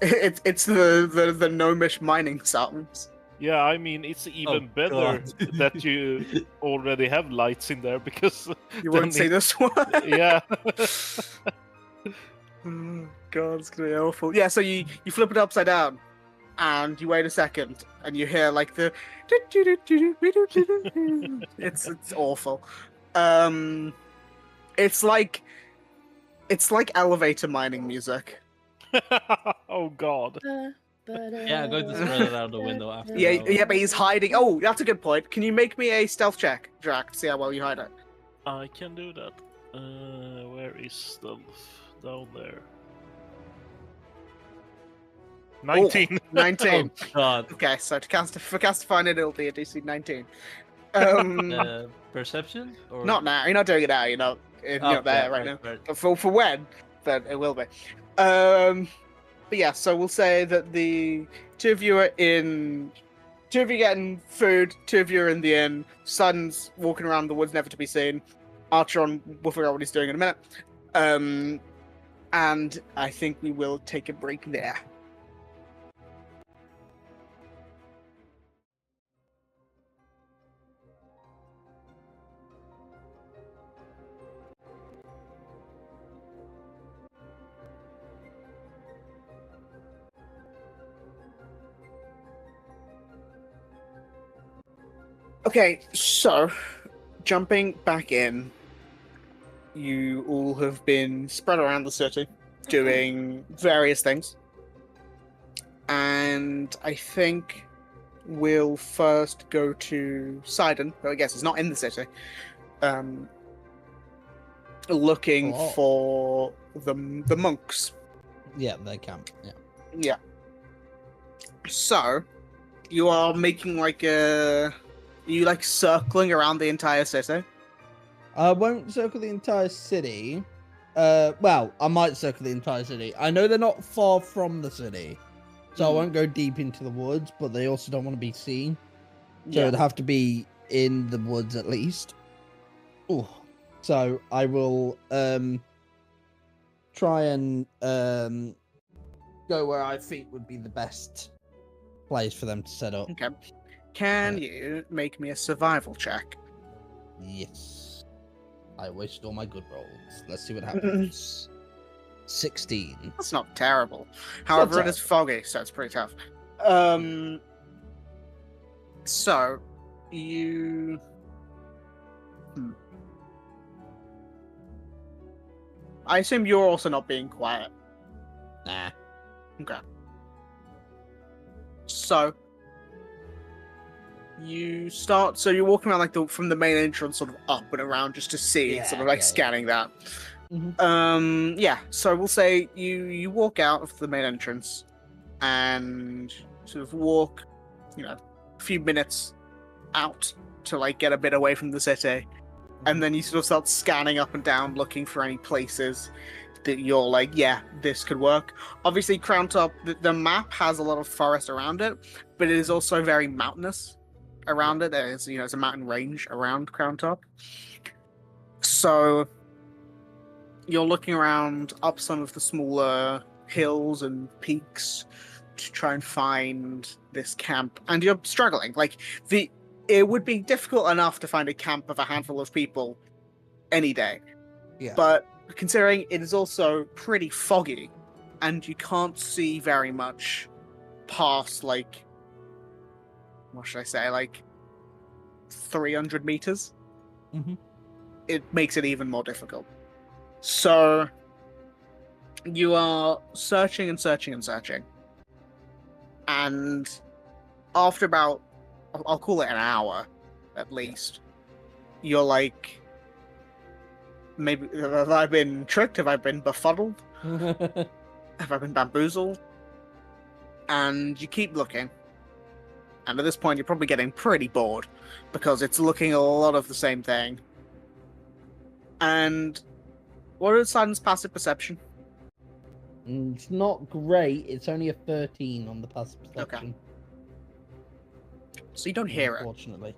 the gnomish mining sounds. Yeah, I mean, it's even better God. that you already have lights in there, because You won't see this one. yeah. Oh, God, it's gonna be awful. Yeah, so you flip it upside down, and you wait a second, and you hear like the. It's awful. It's like elevator mining music. Oh God. Yeah, I'm going to spread it out the window after. Yeah, now. yeah, but he's hiding. Oh, that's a good point. Can you make me a stealth check, Drac, to see how well you hide it? I can do that. Where is stealth? Down there. 19. 19. Oh God. Okay, so for cast to find it, it'll be a DC 19. Perception? Or... Not now. You're not doing it now. You're not there right now. Right. But for when, then it will be. But yeah, so we'll say that the 2 of you are in. 2 of you getting food. 2 of you are in the inn. Sun's walking around the woods, never to be seen. Archon will figure out what he's doing in a minute. And I think we will take a break there. Okay, so jumping back in, you all have been spread around the city doing various things. And I think we'll first go to Sidon, who I guess is not in the city, looking for the monks. Yeah, they camp. Yeah. Yeah. So, you are making like you like circling around the entire city? I won't circle the entire city. Well, I might circle the entire city. I know they're not far from the city, so I won't go deep into the woods, but they also don't want to be seen. So it'd have to be in the woods at least. Ooh. So I will try and go where I think would be the best place for them to set up. Okay. Can you make me a survival check? Yes. I wasted all my good rolls. Let's see what happens. 16. That's not terrible. However, it is foggy, so it's pretty tough. So, you... I assume you're also not being quiet. Nah. Okay. So, you start... So you're walking around like from the main entrance sort of up and around just to see, sort of like scanning that. Mm-hmm. Yeah, so we'll say you walk out of the main entrance and sort of walk, a few minutes out to like get a bit away from the city, and then you sort of start scanning up and down looking for any places that you're like, yeah, this could work. Obviously, Crowntop, the map has a lot of forest around it, but it is also very mountainous around it. There is, it's a mountain range around Crowntop. So you're looking around up some of the smaller hills and peaks to try and find this camp, and you're struggling. Like, it would be difficult enough to find a camp of a handful of people any day. Yeah. But considering it is also pretty foggy, and you can't see very much past, like, what should I say, like 300 meters, it makes it even more difficult. So, you are searching and searching and searching. And after about, I'll call it an hour, at least, you're like, maybe, have I been tricked? Have I been befuddled? Have I been bamboozled? And you keep looking. And at this point, you're probably getting pretty bored, because it's looking a lot of the same thing. And what is Sidon's passive perception? It's not great. It's only a 13 on the passive perception. Okay. So you don't hear it. Unfortunately.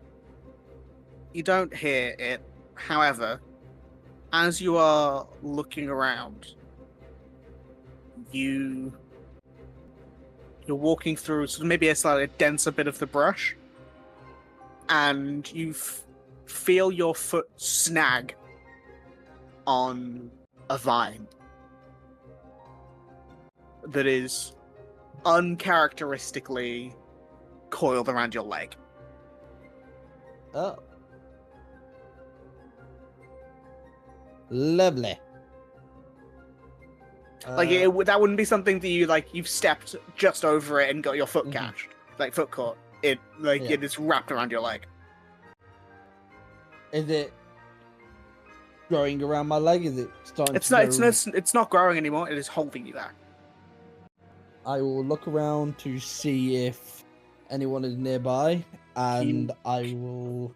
You don't hear it. However, as you are looking around, you're walking through sort of maybe a slightly denser bit of the brush, and you feel your foot snag on a vine that is uncharacteristically coiled around your leg. Oh. Lovely. Like, that wouldn't be something that you've stepped just over it and got your foot catched. Like, foot caught. It is wrapped around your leg. Is it growing around my leg? Is it starting It's not growing anymore. It is holding you there. I will look around to see if anyone is nearby, and I will...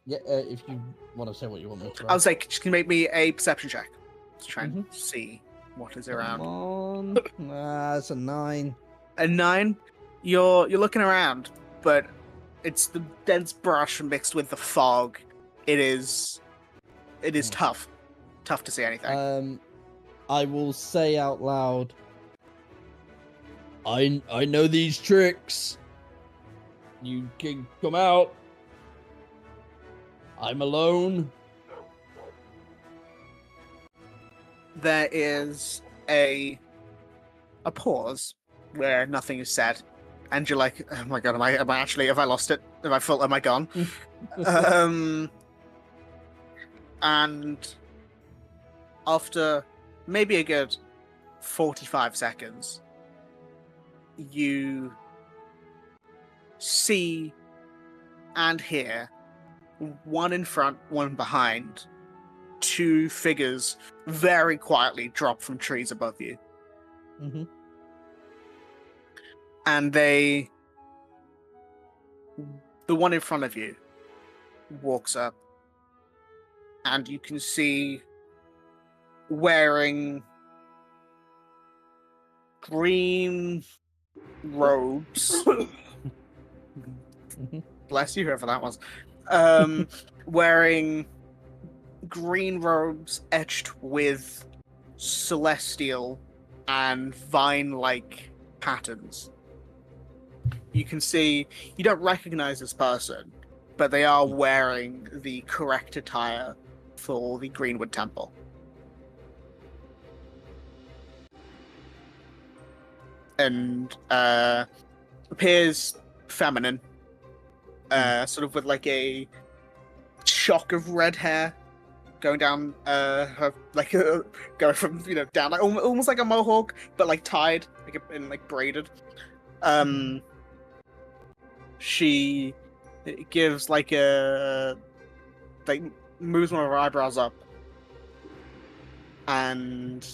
if you want to say what you want me to. I'll say, can you make me a perception check to try and see what is around? Come on. That's a 9. A 9? You're looking around, but it's the dense brush mixed with the fog. It is tough to see anything. I will say out loud, I know these tricks. You can come out. I'm alone. There is a pause where nothing is said, and you're like, "Oh my god, am I actually? Have I lost it? Am I gone?" And after maybe a good 45 seconds, you see and hear, one in front, one behind, two figures very quietly drop from trees above you. Mm-hmm. And the one in front of you walks up, and you can see wearing green robes. Bless you, whoever that was. Wearing green robes etched with celestial and vine-like patterns. You can see, you don't recognize this person, but they are wearing the correct attire for the Greenwood Temple. And appears feminine, sort of with like a shock of red hair going down her, like going from down, like almost like a mohawk, but like tied, like and like braided. She gives like moves one of her eyebrows up and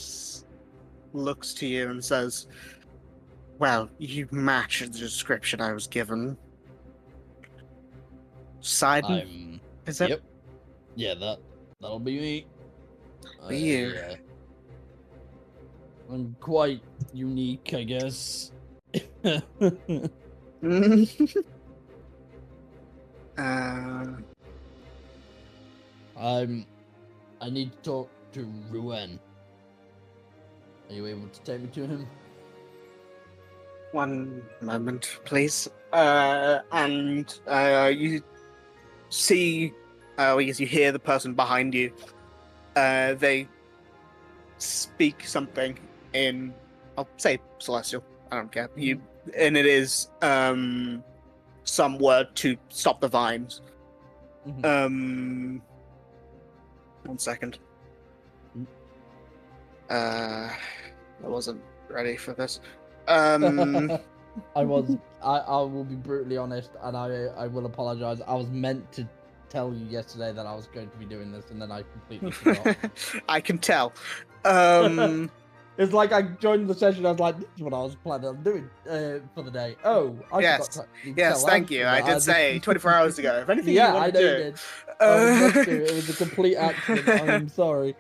looks to you and says, "Well, you match the description I was given. Sidon, is it?" Yep. Yeah, that'll be me. Be you. I'm quite unique, I guess. I need to talk to Ruan. Are you able to take me to him? One moment, please. And you see, as you hear the person behind you, they speak something in, I'll say Celestial, I don't care. And it is some word to stop the vines. Mm-hmm. 1 second. I wasn't ready for this. I will be brutally honest, and I will apologize. I was meant to tell you yesterday that I was going to be doing this, and then I completely forgot. I can tell. It's like I joined the session, I was like, this is what I was planning on doing for the day. Oh, I yes, forgot to yes, tell thank you. I did say 24 hours ago. If anything, yeah, you want I know to you do. did. I was meant to. It was a complete accident. I'm sorry.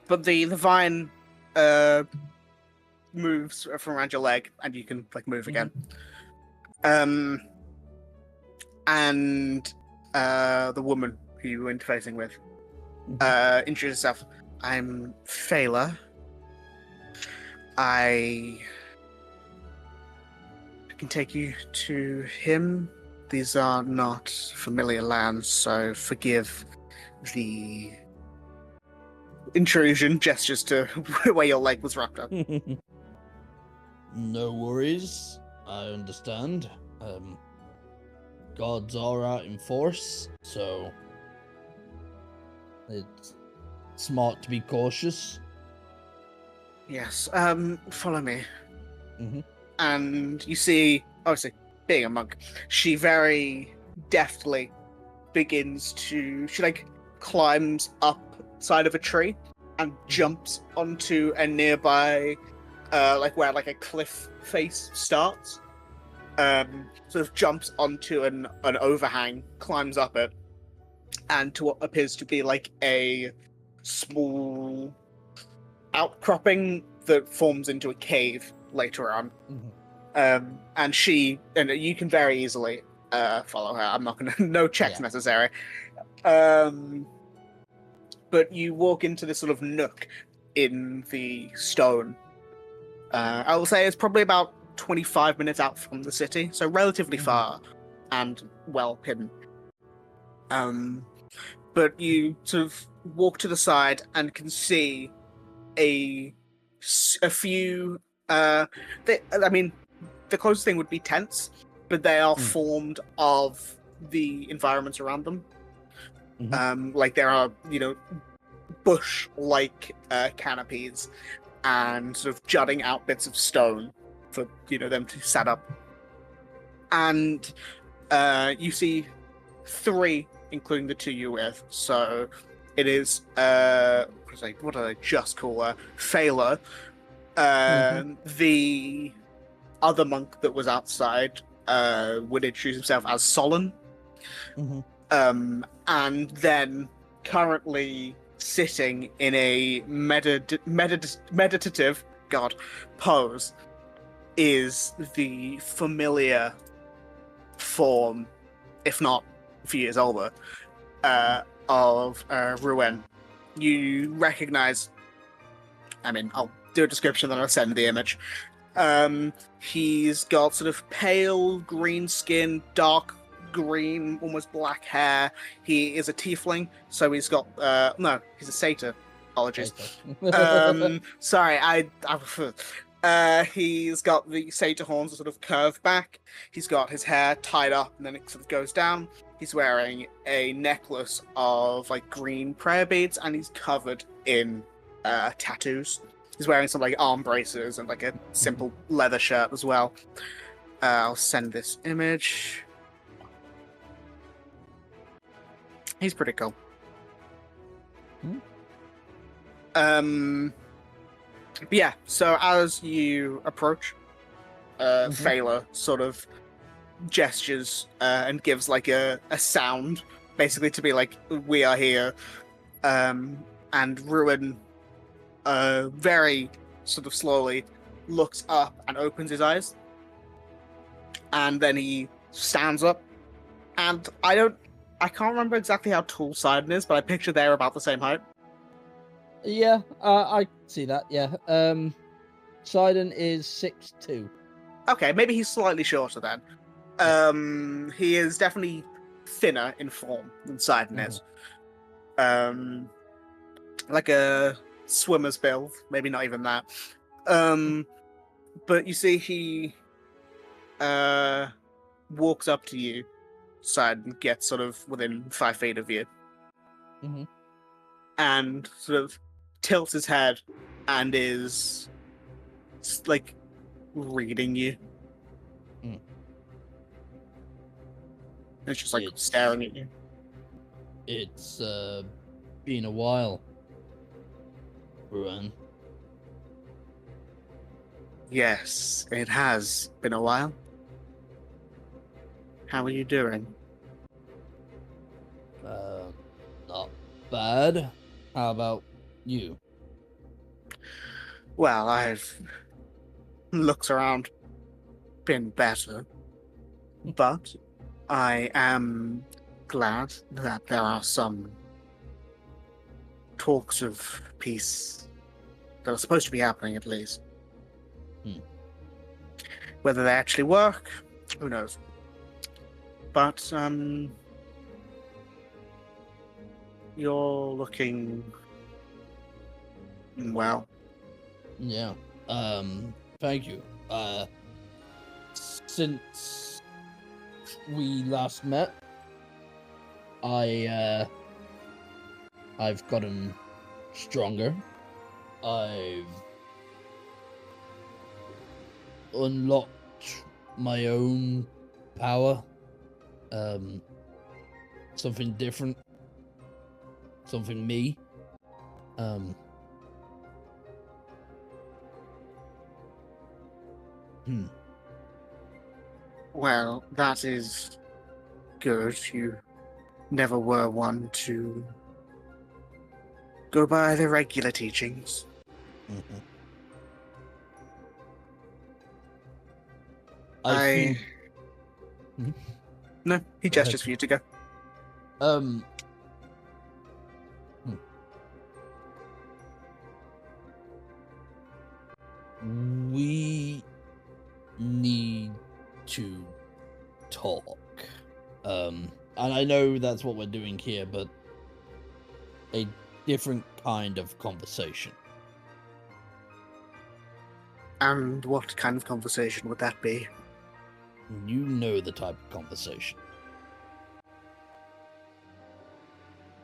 But the vine moves from around your leg, and you can like move again. And the woman who you were interfacing with introduces herself. I'm Phaela. I can take you to him. These are not familiar lands, so forgive the intrusion. Gestures to where your leg was wrapped up. No worries. I understand. Gods are out in force, so it's smart to be cautious. Yes. Follow me. Mm-hmm. And you see, obviously, being a monk, she very deftly begins to. She like climbs up side of a tree and jumps onto a nearby, like where like a cliff face starts. Sort of jumps onto an overhang, climbs up it, and to what appears to be like a small outcropping that forms into a cave later on. Mm-hmm. And you can very easily follow her. I'm not gonna, no checks necessary. But you walk into this sort of nook in the stone. I will say it's probably about 25 minutes out from the city, so relatively far and well hidden. But you sort of walk to the side and can see a few. The closest thing would be tents, but they are formed of the environments around them. Like there are, bush-like canopies and sort of jutting out bits of stone for them to set up and you see 3, including the 2 you're with. So it is what did I just call her? Phaela, the other monk that was outside would introduce himself as Solon, and then currently sitting in a meditative pose is the familiar form, if not a few years older, of Ruin. You recognize, I mean, I'll do a description, then I'll send the image. He's got sort of pale green skin, dark green, almost black hair. He is a tiefling, so he's got no, he's a satyr. Apologies. Sorry, he's got the satyr horns that sort of curve back. He's got his hair tied up and then it sort of goes down. He's wearing a necklace of like green prayer beads and he's covered in tattoos. He's wearing some like arm braces and like a simple leather shirt as well. I'll send this image. He's pretty cool. But yeah, so as you approach, Phaela sort of gestures and gives like a sound, basically to be like, we are here. And Ruin very sort of slowly looks up and opens his eyes. And then he stands up. And I can't remember exactly how tall Sidon is, but I picture they're about the same height. Yeah, I see that, yeah. Sidon is 6'2". Okay, maybe he's slightly shorter then. He is definitely thinner in form than Sidon is. Like a swimmer's build, maybe not even that. But you see he walks up to you, Sidon, gets sort of within 5 feet of you. And sort of tilts his head and is like reading you. It's just like staring at you. It's been a while, Ruin. Yes, it has been a while. How are you doing? Not bad. How about you? Well, I've looked around, been better, but I am glad that there are some talks of peace that are supposed to be happening, at least. Whether they actually work, who knows? But you're looking well. Yeah. Thank you. Since we last met, I've gotten stronger. I've unlocked my own power. Something different. Something me. Well, that is good. You never were one to go by the regular teachings. I think... No, he gestures for you to go. We need to talk. And I know that's what we're doing here, but a different kind of conversation. And what kind of conversation would that be? You know the type of conversation.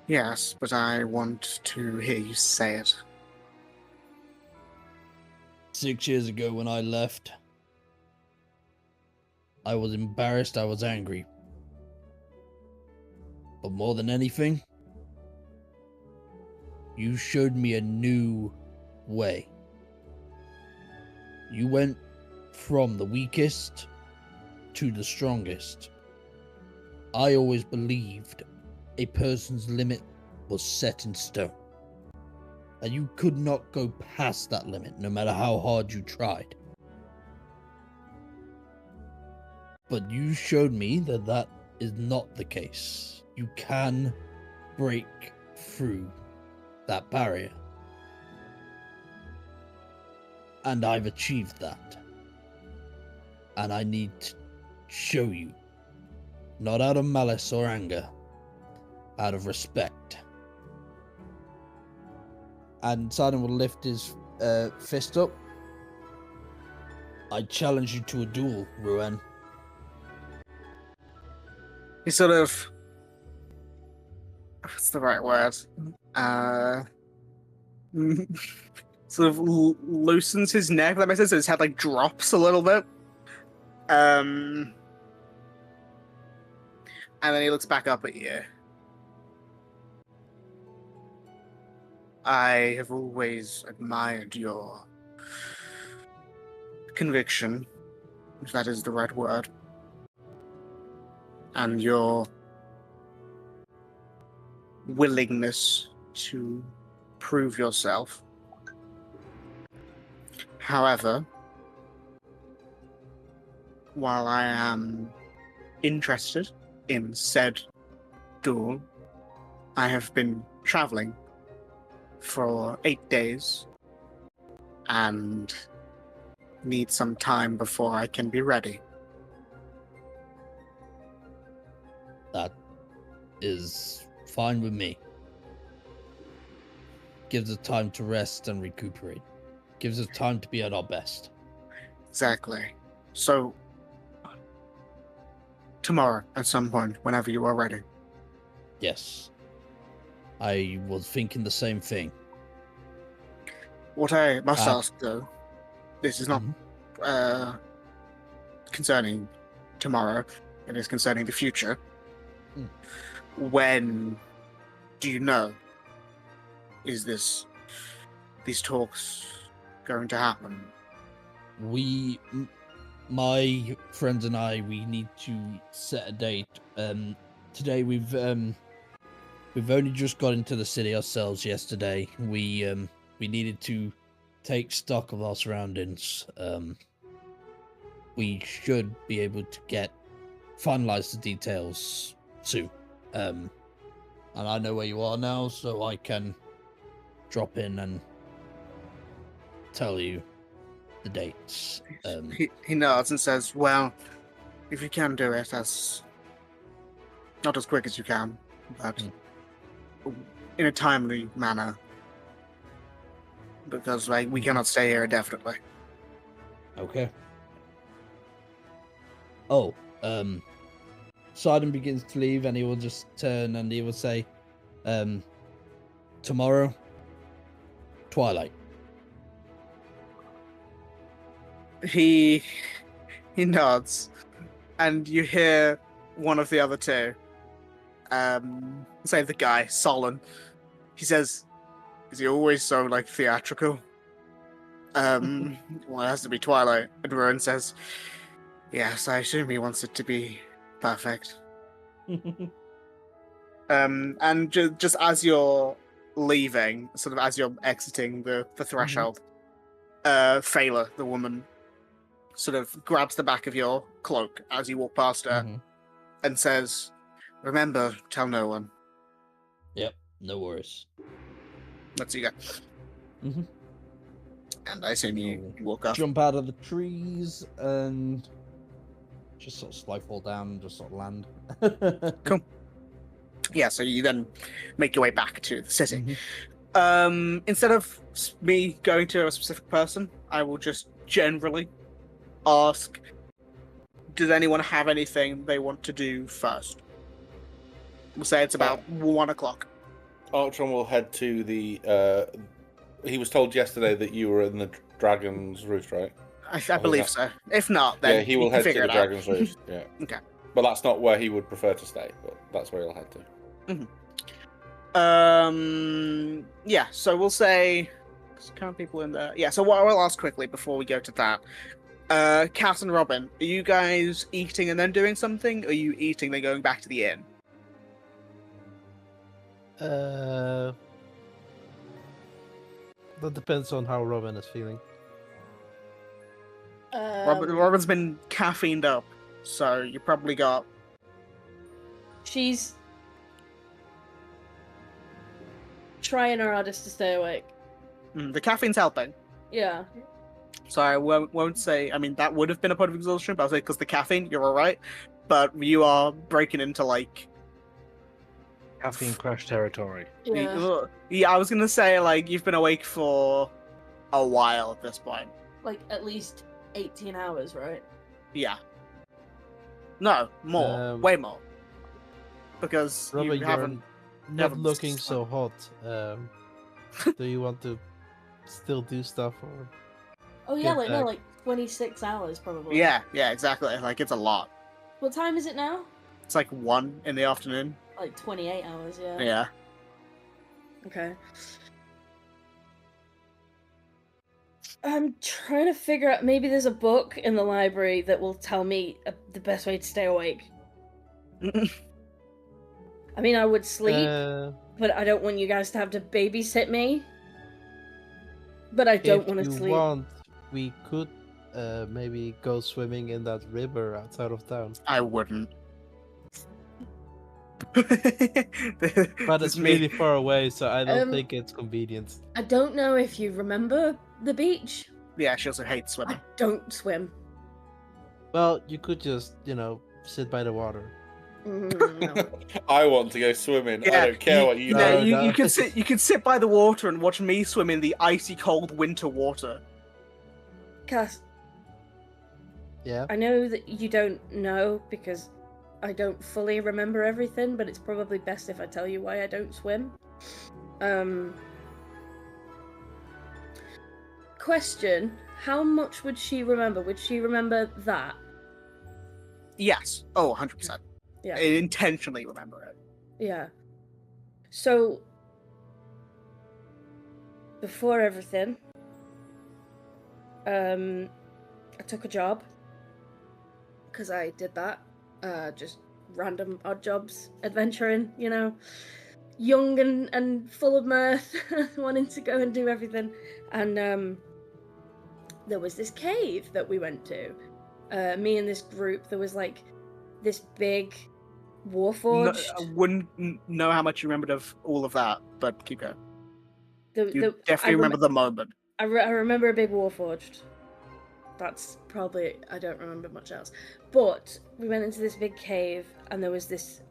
Yes, but I want to hear you say it. 6 years ago when I left, I was embarrassed, I was angry. But more than anything, you showed me a new way. You went from the weakest to the strongest. I always believed a person's limit was set in stone, and you could not go past that limit, no matter how hard you tried. But you showed me that that is not the case. You can break through that barrier. And I've achieved that. And I need to show you, not out of malice or anger, out of respect. And Sidon will lift his fist up. I challenge you to a duel, Ruan. He sort of... What's the right word? Sort of loosens his neck. That makes sense. His head like drops a little bit. And then he looks back up at you. I have always admired your conviction, if that is the right word, and your willingness to prove yourself. However, while I am interested in said duel, I have been traveling for 8 days and need some time before I can be ready. That is fine with me. Gives us time to rest and recuperate. Gives us time to be at our best. Exactly. So, tomorrow, at some point, whenever you are ready. Yes. I was thinking the same thing. What I must ask, though, this is not concerning tomorrow, it is concerning the future. When do you know is these talks going to happen? My friends and I, we need to set a date. Today we've only just got into the city ourselves yesterday. We needed to take stock of our surroundings. We should be able to finalize the details soon. And I know where you are now, so I can drop in and tell you the dates. He nods and says, well, if you can do it as not as quick as you can, but in a timely manner, because we cannot stay here indefinitely. Okay. Oh, Sidon begins to leave, and he will just turn and he will say, tomorrow, twilight. He nods, and you hear one of the other two, say the guy, Solon. He says, is he always so, theatrical? Well, it has to be twilight. And Ruan says, yes, I assume he wants it to be perfect. And just as you're leaving, sort of as you're exiting the threshold, Phaela, the woman, sort of grabs the back of your cloak as you walk past her and says, remember, tell no one. Yep, no worries. Let's see you go. And I assume you walk up. Jump out of the trees and just sort of slide fall down and just sort of land. Cool. Yeah, so you then make your way back to the city. Instead of me going to a specific person, I will just generally ask, does anyone have anything they want to do first? We'll say it's about 1 o'clock. Archon will head to the... he was told yesterday that you were in the Dragon's Roost, right? I believe so. If not, then yeah, he will you can head to figure the it out. Dragon's Roost. Yeah. Okay. But that's not where he would prefer to stay. But that's where he'll head to. Yeah, so we'll say count people in there. Yeah, so what I will ask quickly before we go to that. Cat and Robin, are you guys eating and then doing something? Or are you eating then going back to the inn? That depends on how Robin is feeling. Robin's been caffeined up, so you probably got. She's trying her hardest to stay awake. The caffeine's helping. Yeah. So I won't say. I mean, that would have been a point of exhaustion, but I'll say because the caffeine, you're all right. But you are breaking into like Caffeine crash territory. Yeah. I was gonna say like you've been awake for a while at this point. Like at least 18 hours, right? Yeah. No, more, way more. Because Robin, you haven't. not haven't looking so hot. Do you want to still do stuff or? Oh yeah, Get like no, back. like 26 hours probably. Yeah, exactly. Like it's a lot. What time is it now? It's like 1 in the afternoon. Like 28 hours, yeah. Yeah. Okay. I'm trying to figure out. Maybe there's a book in the library that will tell me the best way to stay awake. I mean, I would sleep, but I don't want you guys to have to babysit me. But I don't want to If sleep. you want, we could maybe go swimming in that river outside of town. I wouldn't. But it's really far away, so I don't think it's convenient. I don't know if you remember the beach. Yeah, she also hates swimming. I don't swim. Well, you could just, sit by the water. No. I want to go swimming. Yeah, I don't care what you Yeah, do. you can sit. You can sit by the water and watch me swim in the icy cold winter water. Cass, Yeah. I know that you don't know because I don't fully remember everything, but it's probably best if I tell you why I don't swim. Question: how much would she remember? Would she remember that? Yes. Oh, 100%. Yeah. I intentionally remember it. Yeah. So, before everything, I took a job because I did that. Just random odd jobs, adventuring, young and full of mirth, wanting to go and do everything. And there was this cave that we went to. Me and this group, there was like this big warforged. No, I wouldn't know how much you remembered of all of that, but keep going. You definitely remember the moment. I remember a big warforged. That's probably, I don't remember much else. But we went into this big cave and there was this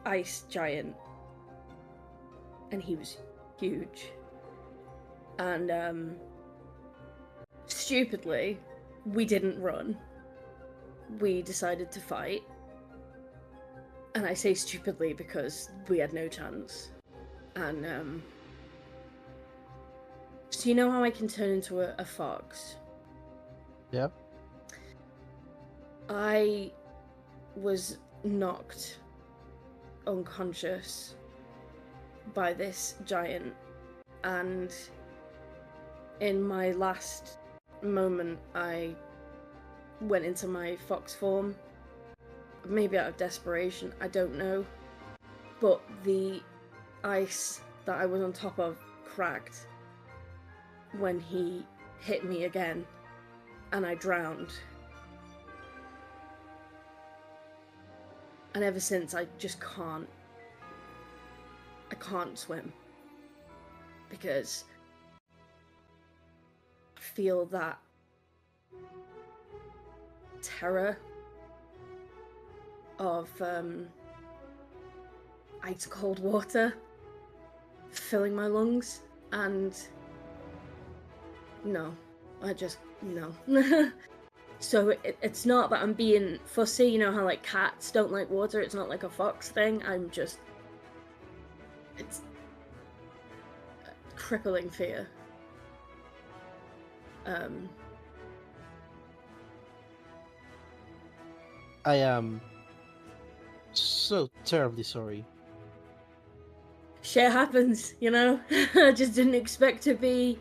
ice giant. And he was huge. And stupidly, we didn't run. We decided to fight. And I say stupidly because we had no chance. And so you know how I can turn into a fox? Yep. I was knocked unconscious by this giant, and in my last moment I went into my fox form, maybe out of desperation, I don't know, but the ice that I was on top of cracked when he hit me again, and I drowned. And ever since, I just can't. I can't swim. Because I feel that terror of ice cold water filling my lungs, and no, no. So it's not that I'm being fussy, you know how like cats don't like water, it's not like a fox thing, it's a crippling fear. I am so terribly sorry. Shit happens, you know? I just didn't expect to be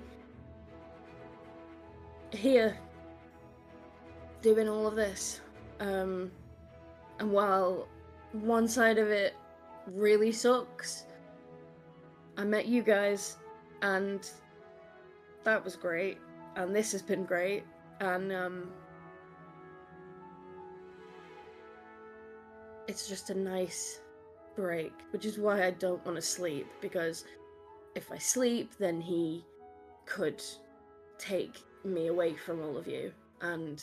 here doing all of this. And while one side of it really sucks, I met you guys, and that was great. And this has been great. And it's just a nice break, which is why I don't want to sleep, because if I sleep, then he could take me away from all of you, and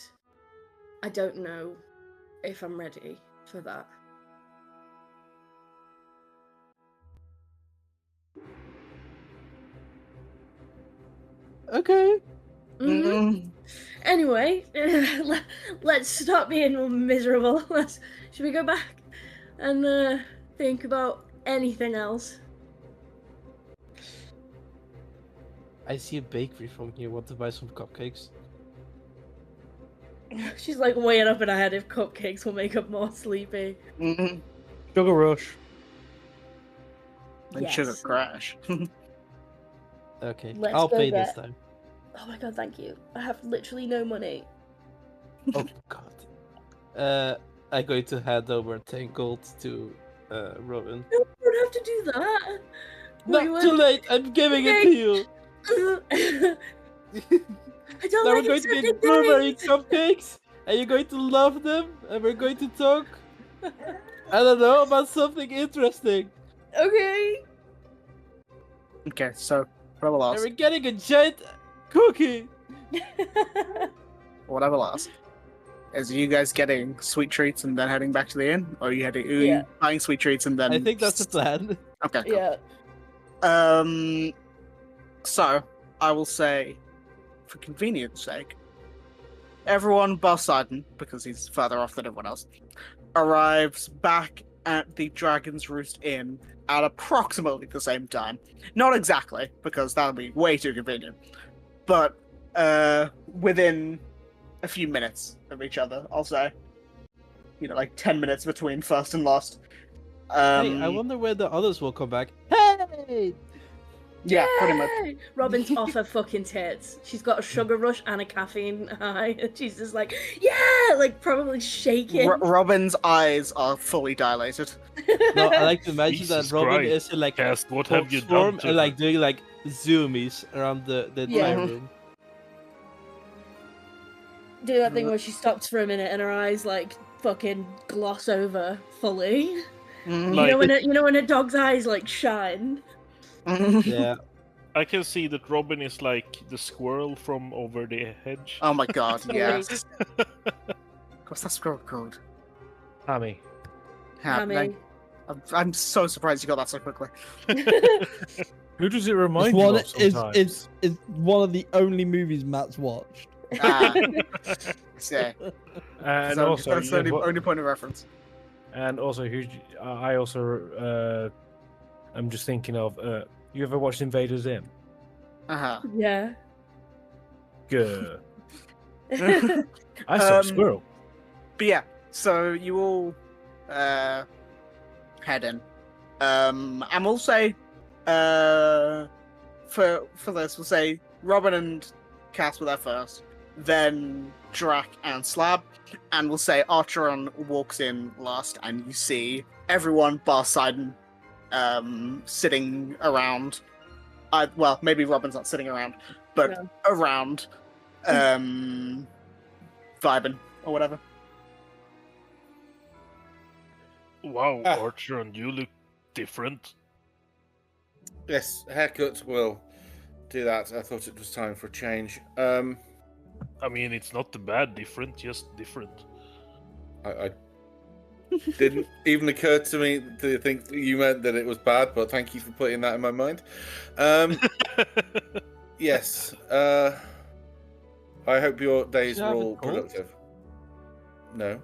I don't know if I'm ready for that. Okay. Mm-hmm. Anyway, let's stop being miserable. Should we go back and think about anything else? I see a bakery from here. Want to buy some cupcakes? She's like weighing up in her head if cupcakes will make her more sleepy. Sugar rush. And sugar crash. Okay, Let's I'll go pay get- this time. Oh my god, thank you. I have literally no money. Oh god. I'm going to hand over 10 gold to Robin. No, you don't have to do that. Not too late. I'm giving it to you. I don't Now like we're going to accepting make blueberry things. cupcakes, and you're going to love them, and we're going to talk. I don't know, about something interesting. Okay. Okay, so whatever And last. we're getting a giant cookie. Whatever last. Is you guys getting sweet treats and then heading back to the inn? Or are you heading Yeah. buying sweet treats and then I think that's the plan. Okay, cool. Yeah. So I will say, for convenience sake, everyone bar Sidon, because he's further off than everyone else, arrives back at the Dragon's Roost Inn at approximately the same time. Not exactly, because that would be way too convenient. But within a few minutes of each other, I'll say. You know, like 10 minutes between first and last. Hey, I wonder where the others will come back. Hey! Yeah, pretty much. Yay! Robin's off her fucking tits. She's got a sugar rush and a caffeine high, and she's just like, yeah, like probably shaking. Robin's eyes are fully dilated. No, I like to imagine Jesus that Robin Christ, is in like Cast, what Hulk have you done form to and like her? doing like zoomies around the Yeah. entire room. Do that thing where she stops for a minute and her eyes like fucking gloss over fully. Mhm. Like- You know when a dog's eyes like shine. Yeah. I can see that Robin is like the squirrel from over the hedge. Oh my god, Totally. yes. What's that scroll called? Hammy. Hammy. I'm so surprised you got that so quickly. Who does it It's remind you one, of sometimes? it's one of the only movies Matt's watched. Ah, yeah. And So also, that's the only point of reference. and also, I also I'm just thinking of. You ever watched Invader Zim? Uh-huh. Yeah. Good. I saw a squirrel. But yeah, so you all head in. And we'll say for this, we'll say Robin and Cass were there first, then Drac and Slab, and we'll say Archeron walks in last, and you see everyone bar Sidon sitting around. Well, maybe Robin's not sitting around, but No. around vibing or whatever. Wow, Ah. Archer, and you look different. Yes, haircut will do that. I thought it was time for a change. I mean, it's not the bad different, just different. I didn't even occur to me to think that you meant that it was bad, but thank you for putting that in my mind. Yes. I hope your days You were have a all cold? productive. No.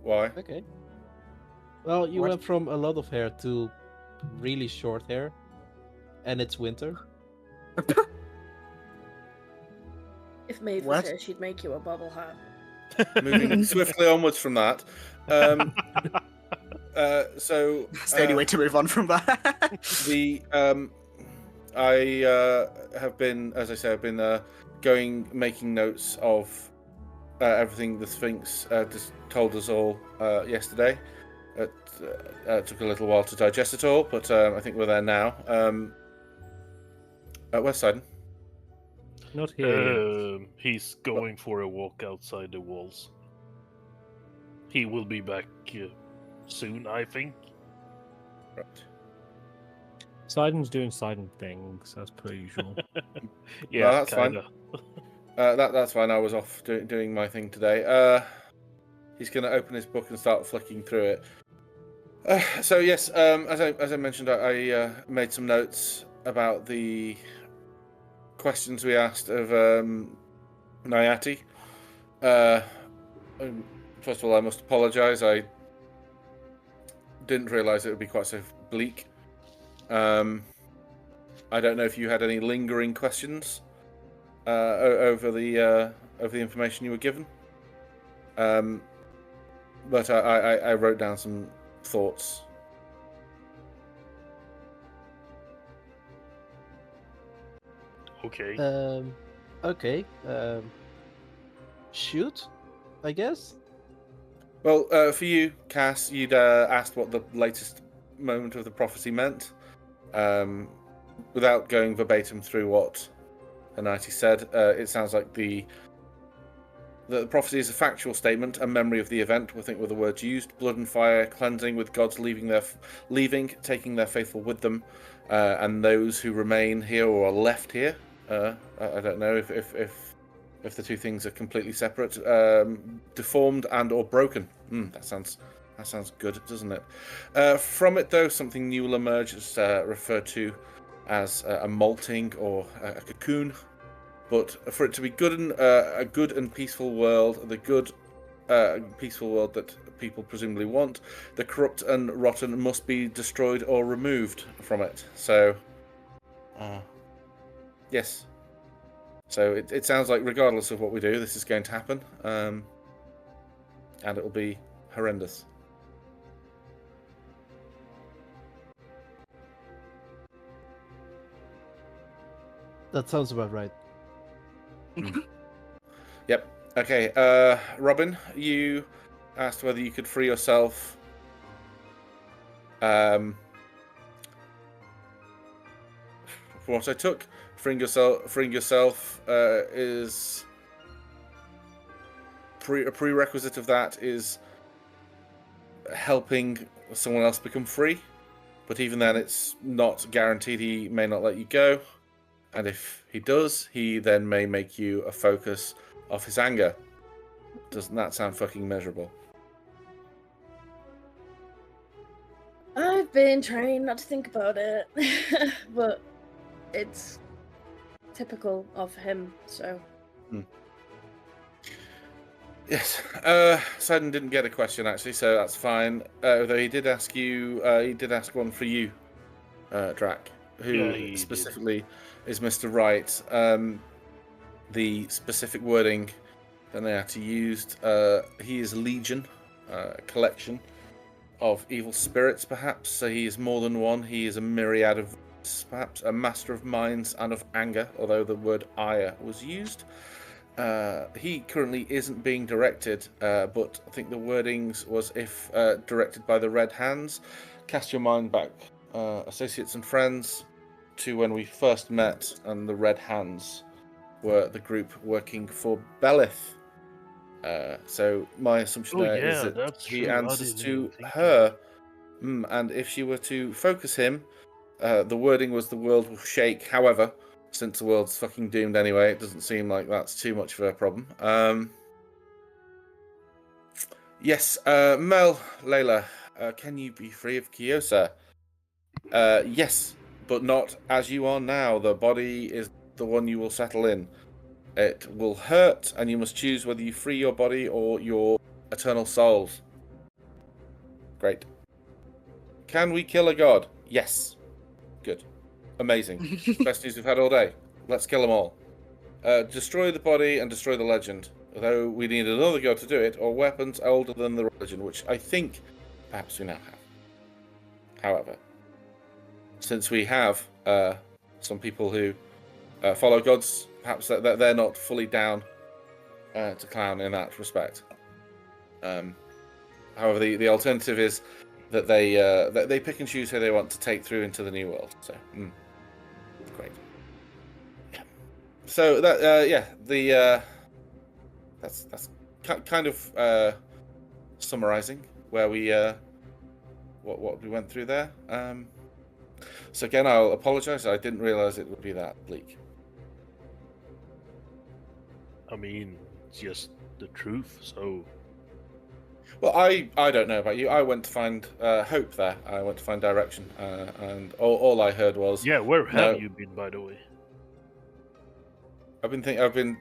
Why? Okay. Well, you What? went from a lot of hair to really short hair, and it's winter. If Maeve What? was here, she'd make you a bubble hat. moving swiftly onwards from that. So That's the only way to move on from that. I have been, as I say, I've been making notes of everything the Sphinx just told us all yesterday. It took a little while to digest it all, but I think we're there now. Where's Sidon? Not here. He's going for a walk outside the walls. He will be back soon, I think. Right. Sidon's doing Sidon things as per usual. Yeah, No, that's kinda. fine. That's fine. I was off doing my thing today. He's going to open his book and start flicking through it. So yes, as I mentioned, I made some notes about the questions we asked of Nayati. First of all, I must apologise. I didn't realise it would be quite so bleak. I don't know if you had any lingering questions over the information you were given. But I wrote down some thoughts. Okay. Okay. Shoot, I guess. Well, for you, Cass, you'd asked what the latest moment of the prophecy meant. Without going verbatim through what Anati said, it sounds like the prophecy is a factual statement, a memory of the event. I think were the words used: blood and fire, cleansing, with gods leaving, taking their faithful with them, and those who remain here or are left here. I don't know if the two things are completely separate, deformed and or broken. That sounds good, doesn't it? From it, though, something new will emerge. It's referred to as a molting or a cocoon. But for it to be good and a good and peaceful world, the good peaceful world that people presumably want, the corrupt and rotten must be destroyed or removed from it. So, yes. So it sounds like regardless of what we do, this is going to happen, and it will be horrendous. That sounds about right. Yep. Okay. Robin, you asked whether you could free yourself. From what I took, freeing yourself is a prerequisite of that is helping someone else become free. But even then, it's not guaranteed. He may not let you go. And if he does, he then may make you a focus of his anger. Doesn't that sound fucking miserable? I've been trying not to think about it, but it's typical of him, so. Yes. Sidon didn't get a question, actually, so that's fine. Though he did ask one for you, Drac, who specifically is Mr. Wright. The specific wording that they actually used, he is Legion, a collection of evil spirits, perhaps. So he is more than one. He is a myriad of, perhaps a master of minds and of anger, although the word ire was used. He currently isn't being directed, but I think the wordings was if directed by the Red Hands. Cast your mind back, associates and friends, to when we first met, and the Red Hands were the group working for Belith. So my assumption is that he answers to her. And if she were to focus him, the wording was the world will shake. However, since the world's fucking doomed anyway, it doesn't seem like that's too much of a problem. Yes, Mel, Layla, can you be free of Kyosa? Yes, but not as you are now. The body is the one you will settle in. It will hurt, and you must choose whether you free your body or your eternal souls. Great. Can we kill a god? Yes. Good. Amazing. Best news we've had all day. Let's kill them all. Destroy the body and destroy the legend. though we need another god to do it, or weapons older than the religion, which I think perhaps we now have. However, since we have some people who follow gods, perhaps that they're not fully down to clown in that respect. However, the alternative is that they pick and choose who they want to take through into the new world. So, great. Yeah. So that that's kind of summarizing where we what we went through there. So again, I'll apologize. I didn't realize it would be that bleak. I mean, it's just the truth. So, well, I don't know about you. I went to find hope there. I went to find direction, and all I heard was, yeah. Where have you been, by the way? I've been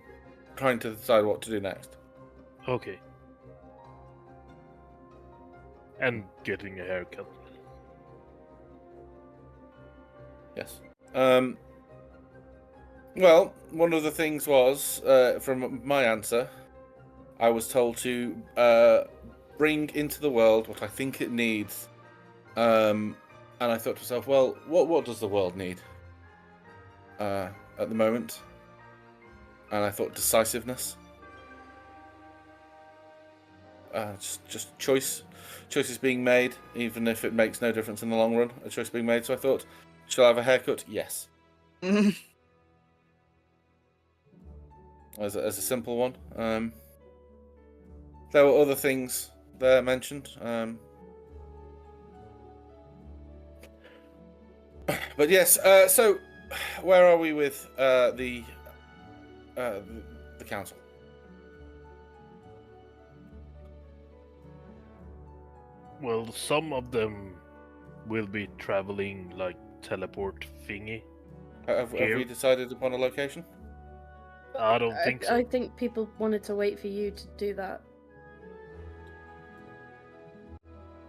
trying to decide what to do next. Okay. And getting a haircut. Yes. Well, one of the things was, from my answer, I was told to bring into the world what I think it needs. And I thought to myself, well, what does the world need at the moment? And I thought decisiveness. Just choices being made, even if it makes no difference in the long run. A choice being made. So I thought, shall I have a haircut? Yes. As a simple one. There were other things there mentioned. But yes. So, where are we with the council? Well, some of them will be traveling like teleport thingy. Have we decided upon a location? I don't think so. I think people wanted to wait for you to do that.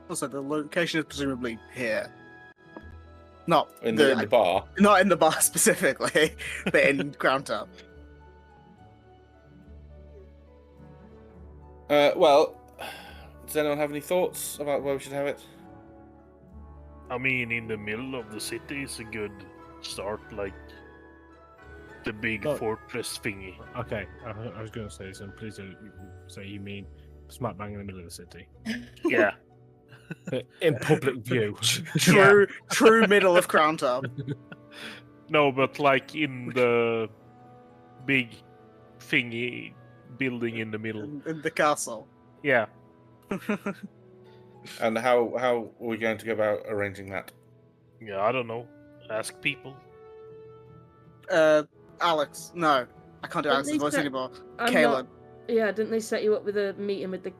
Also, the location is presumably here. Not In the bar? Not in the bar specifically, but in crowntop. Well, does anyone have any thoughts about where we should have it? I mean, in the middle of the city is a good start, like the big fortress thingy. Okay, I was going to say something. Please don't say you mean smack bang in the middle of the city. Yeah. In public view. True middle of crowntop. No, but like in the big thingy building in the middle. In the castle. Yeah. And how are we going to go about arranging that? Yeah, I don't know. Ask people. Alex, no. I can't do Didn't Alex's they voice set- anymore. I'm Kaelin. Yeah, didn't they set you up with a meeting with the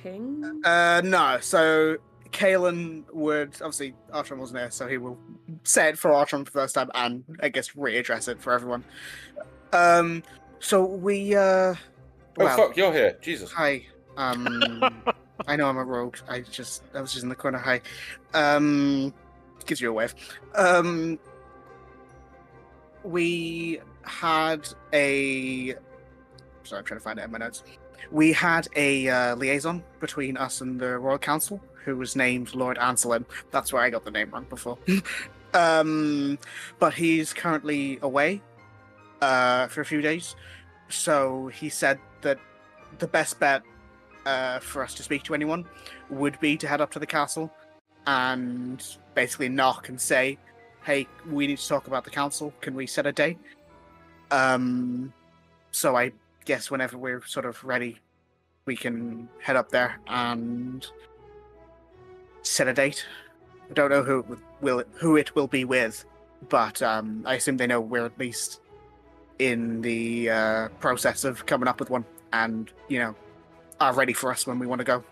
king? No, so Kaelin would, obviously, Artron wasn't there, so he will say it for Artron for the first time and, I guess, readdress it for everyone. So we, Oh, fuck, you're here. Jesus. Hi. I know I'm a rogue. I was just in the corner. Hi. Gives you a wave. We had a... Sorry, I'm trying to find it in my notes. We had a liaison between us and the Royal Council, who was named Lord Anselin. That's where I got the name wrong before. But he's currently away for a few days. So he said that the best bet for us to speak to anyone would be to head up to the castle and basically knock and say, hey, we need to talk about the council. Can we set a day? So I guess whenever we're sort of ready, we can head up there and set a date. I don't know who it will be with, but I assume they know we're at least in the process of coming up with one, and are ready for us when we want to go.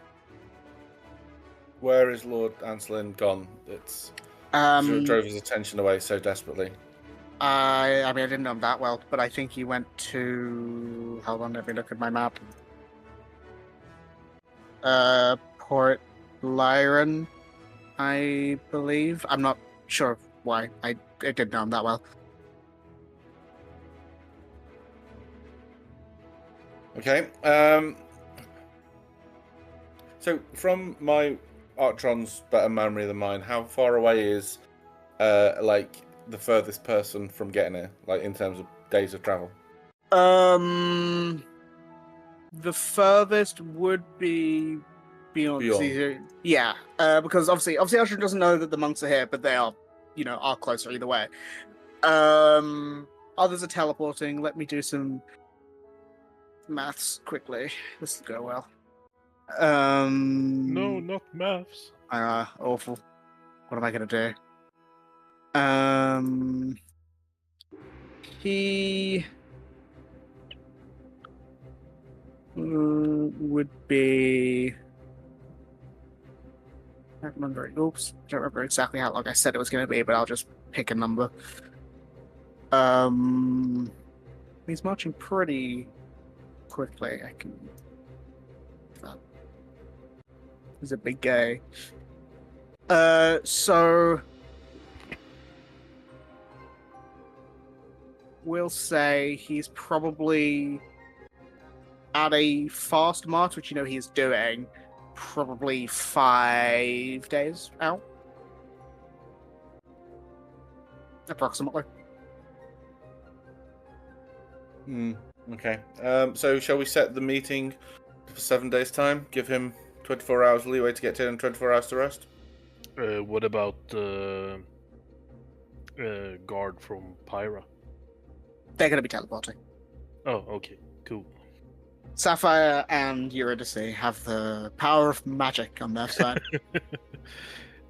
Where is Lord Anselin gone? It's drove his attention away so desperately. I mean, I didn't know him that well, but I think he went to... Hold on, let me look at my map. Port Lyron, I believe. I'm not sure why. I didn't know him that well. Okay. So from my Archtron's better memory than mine, how far away is like the furthest person from getting here, like in terms of days of travel? The furthest would be beyond. Yeah, because obviously Archer doesn't know that the monks are here, but they are, are closer either way. Others are teleporting. Let me do some maths quickly. This will go well. No, not maths. Awful. What am I gonna do? He would be. I don't remember. Oops, I don't remember exactly how long I said it was going to be, but I'll just pick a number. He's marching pretty quickly. I can. He's a big guy. So we'll say he's probably at a fast march, which he's doing, probably 5 days out. Approximately. Okay. So shall we set the meeting for 7 days' time? Give him 24 hours leeway to get to and 24 hours to rest? What about guard from Pyra? They're going to be teleporting. Oh, okay. Cool. Sapphire and Eurydice have the power of magic on their side.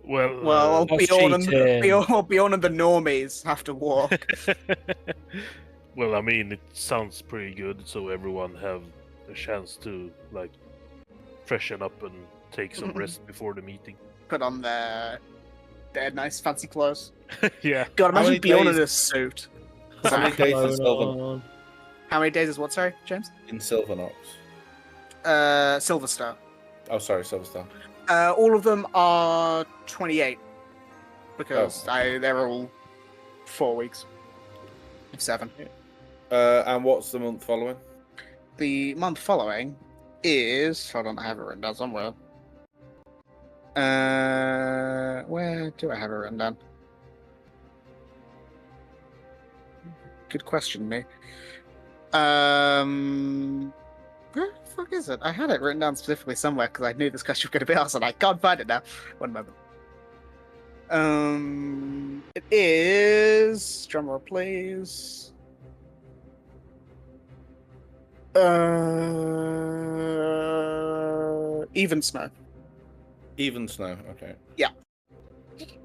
Well, Bjorn and the normies have to walk. Well, I mean, it sounds pretty good, so everyone have a chance to freshen up and take some rest before the meeting. Put on their nice fancy clothes. Yeah. God, imagine Bjorn in a suit. How many days in Silver? How many days is what? Sorry, James. In Silvernox. Silverstar. Oh, sorry, Silverstar. All of them are 28 because they're all 4 weeks. 7. And what's the month following? The month following is. Hold on, I have it written down somewhere. Where do I have it written down? Good question, me. Where the fuck is it? I had it written down specifically somewhere because I knew this question was going to be asked, and I can't find it now. One moment. It is. Drumroll, please. Even snow. Even snow. Okay. Yeah. Okay.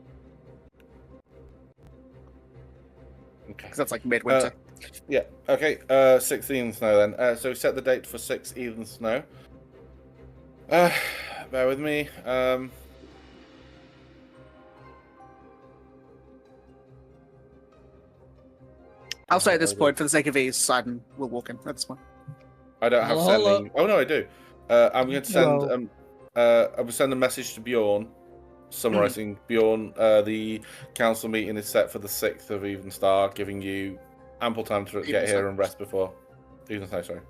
Because that's like midwinter. Yeah. Okay. 6 even snow then. So we set the date for 6 even snow. Bear with me. I'll say at this point, for the sake of ease, Sidon will walk in at this point. I don't have sending. Oh no, I do. I'm going to send. I will send a message to Bjorn, summarising Bjorn. The council meeting is set for the 6th of Even Star, giving you ample time to get here and rest before. Even Star, sorry.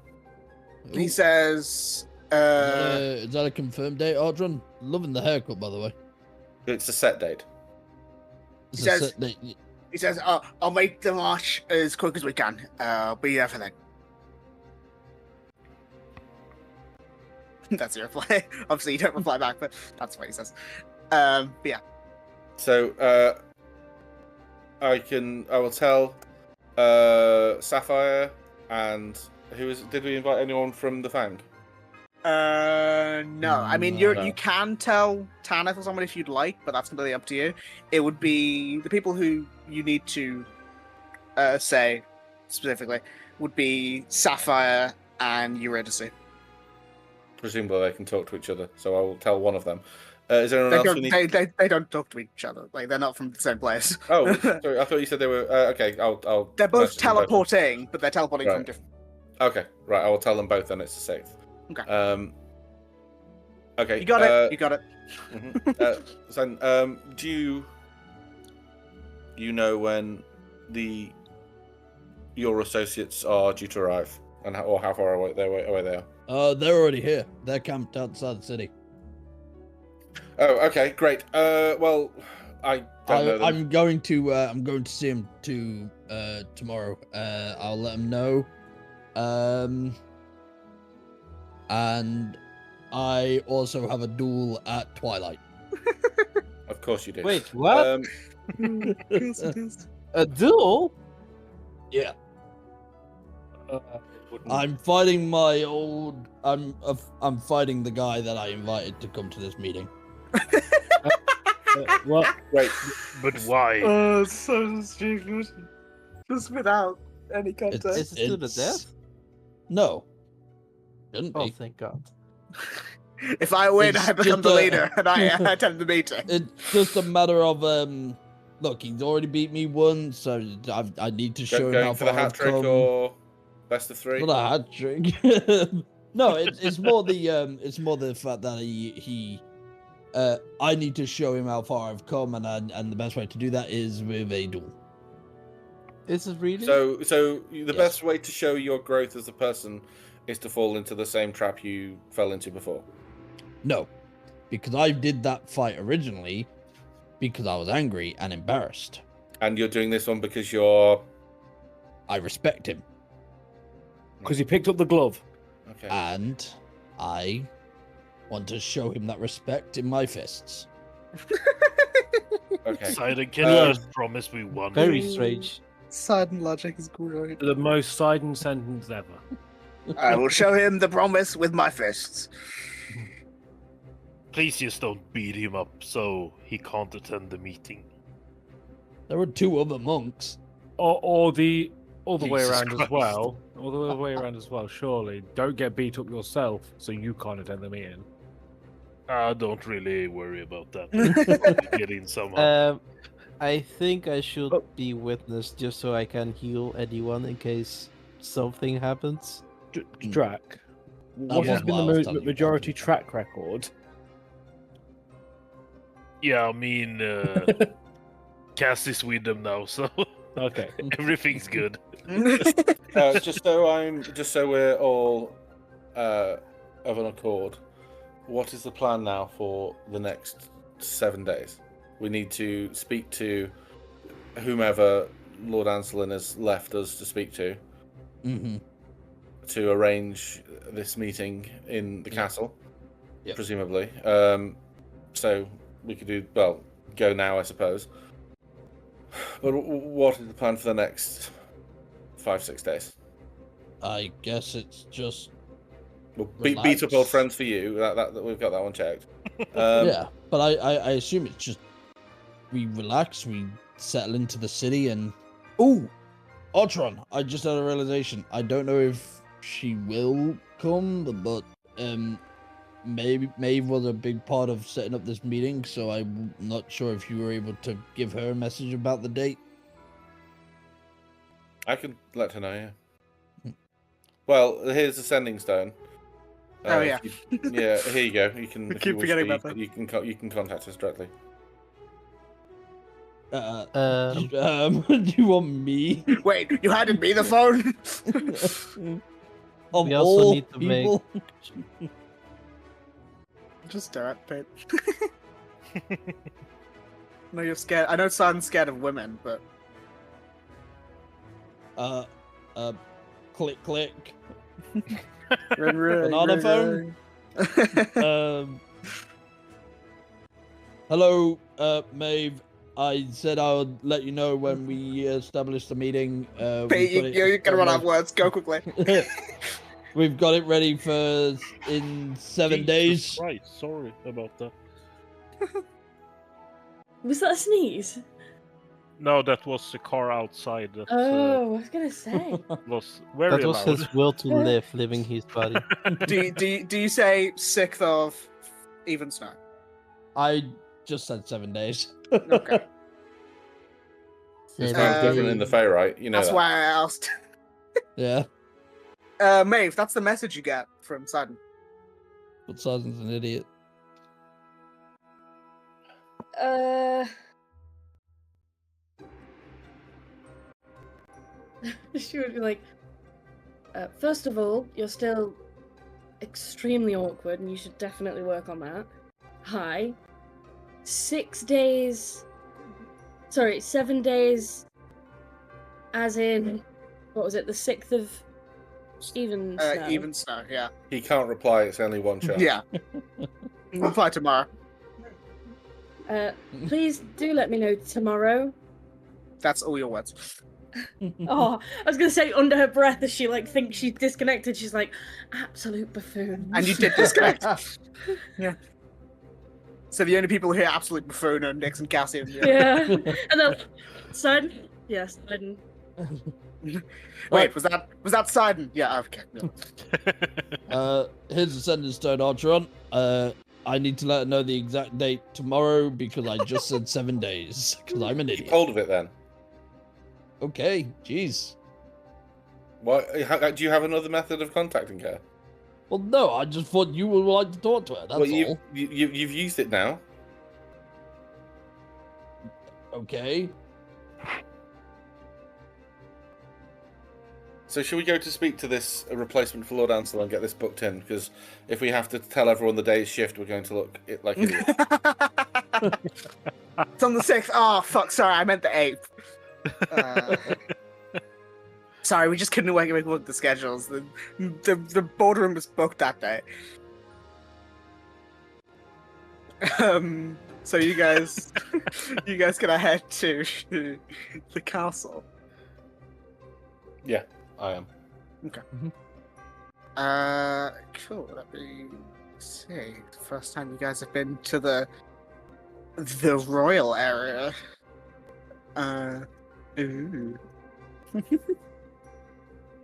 He says. Is that a confirmed date, Audron? Loving the haircut, by the way. It's a set date. It's He a says- set date. He says, I'll make the march as quick as we can. I'll be there for then. That's your reply. Obviously, you don't reply back, but that's what he says. But yeah. So, I will tell Sapphire and did we invite anyone from the Fang? No. I mean, No. you can tell Tanith or someone if you'd like, but that's completely up to you. It would be the people who you need to say specifically would be Sapphire and Eurydice. Presumably they can talk to each other, so I will tell one of them. Is there anyone else we need? They don't talk to each other. Like, they're not from the same place. Oh, sorry, I thought you said they were. Okay, I'll. They're both message them both. teleporting, but they're teleporting from Right. different. Okay, right. I will tell them both. Then it's the 6th. Okay. Okay. You got it. You got it. So, do you know when your associates are due to arrive? and how far away they are? They're already here. They're camped outside the city. Oh, okay, great. Well, I don't know them. I'm going to see him tomorrow. I'll let him know. And I also have a duel at twilight. Of course you do. Wait, what? A duel? Yeah. Wouldn't- I'm fighting my old. I'm fighting the guy that I invited to come to this meeting. What? Great. But why? Oh, so stupid. Just without any context. Is it to the death? No. Shouldn't Oh, be. thank God. If I win, It's I become just the a- leader, and I attend the meeting. It's just a matter of Look, he's already beat me once, so I need to show him how Going for the far hat I've trick come. or best of three? Not a hat trick. No, it's more the fact that he I need to show him how far I've come, and the best way to do that is with a duel. Is it really? So the Yes. best way to show your growth as a person is to fall into the same trap you fell into before. No, because I did that fight originally because I was angry and embarrassed. And you're doing this one because you're I respect him, Because he picked up the glove. okay. and I want to show him that respect in my fists. Okay. Sidon Killers Um, promise we won. Very strange. Sudden logic is great. The most Sidon sentence ever. I will show him the promise with my fists. Please just don't beat him up so he can't attend the meeting. There were 2 other monks. Or the other way Jesus around as Christ. well. Or the other way around as well, surely. Don't get beat up yourself so you can't attend the meeting. Don't really worry about that. We'll get in somehow. I think I should Oh. be witness just so I can heal anyone in case something happens. Drac, what was has been what I the was telling you majority about. track record? Yeah, I mean, Cass is with them now, so Okay. everything's good. just so we're all of an accord. What is the plan now for the next 7 days? We need to speak to whomever Lord Anselin has left us to speak to Mm-hmm. to arrange this meeting in the castle, Yep. presumably. So we could go now, I suppose. But what is the plan for the next 5-6 days? I guess it's just Well, beat up old Relax. friends for you. That we've got that one checked. yeah, but I assume it's just we relax, we settle into the city, and Otron, I just had a realization. I don't know if she will come, but maybe Maeve was a big part of setting up this meeting, so I'm not sure if you were able to give her a message about the date. I can let her know. Yeah. Well, here's the sending stone. Oh, yeah. Yeah. Here you go. You can. We if keep you wish forgetting to, about that. You can contact us directly. Do you want me? Wait, you handed me the phone? Of We also all need to make- people? Just do it, Pete. No, you're scared. I know Simon's scared of women, but Click, click. ring, ring, Banana ring, phone? ring. Hello, Maeve. I said I would let you know when we establish the meeting. Pete, you're gonna run out of words. Go quickly. We've got it ready for in 7 Jesus days. Christ, sorry about that. Was that a sneeze? No, that was the car outside. That Oh, I was gonna say. was very That was loud. his will to live, living his body. do you say 6th of even snow? I just said 7 days. Okay. It's Seven not different in the days. Fae, right? You know That's that. why I asked. Yeah, Maeve, that's the message you get from Sidon. but Sergeant's an idiot. She would be like, First of all, you're still extremely awkward, and you should definitely work on that. Hi. 7 days, as in, what was it, the 6th of even snow? Even snow, yeah. He can't reply. It's only one shot. Yeah. Reply tomorrow. Please do let me know tomorrow. That's all your words. Oh, I was gonna say under her breath as she like thinks she's disconnected, she's like, absolute buffoon. And you did disconnect. Yeah. So the only people who hear absolute buffoon are Nix and Cassie. Yeah. And then Sidon? Yes, Sidon. Wait, was that Sidon? Yeah, okay. Yeah. Here's the sentence stone archer on. I need to let her know the exact date tomorrow because I just said 7 days because I'm an Keep idiot. hold of it then. Okay, jeez. What? Do you have another method of contacting her? Well, no, I just thought you would like to talk to her. That's Well, all. you've used it now. Okay. So should we go to speak to this replacement for Lord Ansel and get this booked in? Because if we have to tell everyone the day's shift, we're going to look like idiots. It's on the 6th. Oh, fuck, sorry, I meant the 8th. Sorry, we just couldn't work the schedules. The boardroom was booked that day. So you guys can head to the castle. Yeah, I am. Okay. Cool. Let me see. The first time you guys have been to the royal area. Ooh.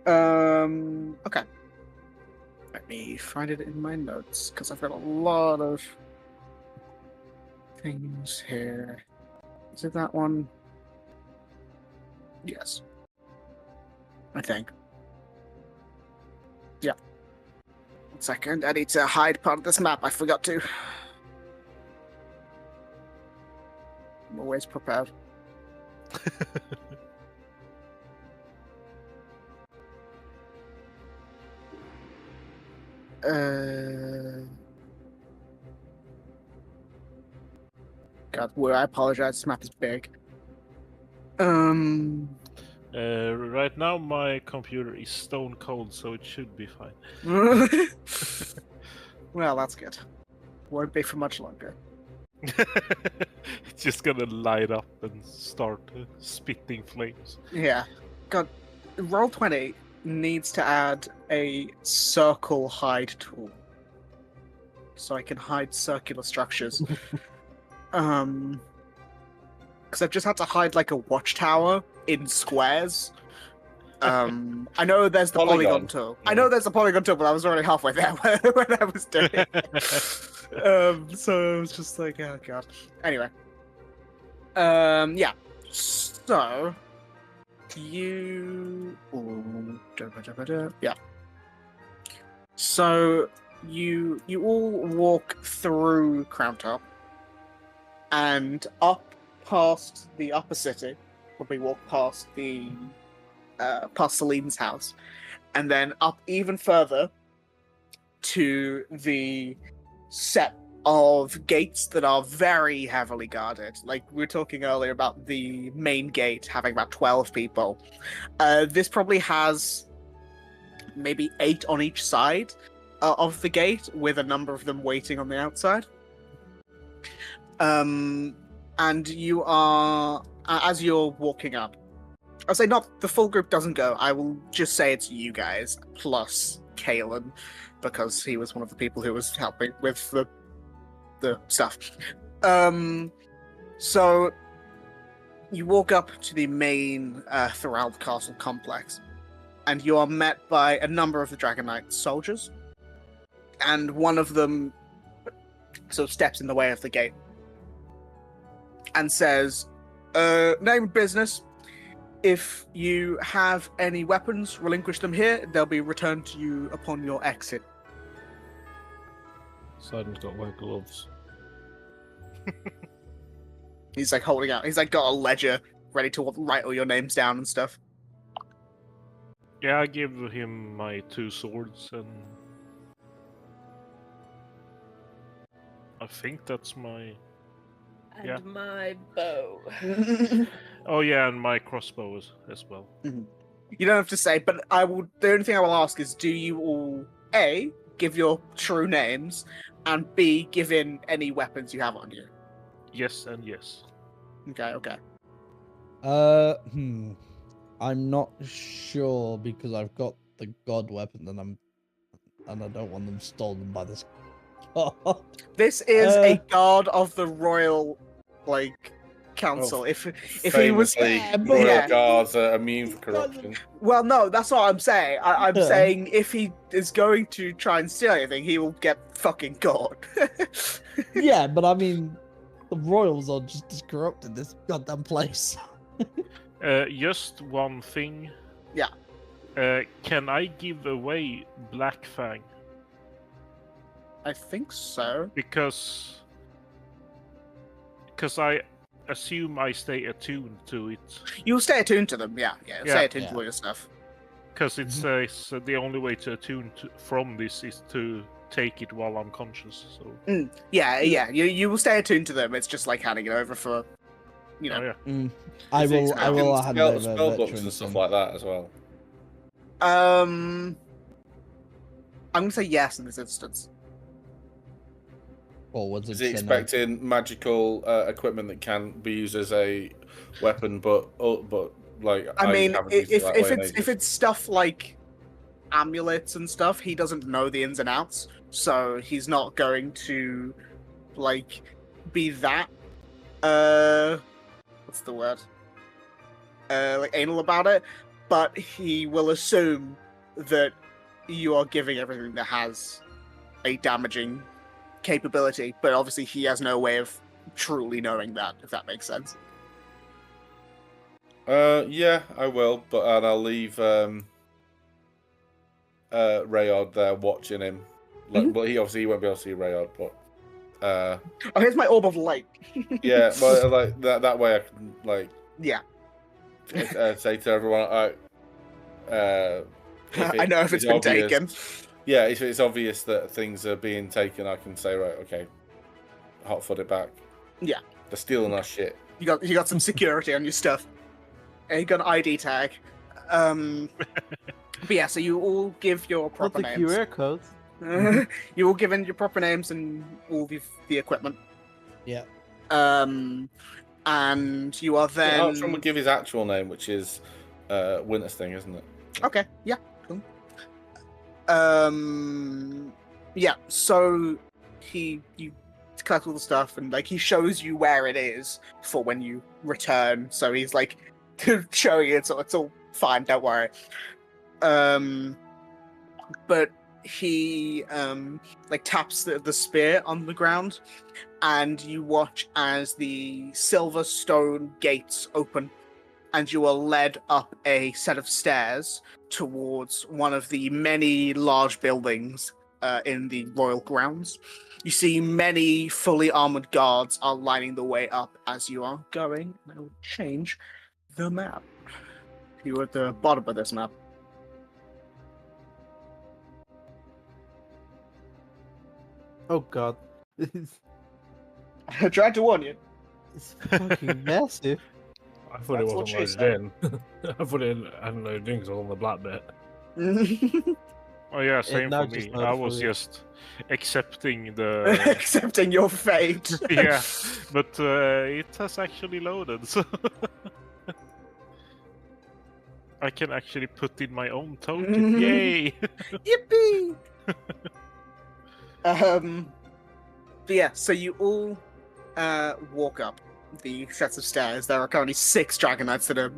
Okay. Let me find it in my notes because I've got a lot of things here. Is it that one? Yes. I think. Yeah. 1 second. I need to hide part of this map. I forgot to. I'm always prepared. God, I apologize. This map is big. Right now, my computer is stone cold, so it should be fine. Well, that's good. Won't be for much longer. It's just gonna light up and start spitting flames. Yeah. God, Roll20 needs to add a circle hide tool. So I can hide circular structures. Because I've just had to hide like a watchtower in squares. I know there's the polygon tool. I know there's the polygon tool, but I was already halfway there when I was doing it. So I was just like, oh god. Anyway. Yeah. So you yeah. So you all walk through Crowntop and up past the upper city. We walk past the past Celine's house, and then up even further to the set of gates that are very heavily guarded. Like we were talking earlier about the main gate having about 12 people. This probably has maybe 8 on each side of the gate, with a number of them waiting on the outside. And you are, as you're walking up, I'll say not the full group doesn't go. I will just say it's you guys plus Kalen, because he was one of the people who was helping with the stuff. So you walk up to the main Thorald Castle complex, and you are met by a number of the Dragon Knight soldiers, and one of them sort of steps in the way of the gate and says, name of business. If you have any weapons, relinquish them here. They'll be returned to you upon your exit. Sidon's got white gloves. He's like holding out. He's like got a ledger ready to write all your names down and stuff. Yeah, I give him my 2 swords, and I think that's my. And Yeah. my bow. Oh yeah, and my crossbow as well. You don't have to say, but I will. The only thing I will ask is, do you all A, give your true names, and B, give in any weapons you have on you? Yes and yes. Okay. I'm not sure because I've got the god weapon and I don't want them stolen by this god. This is a guard of the royal, council. Oh, if he was, royal guards are immune for corruption. well, no, that's what I'm saying. I'm saying if he is going to try and steal anything, he will get fucking caught. Yeah, but I mean, the royals are just as corrupt in this goddamn place. Just one thing. Yeah. Can I give away Black Fang? I think so. Because I assume I stay attuned to it. You'll stay attuned to them, yeah. Stay attuned to all your stuff. Because it says the only way to attune from this is to take it while I'm conscious. So. Yeah. You will stay attuned to them. It's just like handing it over for, Oh, yeah. I will hand over spell books veterans and stuff like that as well. I'm gonna say yes in this instance. Or was it? Is he expecting magical equipment that can be used as a weapon, but like? I mean, if it's stuff like amulets and stuff, he doesn't know the ins and outs, so he's not going to be that what's the word? Anal about it, but he will assume that you are giving everything that has a damaging capability, but obviously he has no way of truly knowing that, if that makes sense. Yeah, I will, and I'll leave Rayod there watching him. Well, he won't be able to see Rayod, but oh, here's my orb of light. yeah, but that way I can say to everyone, I know if it's been taken. Yeah, if it's obvious that things are being taken, I can say, right, okay, hot-foot it back. Yeah. They're stealing our shit. You got some security on your stuff. And you got an ID tag. But yeah, so you all give your proper What's the names. QR code? You all give in your proper names and all the equipment. Yeah. And you are then... Someone give his actual name, which is Wintersting, isn't it? Okay, yeah, cool. Yeah, so you collect all the stuff and he shows you where it is for when you return. So he's showing it, so it's all fine, don't worry. But he taps the spear on the ground, and you watch as the silver stone gates open, and you are led up a set of stairs towards one of the many large buildings in the royal grounds. You see many fully armored guards are lining the way up as you are going. I will change the map. You're at the bottom of this map. Oh god. I tried to warn you. It's fucking massive. I thought it That's what wasn't she loaded in. I thought it hadn't loaded in because I was on the black bit. Oh yeah, same now for just me. loaded I for was you. just accepting the Accepting your fate. yeah, but it has actually loaded, so I can actually put in my own token. Yay! Yippee! But yeah, so you all walk up the sets of stairs. There are currently 6 Dragon Knights that are...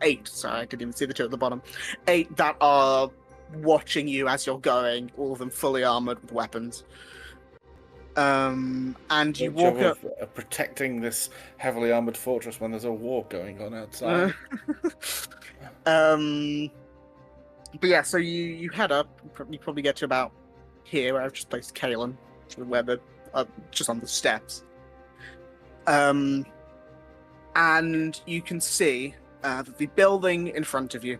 8, sorry, I didn't even see the 2 at the bottom. 8 that are watching you as you're going, all of them fully armored with weapons. And you walk up... protecting this heavily armored fortress when there's a war going on outside. But yeah, so you head up. You probably get to about here, where I've just placed Kalen, where the just on the steps. And you can see that the building in front of you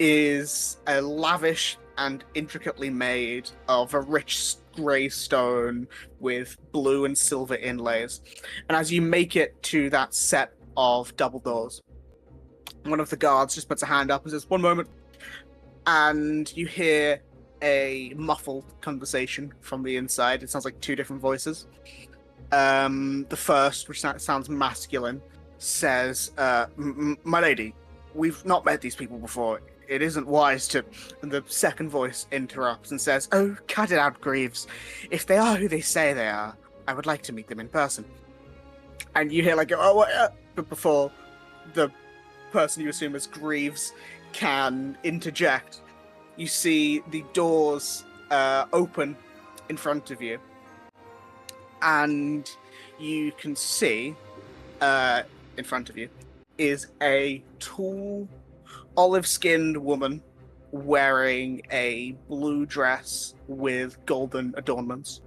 is a lavish and intricately made of a rich grey stone with blue and silver inlays. And as you make it to that set of double doors, one of the guards just puts a hand up and says, "One moment." And you hear a muffled conversation from the inside. It sounds like two different voices. The first, which sounds masculine, says, "My lady, we've not met these people before. It isn't wise to..." And the second voice interrupts and says, "Oh, cut it out, Greaves. If they are who they say they are, I would like to meet them in person." And you hear but before the person you assume is Greaves can interject, you see the doors open in front of you, and you can see in front of you is a tall, olive-skinned woman wearing a blue dress with golden adornments.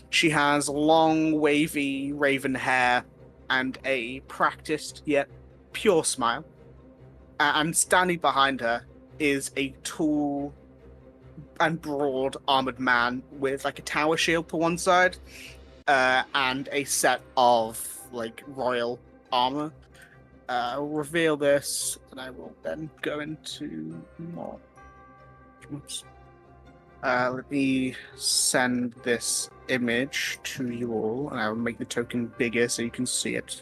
She has long, wavy, raven hair and a practiced yet pure smile. And standing behind her is a tall and broad armored man with like a tower shield to one side and a set of like royal armor. I'll reveal this and I will then go into more. Oops. Let me send this image to you all, and I will make the token bigger so you can see it.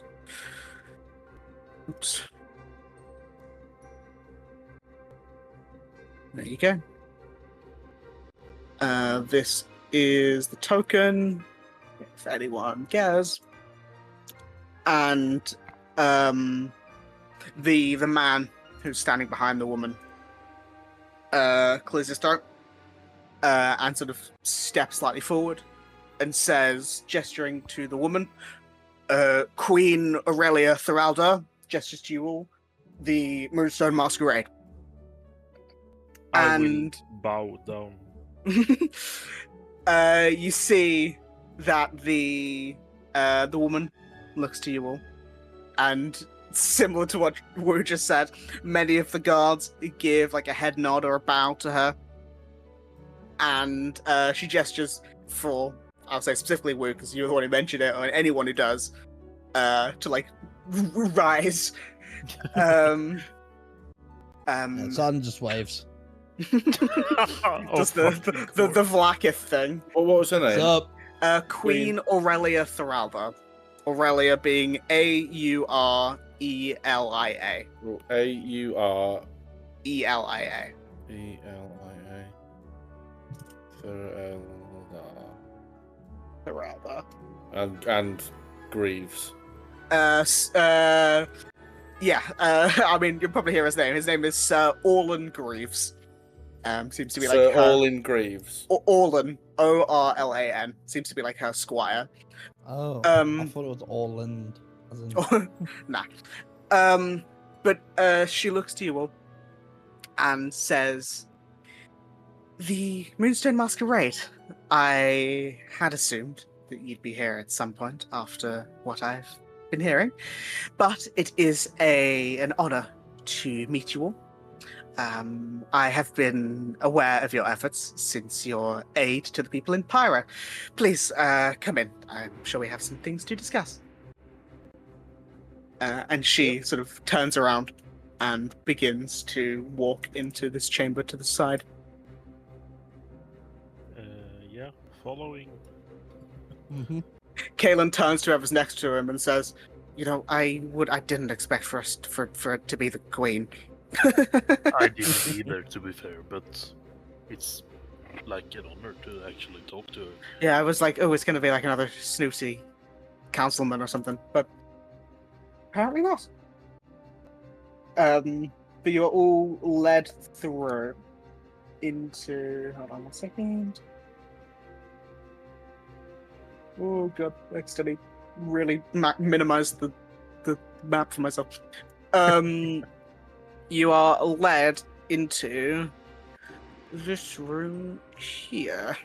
Oops. There you go. This is the token, if anyone cares. And the man who's standing behind the woman clears his throat and sort of steps slightly forward and says, gesturing to the woman, "Queen Aurelia Thoralda," gestures to you all, "the Moonstone Masquerade." I And will bow down. you see that the woman looks to you all, and similar to what Wu just said, many of the guards give like a head nod or a bow to her, and she gestures for, I'll say specifically Wu because you're the one who mentioned it, or anyone who does, to like rise. Son just waves. Just the Vlakith thing. Well, what was her name? What's up? Queen Aurelia Thoralda. Aurelia being Aurelia. Aurelia. Thoralda. And Greaves. Yeah. I mean, you'll probably hear his name. His name is Sir Orlan Greaves. Seems to be like Sir her... Orlan Greaves. Orlan, Orlan, seems to be like her squire. Oh, I thought it was Orland. As in... Nah. But she looks to you all and says, "The Moonstone Masquerade. I had assumed that you'd be here at some point after what I've been hearing, but it is an honor to meet you all. I have been aware of your efforts since your aid to the people in Pyra. Please come in. I'm sure we have some things to discuss." And she sort of turns around and begins to walk into this chamber to the side. Yeah, following. Mm-hmm. Kalen turns to whoever's next to him and says, I didn't expect for it to be the queen." I didn't either, to be fair, but it's like an honor to actually talk to her. Yeah, I was like, oh, it's going to be like another snooty councilman or something, but apparently not. But you are all led through into... Hold on 1 second. Oh god, I accidentally really minimized the map for myself. You are led into this room here,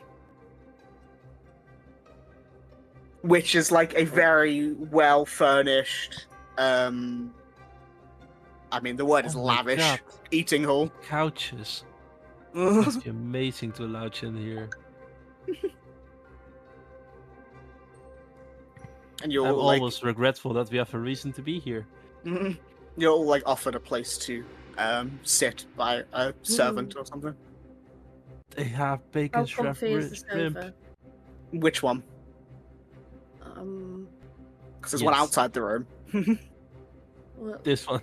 which is like a very well furnished I mean, the word is Oh my lavish. God. Eating hall. Couches. Must be amazing to lounge in here. And you're I'm all, like, almost regretful that we have a reason to be here. you're all like offered a place to sit by a servant or something. They have bacon How shrimp. comfy is the shrimp. sofa? Which one? Because there's one Yes. outside the room. Well, This one.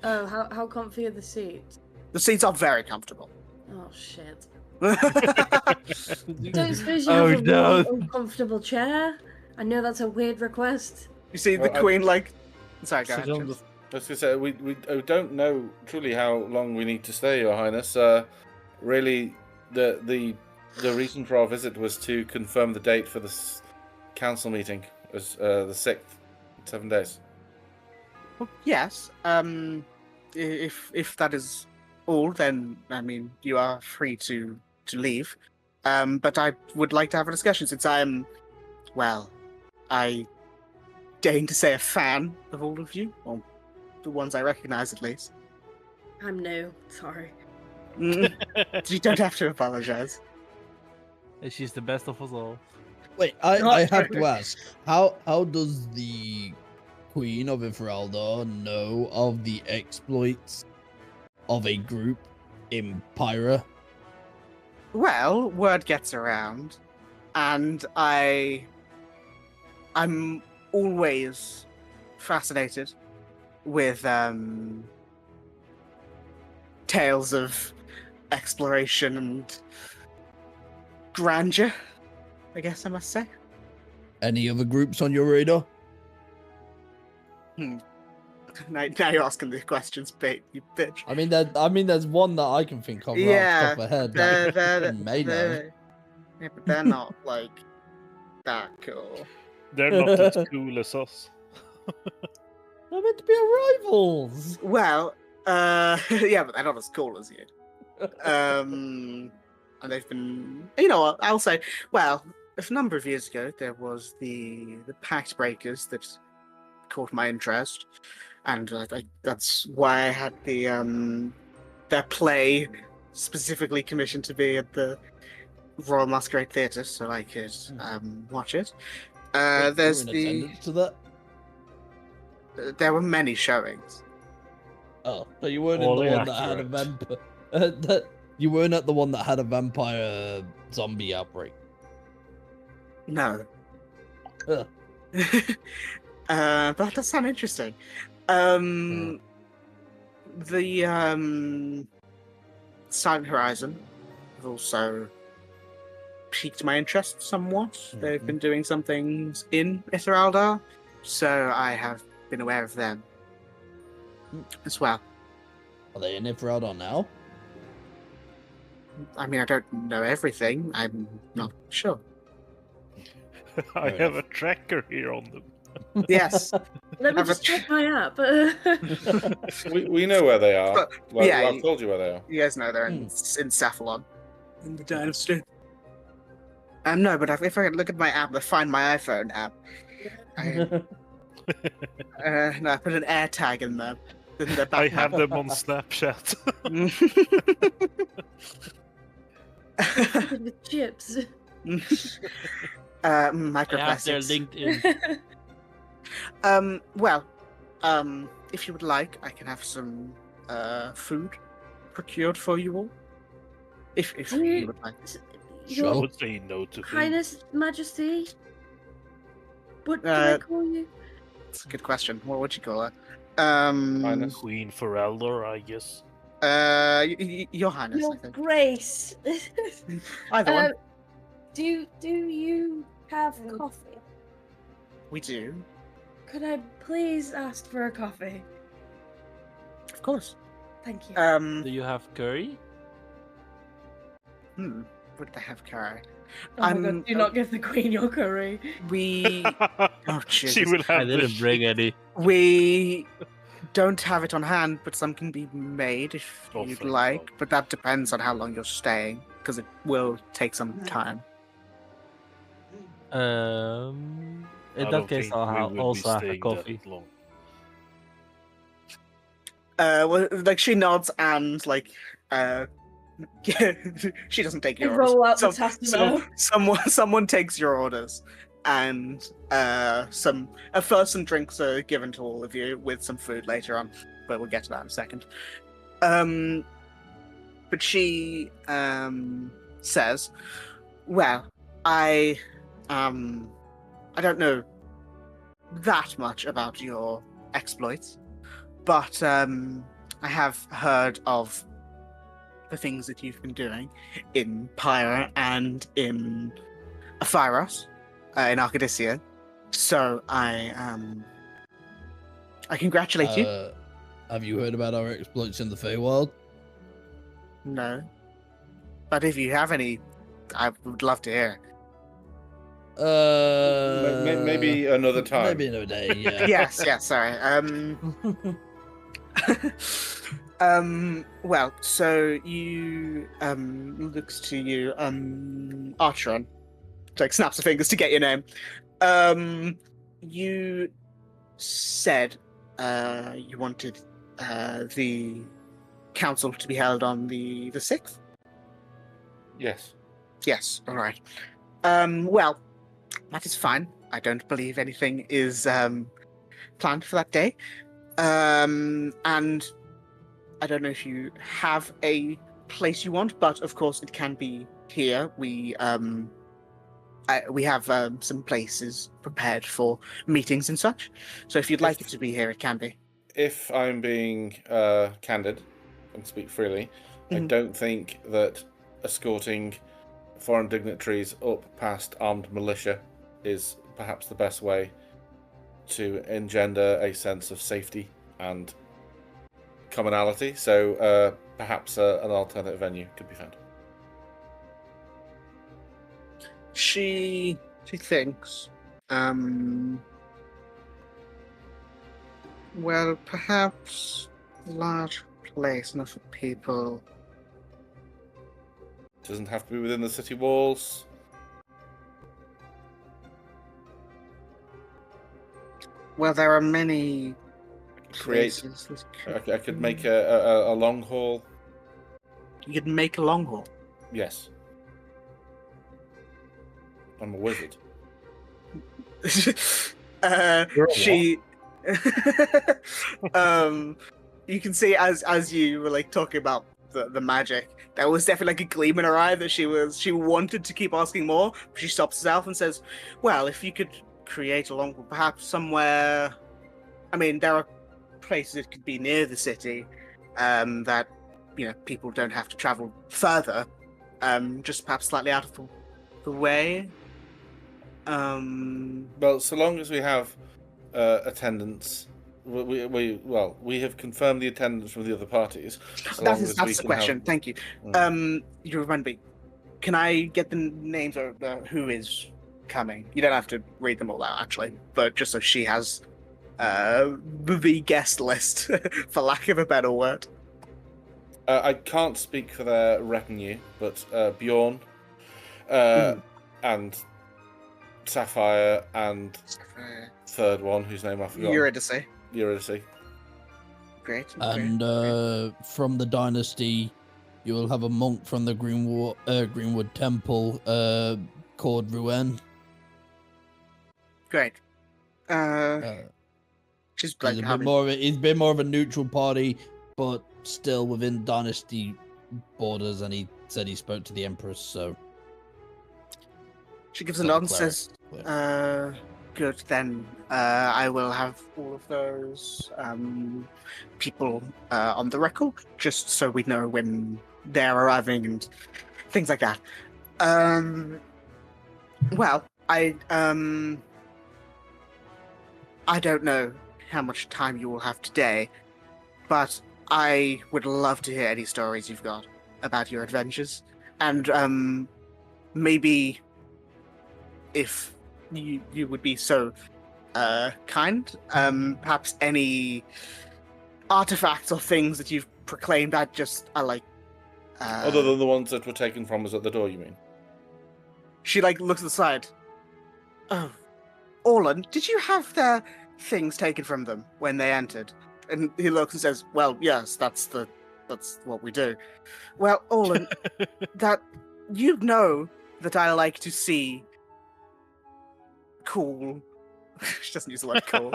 oh, how comfy are the seats? The seats are very comfortable. Oh shit! You Don't suppose you Oh, have a no. warm, uncomfortable chair? I know that's a weird request. see the Well, queen like. Sorry, go Sit ahead. on James. I was going to say, we don't know truly how long we need to stay, Your Highness. Really, the reason for our visit was to confirm the date for this council meeting, as the 6th, 7 days. Yes. If that is all, then I mean you are free to leave. But I would like to have a discussion since I deign to say a fan of all of you, or the ones I recognize at least. I'm new. Sorry. You don't have to apologize. And she's the best of us all. Wait, I have to ask, how does the Queen of Ifralda know of the exploits of a group in Pyra? Well, word gets around, and I'm always fascinated with tales of exploration and grandeur, I guess I must say. Any other groups on your radar? Now you're asking the questions, bait, you bitch. I mean, there's one that I can think of right off the top of my head. they're, may know. yeah, but they're not like that cool. They're not as cool as us. They're meant to be our rivals. Well, yeah, but they're not as cool as you. And they've been, you know what? I'll say, well, a number of years ago, there was the Pact Breakers that caught my interest, and that's why I had their play specifically commissioned to be at the Royal Masquerade Theatre, so I could watch it. Wait, There's you were in attendance to that? there were many showings. Oh, so you weren't in All the one that had a inaccurate. vampire. You weren't at the one that had a vampire zombie outbreak. No. Ugh. But that does sound interesting. The Silent Horizon have also piqued my interest somewhat. They've been doing some things in Esmeralda, so I have been aware of them as well. Are they in Ifralda now? I mean, I don't know everything. I'm not sure. I Fair have enough. a tracker here on them. Yes. Let me Have a just check my app. We know where they are. But- Like, yeah, I've told you where they are. You guys know they're in Cephalon. In the dynasty. No, but if I look at my app, I find my iPhone app. No, I put an air tag in there. In the I backpack. have them on Snapchat. With chips. I have their Microplastics. LinkedIn. Well, if you would like, I can have some food procured for you all. If you would like. I Sure. would say no to food. Highness, Majesty. What do I call you? It's a good question. What would you call it? Highness. Queen for Eldor, I guess. Your Highness, Your I think. Grace. Either one. Do you have coffee? We do, Could I please ask for a coffee? of course. Thank you. Do you have curry? Would they have curry? Oh my I'm- God, do not give the queen your curry. We oh she Jesus. will have I didn't the bring any. We don't have it on hand, but some can be made if Oh, you'd thank like. God. But that depends on how long you're staying, because it will take some time. In I that don't case, think I'll we will be also have a staying coffee. that long. Like she nods and like she doesn't take They your orders. roll out the Tassimo. Someone takes your orders, and first some drinks are given to all of you with some food later on, but we'll get to that in a second. But she says, "Well, I don't know that much about your exploits, but I have heard of the things that you've been doing in Pyra and in Aphyros, in Arcadia. So I congratulate you." Have you heard about our exploits in the Feywild? No. But if you have any, I would love to hear. Maybe another time. Maybe another day, yeah. Yes, sorry. Well, so you looks to you, Archeron, like snaps her fingers to get your name. You said you wanted the council to be held on the 6th? Yes. Yes, all right. Well, that is fine. I don't believe anything is planned for that day. And I don't know if you have a place you want, but of course it can be here. We have some places prepared for meetings and such. So if you'd like it to be here, it can be. If I'm being candid and speak freely, I don't think that escorting foreign dignitaries up past armed militia is perhaps the best way to engender a sense of safety and commonality. So perhaps an alternate venue could be found. She thinks, well, perhaps a large place, enough for people. Doesn't have to be within the city walls. Well, there are many Places. that I could make a long haul. You could make a long haul. Yes. I'm a wizard. She you can see as you were like talking about the magic, there was definitely like a gleam in her eye that she wanted to keep asking more, but she stops herself and says, well, if you could create a long, perhaps somewhere, I mean, there are places it could be near the city, that, you know, people don't have to travel further, just perhaps slightly out of the way. Well, so long as we have attendance, we have confirmed the attendance from the other parties. That's the question. Thank you. You remind me. Can I get the names of who is coming? You don't have to read them all out, actually, but just so she has the guest list, for lack of a better word. I can't speak for their retinue, but Bjorn and Sapphire and third one, whose name I forgot. Eurydice. Great. And from the dynasty, you will have a monk from the Greenwood Temple called Rouen. Great. She's like, he's been more of a neutral party, but still within dynasty borders, and he said he spoke to the Empress, so... She gives a nod and says, good, then I will have all of those people on the record, just so we know when they're arriving and things like that. Well, I don't know how much time you will have today, but I would love to hear any stories you've got about your adventures, and maybe if you would be so kind, perhaps any artifacts or things that you've proclaimed that just are like other than the ones that were taken from us at the door, you mean? She like looks at the side. Oh, Orlan, did you have their things taken from them when they entered? And he looks and says, "Well, yes, that's what we do." Well, Orlan, that you know that I like to see cool. She doesn't use the word cool.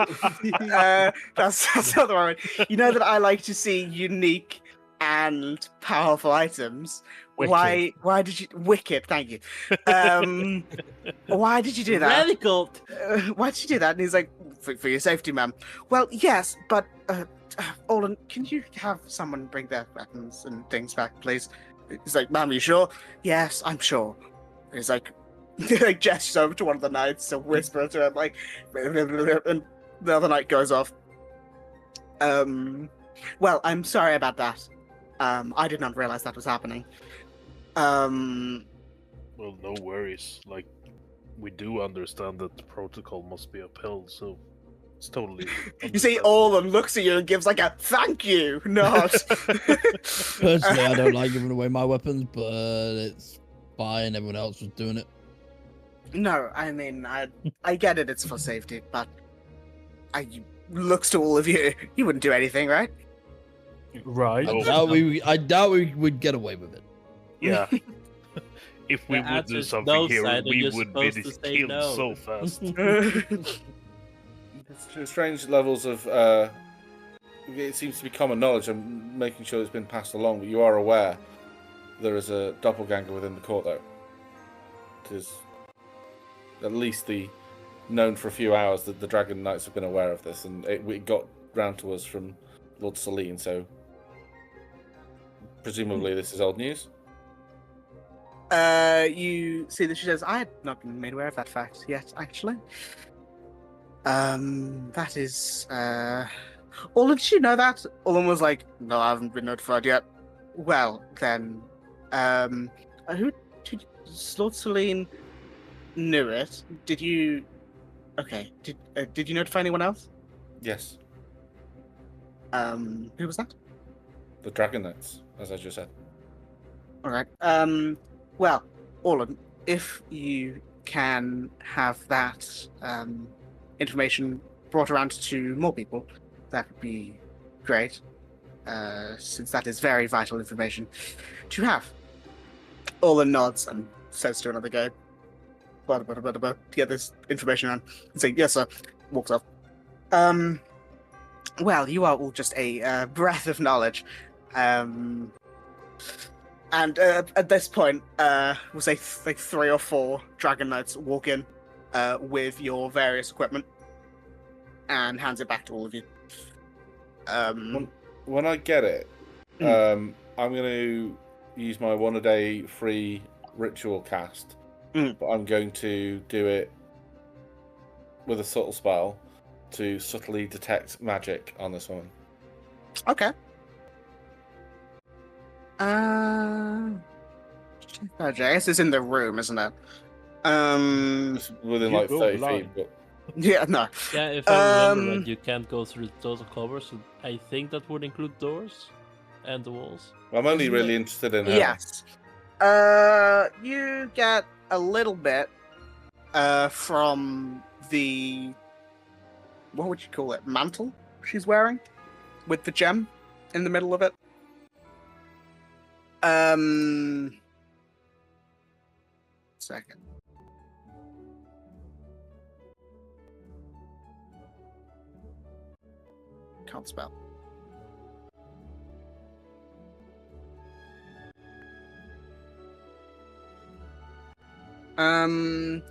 That's not the right word. You know that I like to see unique and powerful items. Wicked. Why did you wicked? Thank you. Why did you do that? Radical. Why did you do that? And he's like, for your safety, ma'am. Well, yes, but Orlan, can you have someone bring their weapons and things back, please? He's like, ma'am, you sure? Yes, I'm sure. He's like, like gestures over to one of the knights to whisper to him, like, and the other knight goes off. Well, I'm sorry about that. I did not realize that was happening. Well, no worries. Like, we do understand that the protocol must be upheld, so it's totally. You see, Orlan looks at you and gives like a thank you nod. Personally, I don't like giving away my weapons, but it's fine. Everyone else was doing it. No, I mean, I get it. It's for safety, but I looks to all of you. You wouldn't do anything, right? Right. I doubt we would get away with it. Yeah. If we The would do answer's something no, here, Simon, we you're would be supposed to say killed no. so fast. Strange levels of. It seems to be common knowledge. I'm making sure it's been passed along, but you are aware there is a doppelganger within the court, though. It is at least known for a few hours that the Dragon Knights have been aware of this, and it got round to us from Lord Celine, so presumably this is old news. You see that she says, I had not been made aware of that fact yet, actually. That is, Orlan, did you know that? Orlan was like, no, I haven't been notified yet. Well, then, Lord Celine knew it. Did you, okay, did you notify anyone else? Yes, Who was that? the Dragon Knights, as I just said. Alright, well, Orlan, if you can have that, information brought around to more people, that would be great, since that is very vital information to have. Orlan nods and says to another guy, to get this information on, and say, yes, sir, walks off. Well, you are all just a breath of knowledge. And at this point, we'll say like 3 or 4 Dragon Knights walk in with your various equipment and hands it back to all of you. When I get it, I'm going to use my 1-a-day free ritual cast, but I'm going to do it with a subtle spell to subtly detect magic on this woman. Okay. I guess it's in the room, isn't it? It's within You like go 30 blind. feet, but Yeah, no. Yeah, if I remember right, you can't go through total cover, so I think that would include doors and the walls. I'm only Isn't really it- interested in her. Yes. You get a little bit from the, what would you call it, mantle she's wearing with the gem in the middle of it. Second. Can't spell.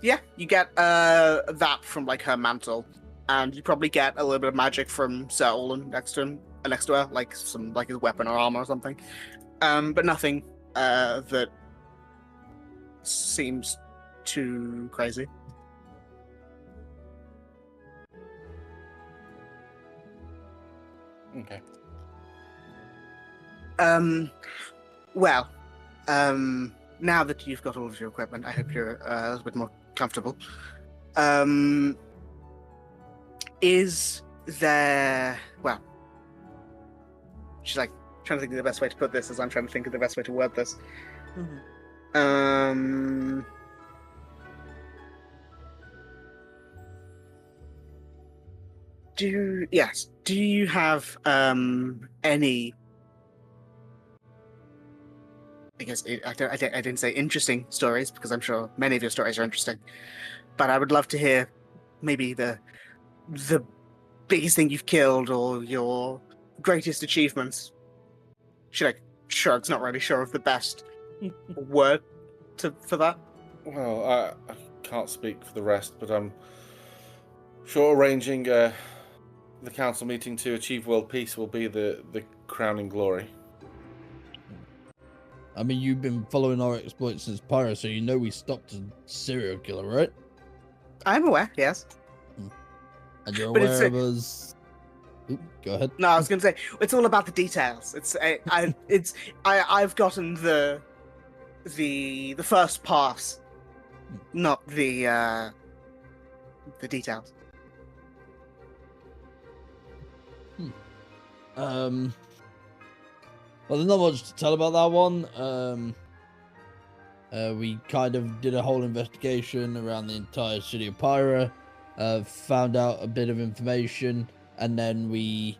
Yeah, you get that from like her mantle, and you probably get a little bit of magic from Sir Orlan next to her, like some like his weapon or armor or something. But nothing that seems too crazy. Okay. Well, now that you've got all of your equipment, I hope you're a little bit more comfortable. Is there, well, she's like trying to think of the best way to put this as I'm trying to think of the best way to word this. Do you have any? I guess I didn't say interesting stories because I'm sure many of your stories are interesting, but I would love to hear maybe the biggest thing you've killed or your greatest achievements. She like shrugs, not really sure of the best word for that. Well, I can't speak for the rest, but I'm sure arranging the council meeting to achieve world peace will be the crowning glory. I mean, you've been following our exploits since Pyro, so you know we stopped a serial killer, right? I'm aware, yes. And you're But aware of us. Oop, go ahead. No, I was going to say it's all about the details. I've gotten the first pass, not the details. Well, there's not much to tell about that one. We kind of did a whole investigation around the entire city of Pyra, found out a bit of information, and then we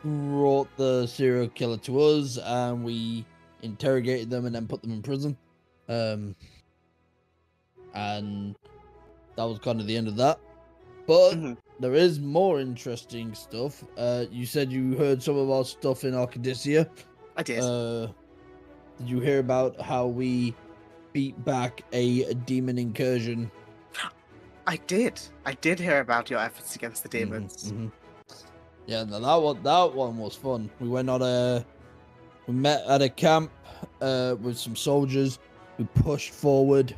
brought the serial killer to us, and we interrogated them and then put them in prison. And that was kind of the end of that. But there is more interesting stuff. You said you heard some of our stuff in Arcadia. I did. Did you hear about how we beat back a demon incursion? I did. I did hear about your efforts against the demons. Yeah, no, that one was fun. We met at a camp with some soldiers. We pushed forward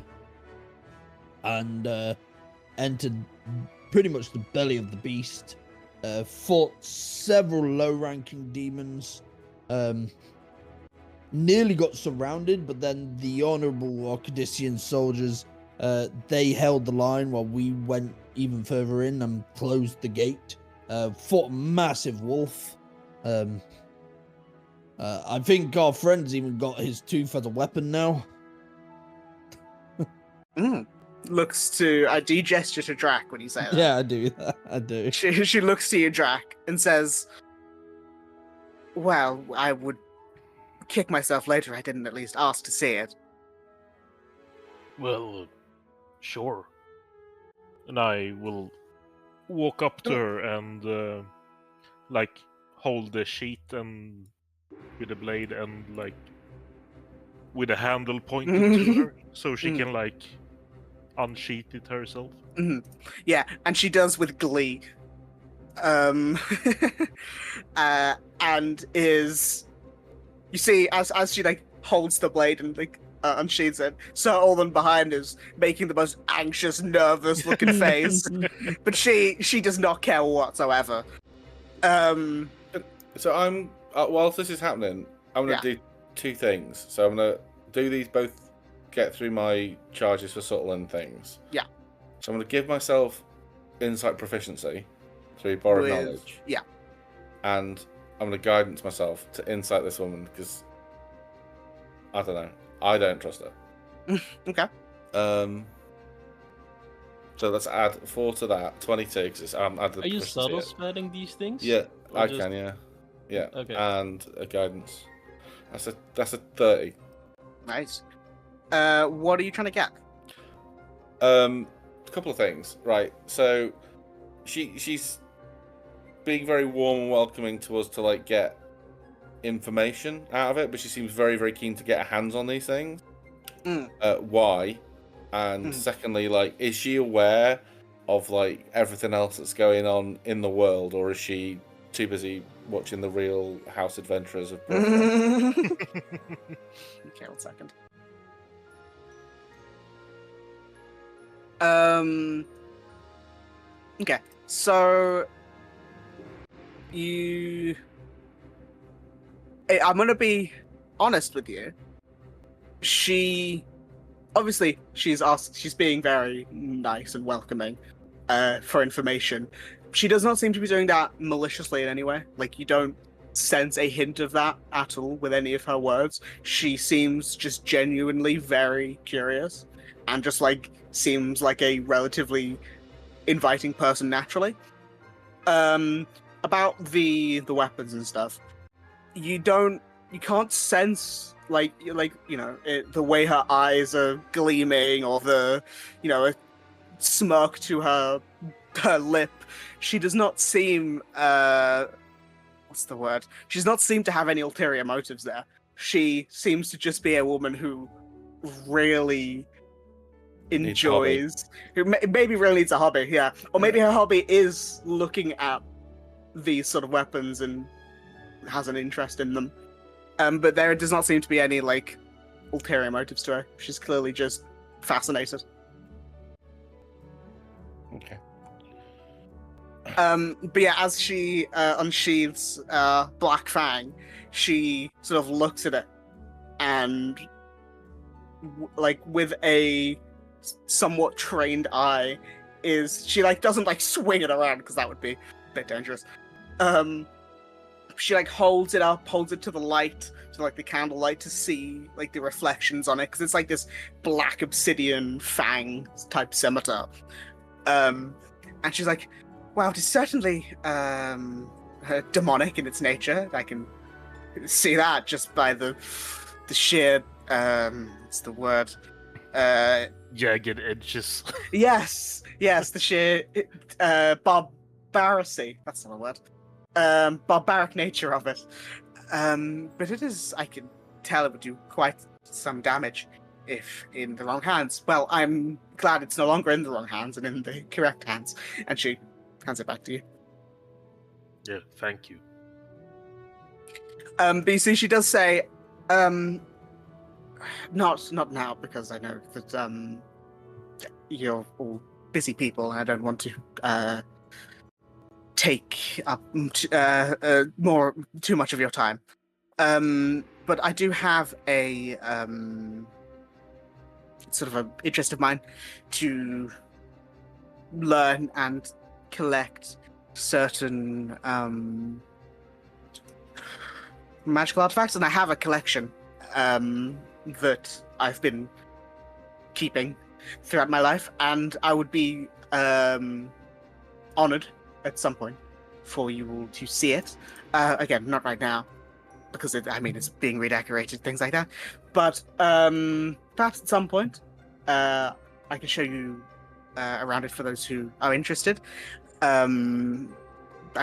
and entered pretty much the belly of the beast. Fought several low-ranking demons. Nearly got surrounded, but then the honorable Arcadian soldiers, they held the line while we went even further in and closed the gate. Fought a massive wolf. I think our friend's even got his tooth as a weapon now. Looks to... do you gesture to Drac when you say that? Yeah, I do. I do. She looks to you, Drac, and says, well, I would kick myself later I didn't at least ask to see it. Well, sure. And I will walk up to her and hold the sheet and with a blade and with a handle pointed to her so she can unsheath it herself. Yeah, and she does with glee. And is, you see, as she holds the blade and unsheathes it, Sir Olin behind is making the most anxious, nervous looking face, but she does not care whatsoever. So I'm whilst this is happening, I'm gonna do two things. So I'm gonna do these both, get through my charges for subtle and things. Yeah. So I'm gonna give myself insight proficiency through borrowed knowledge. Yeah. And I'm gonna guidance myself to insight this woman because I don't know. I don't trust her. Okay. So let's add 4 to that, 22. Because Are you subtle spelling these things? Yeah, Or I just- can. Yeah. Okay. And a guidance. That's a 30. Nice. What are you trying to get? A couple of things, right? So she's being very warm and welcoming to us to get information out of it, but she seems very, very keen to get her hands on these things. Why? And secondly, is she aware of everything else that's going on in the world, or is she too busy watching the Real House Adventurers of Periphalon? Okay, 1 second. Okay, so I'm gonna be honest with you. Obviously, she's being very nice and welcoming for information. She does not seem to be doing that maliciously in any way. You don't sense a hint of that at all with any of her words. She seems just genuinely very curious and just seems like a relatively inviting person naturally. About the weapons and stuff. You can't sense the way her eyes are gleaming or the a smirk to her lip. She does not seem what's the word? She does not seem to have any ulterior motives there. She seems to just be a woman who really enjoys, who maybe really needs a hobby, yeah. Or maybe her hobby is looking at these sort of weapons and has an interest in them. But there does not seem to be any like ulterior motives to her. She's clearly just fascinated. Okay. But yeah, as she unsheathes Black Fang, she sort of looks at it and with a somewhat trained eye she doesn't swing it around because that would be a bit dangerous. She holds it to the light, to the candlelight, to see the reflections on it, because it's this black obsidian fang type scimitar. And she's like, wow, it is certainly demonic in its nature. I can see that just by the sheer what's the word? Jagged edges. Yes, the sheer barbaracy. That's not a word. Barbaric nature of it. But it is, I can tell it would do quite some damage if in the wrong hands. Well, I'm glad it's no longer in the wrong hands and in the correct hands. And she hands it back to you. Yeah, thank you. But you see, she does say, not now, because I know that you're all busy people, and I don't want to take up too much of your time. But I do have a sort of an interest of mine to learn and collect certain magical artifacts, and I have a collection that I've been keeping throughout my life, and I would be honored at some point for you all to see it. Again, not right now, because it's being redecorated, things like that. But perhaps at some point, I can show you around it for those who are interested. I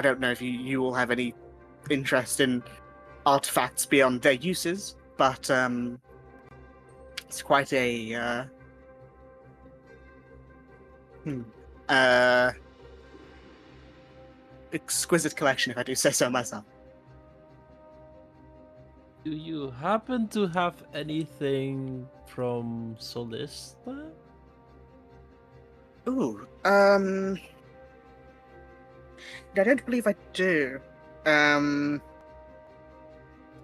don't know if you all have any interest in artifacts beyond their uses, but it's quite a exquisite collection, if I do say so myself. Do you happen to have anything from Solista? Ooh, I don't believe I do.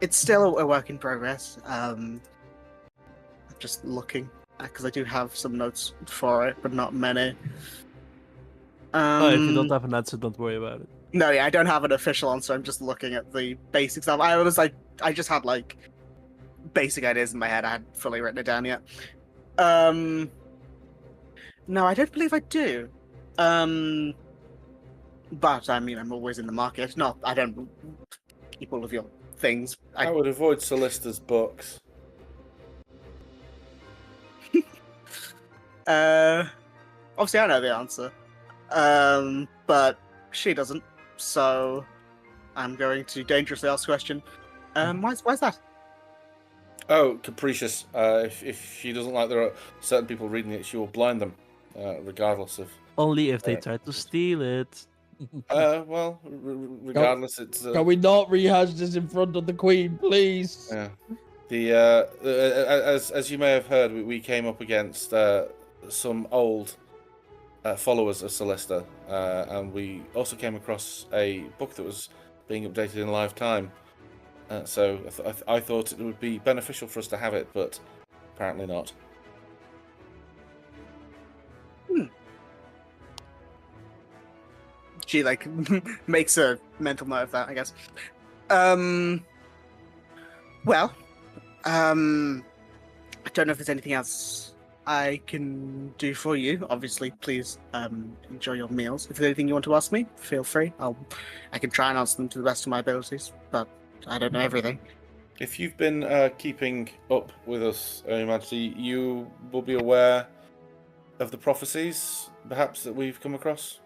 It's still a work in progress. I'm just looking, because I do have some notes for it, but not many. If you don't have an answer, don't worry about it. No, yeah, I don't have an official answer. I'm just looking at the basic stuff. I just had basic ideas in my head. I hadn't fully written it down yet. No, I don't believe I do. But I'm always in the market. No, I don't keep all of your things. I would avoid Solista's books. Obviously I know the answer. But she doesn't. So I'm going to dangerously ask a question. Why's that? Oh, capricious. If she doesn't like there are certain people reading it, she will blind them, regardless of. Only if they try to steal it. Well, regardless, it's. Can we not rehash this in front of the Queen, please? Yeah. As you may have heard, we came up against some old followers of Solista, and we also came across a book that was being updated in live time. So I thought it would be beneficial for us to have it, but apparently not. She makes a mental note of that, I guess. Well, I don't know if there's anything else I can do for you, obviously, please enjoy your meals. If there's anything you want to ask me, feel free. I can try and answer them to the best of my abilities, but I don't know everything. If you've been keeping up with us, Your Majesty, you will be aware of the prophecies, perhaps, that we've come across.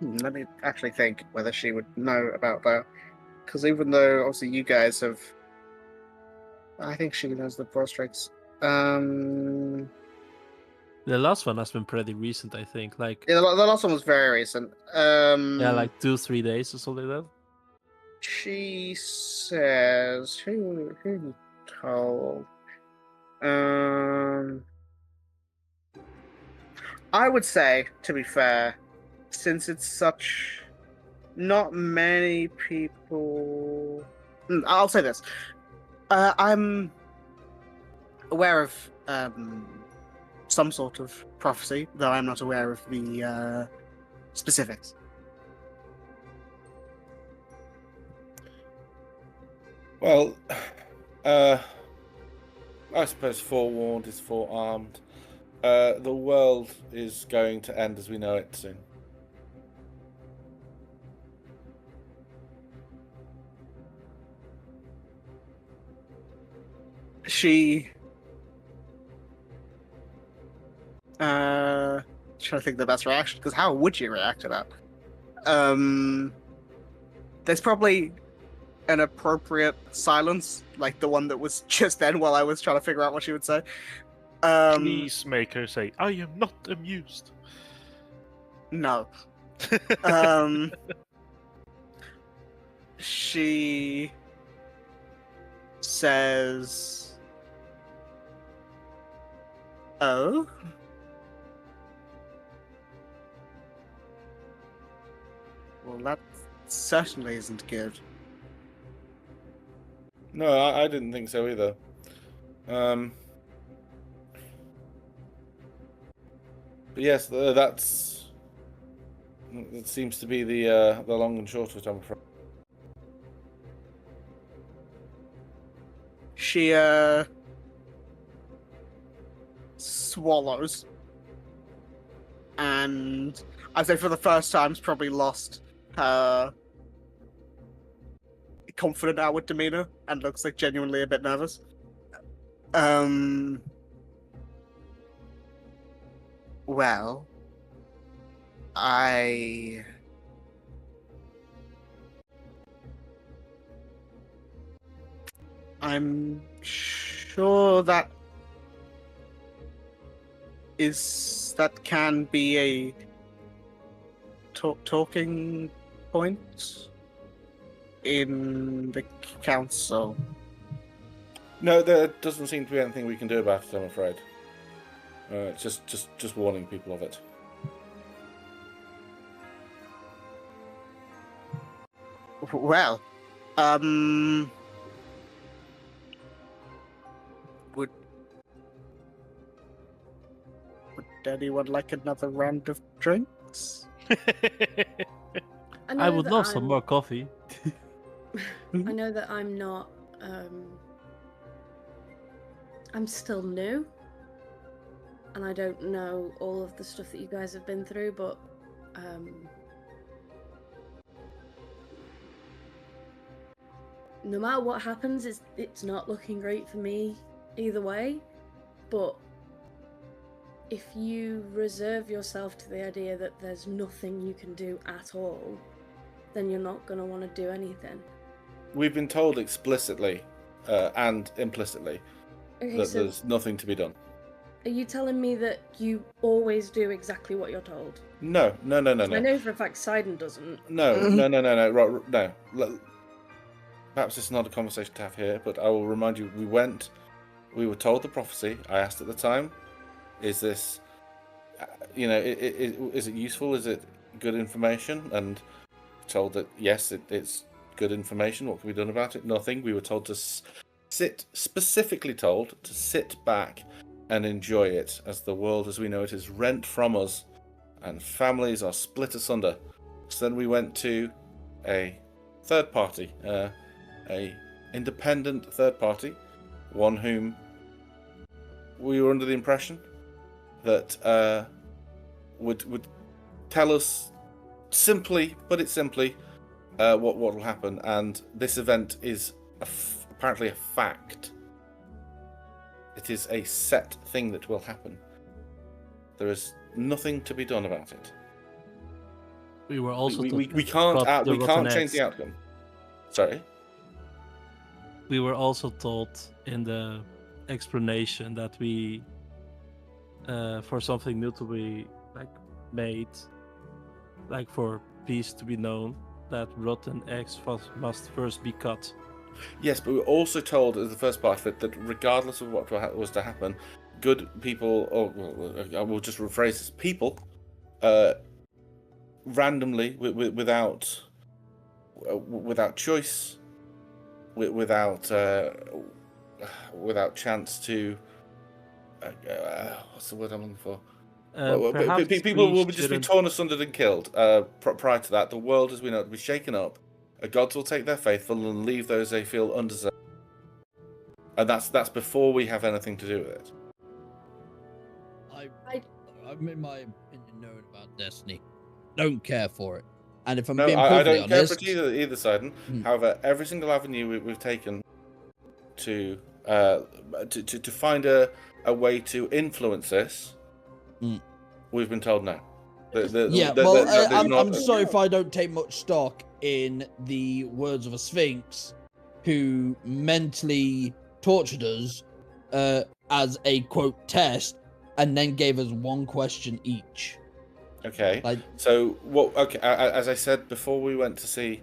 Let me actually think whether she would know about that. Because even though, obviously, you guys have... I think she knows the prostrates. The last one has been pretty recent, I think. Like Yeah, the last one was very recent. yeah, like 2-3 days or something like that. She says... Who told? I would say, to be fair, since it's such... Not many people... I'll say this. I'm aware of some sort of prophecy, though I'm not aware of the specifics. Well, I suppose forewarned is forearmed. The world is going to end as we know it soon. She... trying to think of the best reaction, because how would you react to that? There's probably an appropriate silence, like the one that was just then while I was trying to figure out what she would say. Please make her say, "I am not amused." No. She says, "Oh? Well, that certainly isn't good." No, I didn't think so either. But yes, that seems to be the long and short of it, I'm afraid. She swallows, and I'd say for the first time, has probably lost her confident outward demeanor and looks like genuinely a bit nervous. Well, I'm sure that can be a talking point in the council. No, there doesn't seem to be anything we can do about it, I'm afraid. Just warning people of it. Well, would anyone like another round of drinks? I would love some more coffee. I know that I'm not. I'm still new, and I don't know all of the stuff that you guys have been through, but no matter what happens, it's not looking great for me either way. But if you reserve yourself to the idea that there's nothing you can do at all, then you're not going to want to do anything. We've been told explicitly and implicitly that there's nothing to be done. Are you telling me that you always do exactly what you're told? No. I know for a fact Sidon doesn't. No. Right, no. Perhaps it's not a conversation to have here, but I will remind you, we were told the prophecy. I asked at the time, is this, is it useful? Is it good information? And told that, yes, it's good information. What can be done about it? Nothing. We were told to specifically told to sit back and enjoy it, as the world as we know it is rent from us and families are split asunder. So then we went to a third party, a independent third party, one whom we were under the impression that would tell us simply, put it simply, what will happen. And this event is apparently a fact. It is a set thing that will happen. There is nothing to be done about it. We were also we can't change the outcome. Sorry. We were also told in the explanation that we, for something new to be made, for peace to be known, that rotten eggs must first be cut. Yes, but we were also told as the first part of it that regardless of what was to happen, good people, or I will just rephrase this, people, randomly, without choice, without chance to, what's the word I'm looking for? People will just be torn asunder and killed. Prior to that, the world as we know it will be shaken up. Gods will take their faithful and leave those they feel undeserved. And that's before we have anything to do with it. I've made my opinion known about Destiny. Don't care for it. And if I'm No, being I perfectly don't care honest, for it either side. However, every single avenue we've taken to find a way to influence this, we've been told no. I'm sorry if I don't take much stock in the words of a Sphinx who mentally tortured us as a quote test and then gave us one question each. Okay. So what? Okay. As I said before, we went to see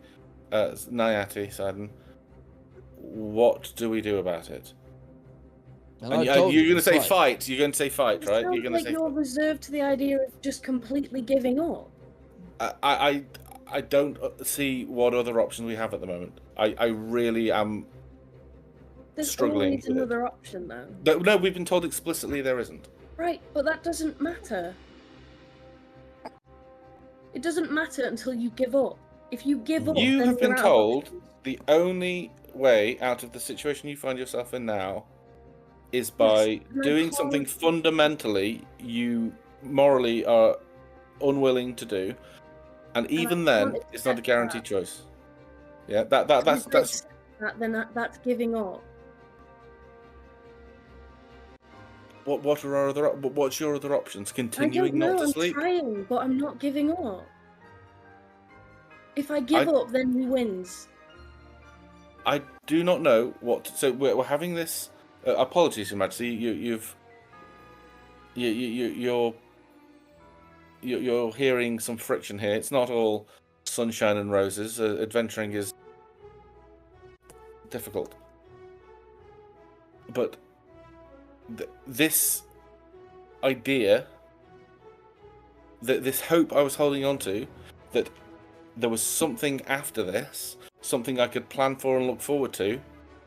Nayati, Sidon. What do we do about it? And you're going to say fight. You're going to say fight, right? You're going to say you're reserved to the idea of just completely giving up. I don't see what other options we have at the moment. I really am struggling. There's always another option, though. No, we've been told explicitly there isn't. Right, but that doesn't matter. It doesn't matter until you give up. If you give up, you then have been you're out told the only way out of the situation you find yourself in now is by doing something fundamentally you morally are unwilling to do, and even then, it's not a guaranteed choice. Yeah, that's that's giving up. What are our other? What's your other options? Continuing not to sleep? I'm trying, but I'm not giving up. If I give up, then he wins. I do not know what. So we're having this. Apologies, Your Majesty. You're hearing some friction here. It's not all sunshine and roses. Adventuring is difficult, but this idea, this hope I was holding on to, that there was something after this, something I could plan for and look forward to,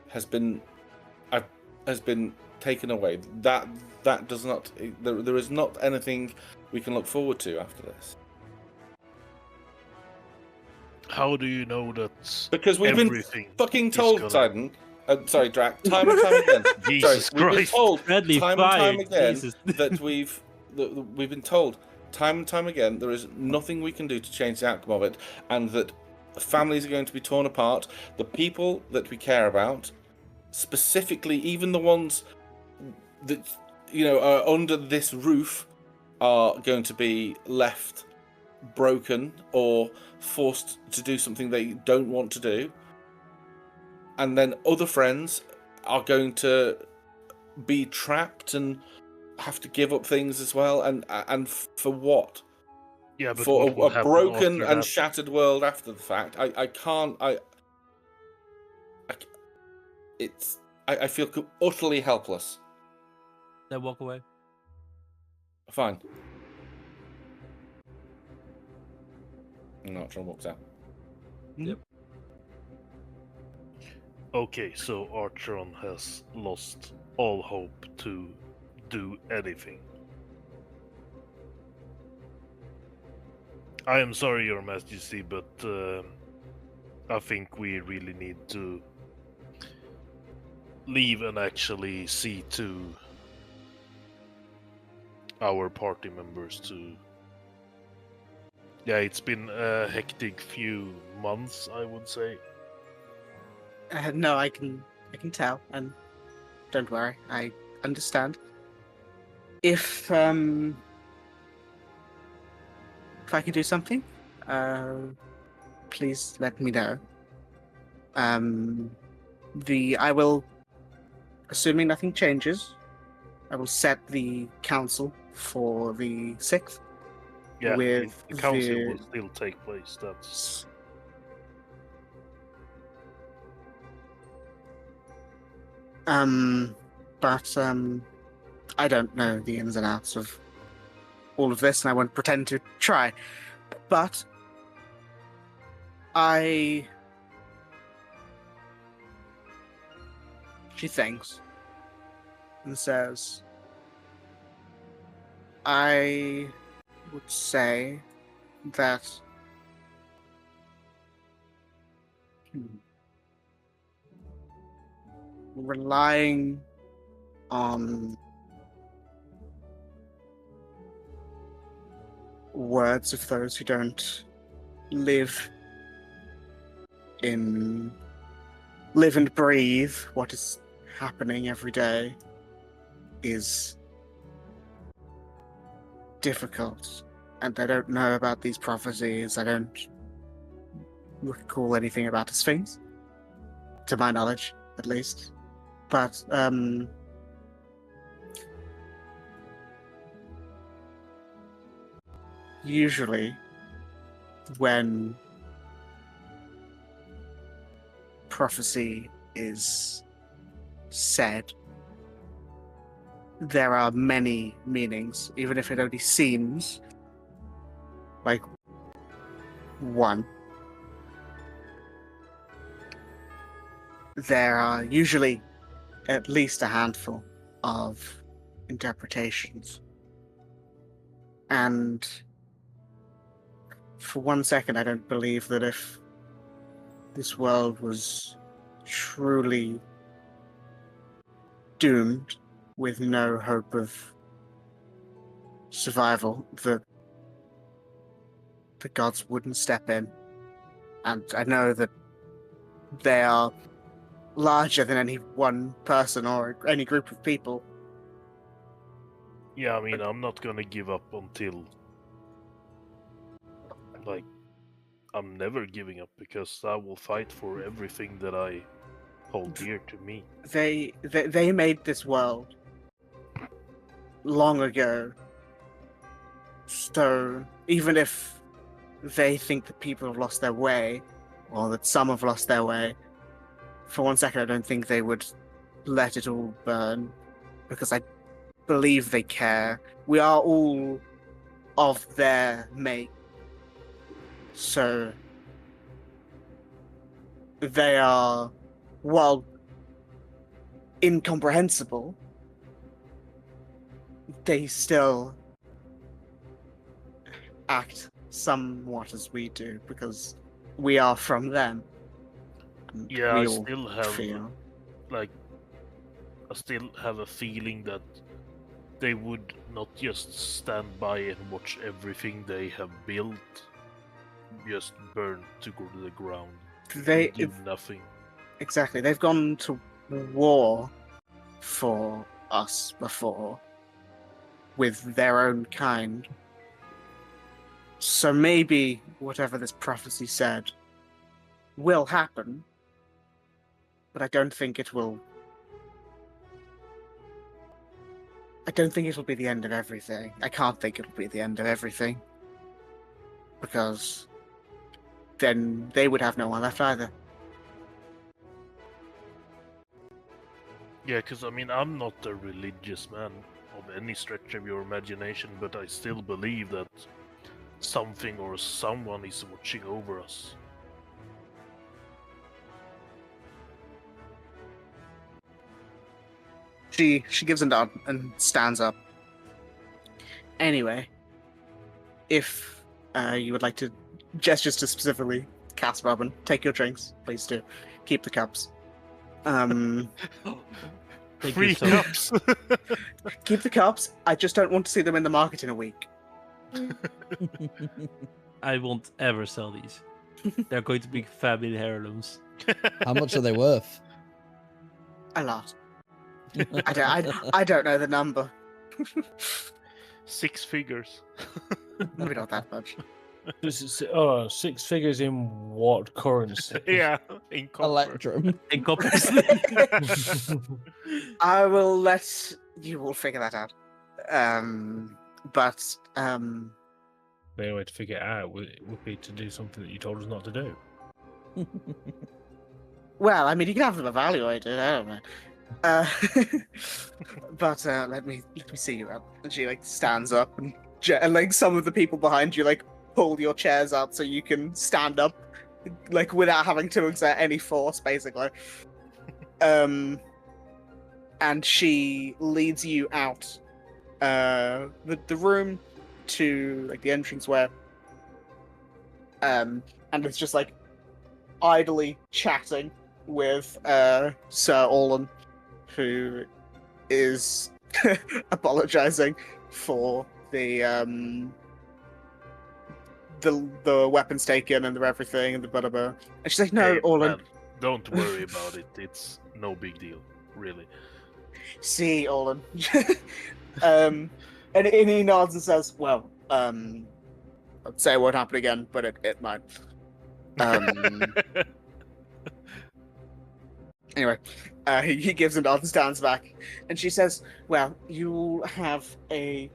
has been taken away. That does not. There is not anything we can look forward to after this. How do you know that? Because we've been fucking told, Sidon. Sorry, Drac. Time and time again. Jesus Christ. We've been told time and time again Jesus. that we've been told time and time again there is nothing we can do to change the outcome of it, and that families are going to be torn apart. The people that we care about, specifically, even the ones that are under this roof, are going to be left broken or forced to do something they don't want to do. And then other friends are going to be trapped and have to give up things as well. And for what? Yeah, but for what a broken and shattered world after the fact. I can't. I feel utterly helpless. Then walk away. Fine. And Archer walks out. Yep. Okay, so Archeron has lost all hope to do anything. I am sorry, Your Majesty, but I think we really need to leave and actually see to our party members to. Yeah, it's been a hectic few months, I would say. No, I can tell, and don't worry, I understand. If I can do something, please let me know. I will, assuming nothing changes, I will set the council for the 6th. Yeah, with the council will still take place. That's. But I don't know the ins and outs of all of this, and I won't pretend to try. But she thinks and says, I would say that relying on words of those who don't live and breathe what is happening every day is difficult. And I don't know about these prophecies. I don't recall anything about a sphinx, to my knowledge, at least. But usually when prophecy is said, there are many meanings, even if it only seems like one. There are usually at least a handful of interpretations. And for one second, I don't believe that if this world was truly doomed with no hope of survival, that the gods wouldn't step in. And I know that they are larger than any one person or any group of people. Yeah, I mean, I'm not gonna give up until... Like, I'm never giving up, because I will fight for everything that I hold dear to me. They made this world long ago. So even if they think that people have lost their way, or that some have lost their way, for one second I don't think they would let it all burn, because I believe they care. We are all of their make. So they are, while incomprehensible, they still act somewhat as we do, because we are from them. And Yeah, we I all still have, feel. like, I still have a feeling that they would not just stand by and watch everything they have built just burn to go to the ground. They do nothing. Exactly. They've gone to war for us before with their own kind. So maybe whatever this prophecy said will happen, but I don't think it will. I don't think it'll be the end of everything. I can't think it'll be the end of everything, because then they would have no one left either. Yeah, because I mean, I'm not a religious man of any stretch of your imagination, but I still believe that something or someone is watching over us. She gives a nod and stands up. Anyway, if you would like to gestures to specifically cast Robin, take your drinks, please do. Keep the cups. Thank Free you so cups. Keep the cups. I just don't want to see them in the market in a week. I won't ever sell these. They're going to be family heirlooms. How much are they worth? A lot. I don't know the number. 6 figures. Maybe not that much. Six figures in what currency? Yeah, in copper. Electrum. In copper. I will let you all figure that out. But The only way to figure it out would be to do something that you told us not to do. well, I mean, you can have them evaluated. I don't know. But let me see you out. And she like stands up, and like some of the people behind you like pull your chairs up so you can stand up, like without having to exert any force, basically. And she leads you out the room to like the entranceway. And it's just like idly chatting with Sir Orlan, who is apologizing for the weapons taken and the everything and the blah blah blah. And she's like, "No, Hey, Orlan, man, don't worry about it. It's no big deal, really." see, Orlan." And he nods and says, "Well, I'd say it won't happen again, but it might." Anyway, he gives a nod and stands back, and she says, "Well, you'll have a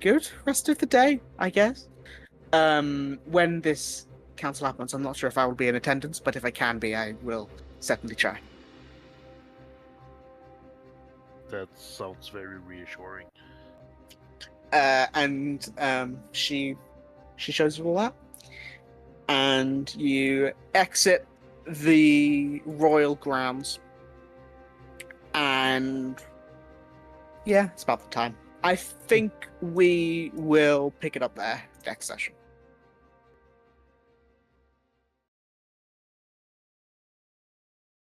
good rest of the day, I guess. When this council happens, I'm not sure if I will be in attendance, but if I can be, I will certainly try." That sounds very reassuring. And she shows you all that, and you exit the royal grounds, and yeah, it's about the time. I think we will pick it up there next session.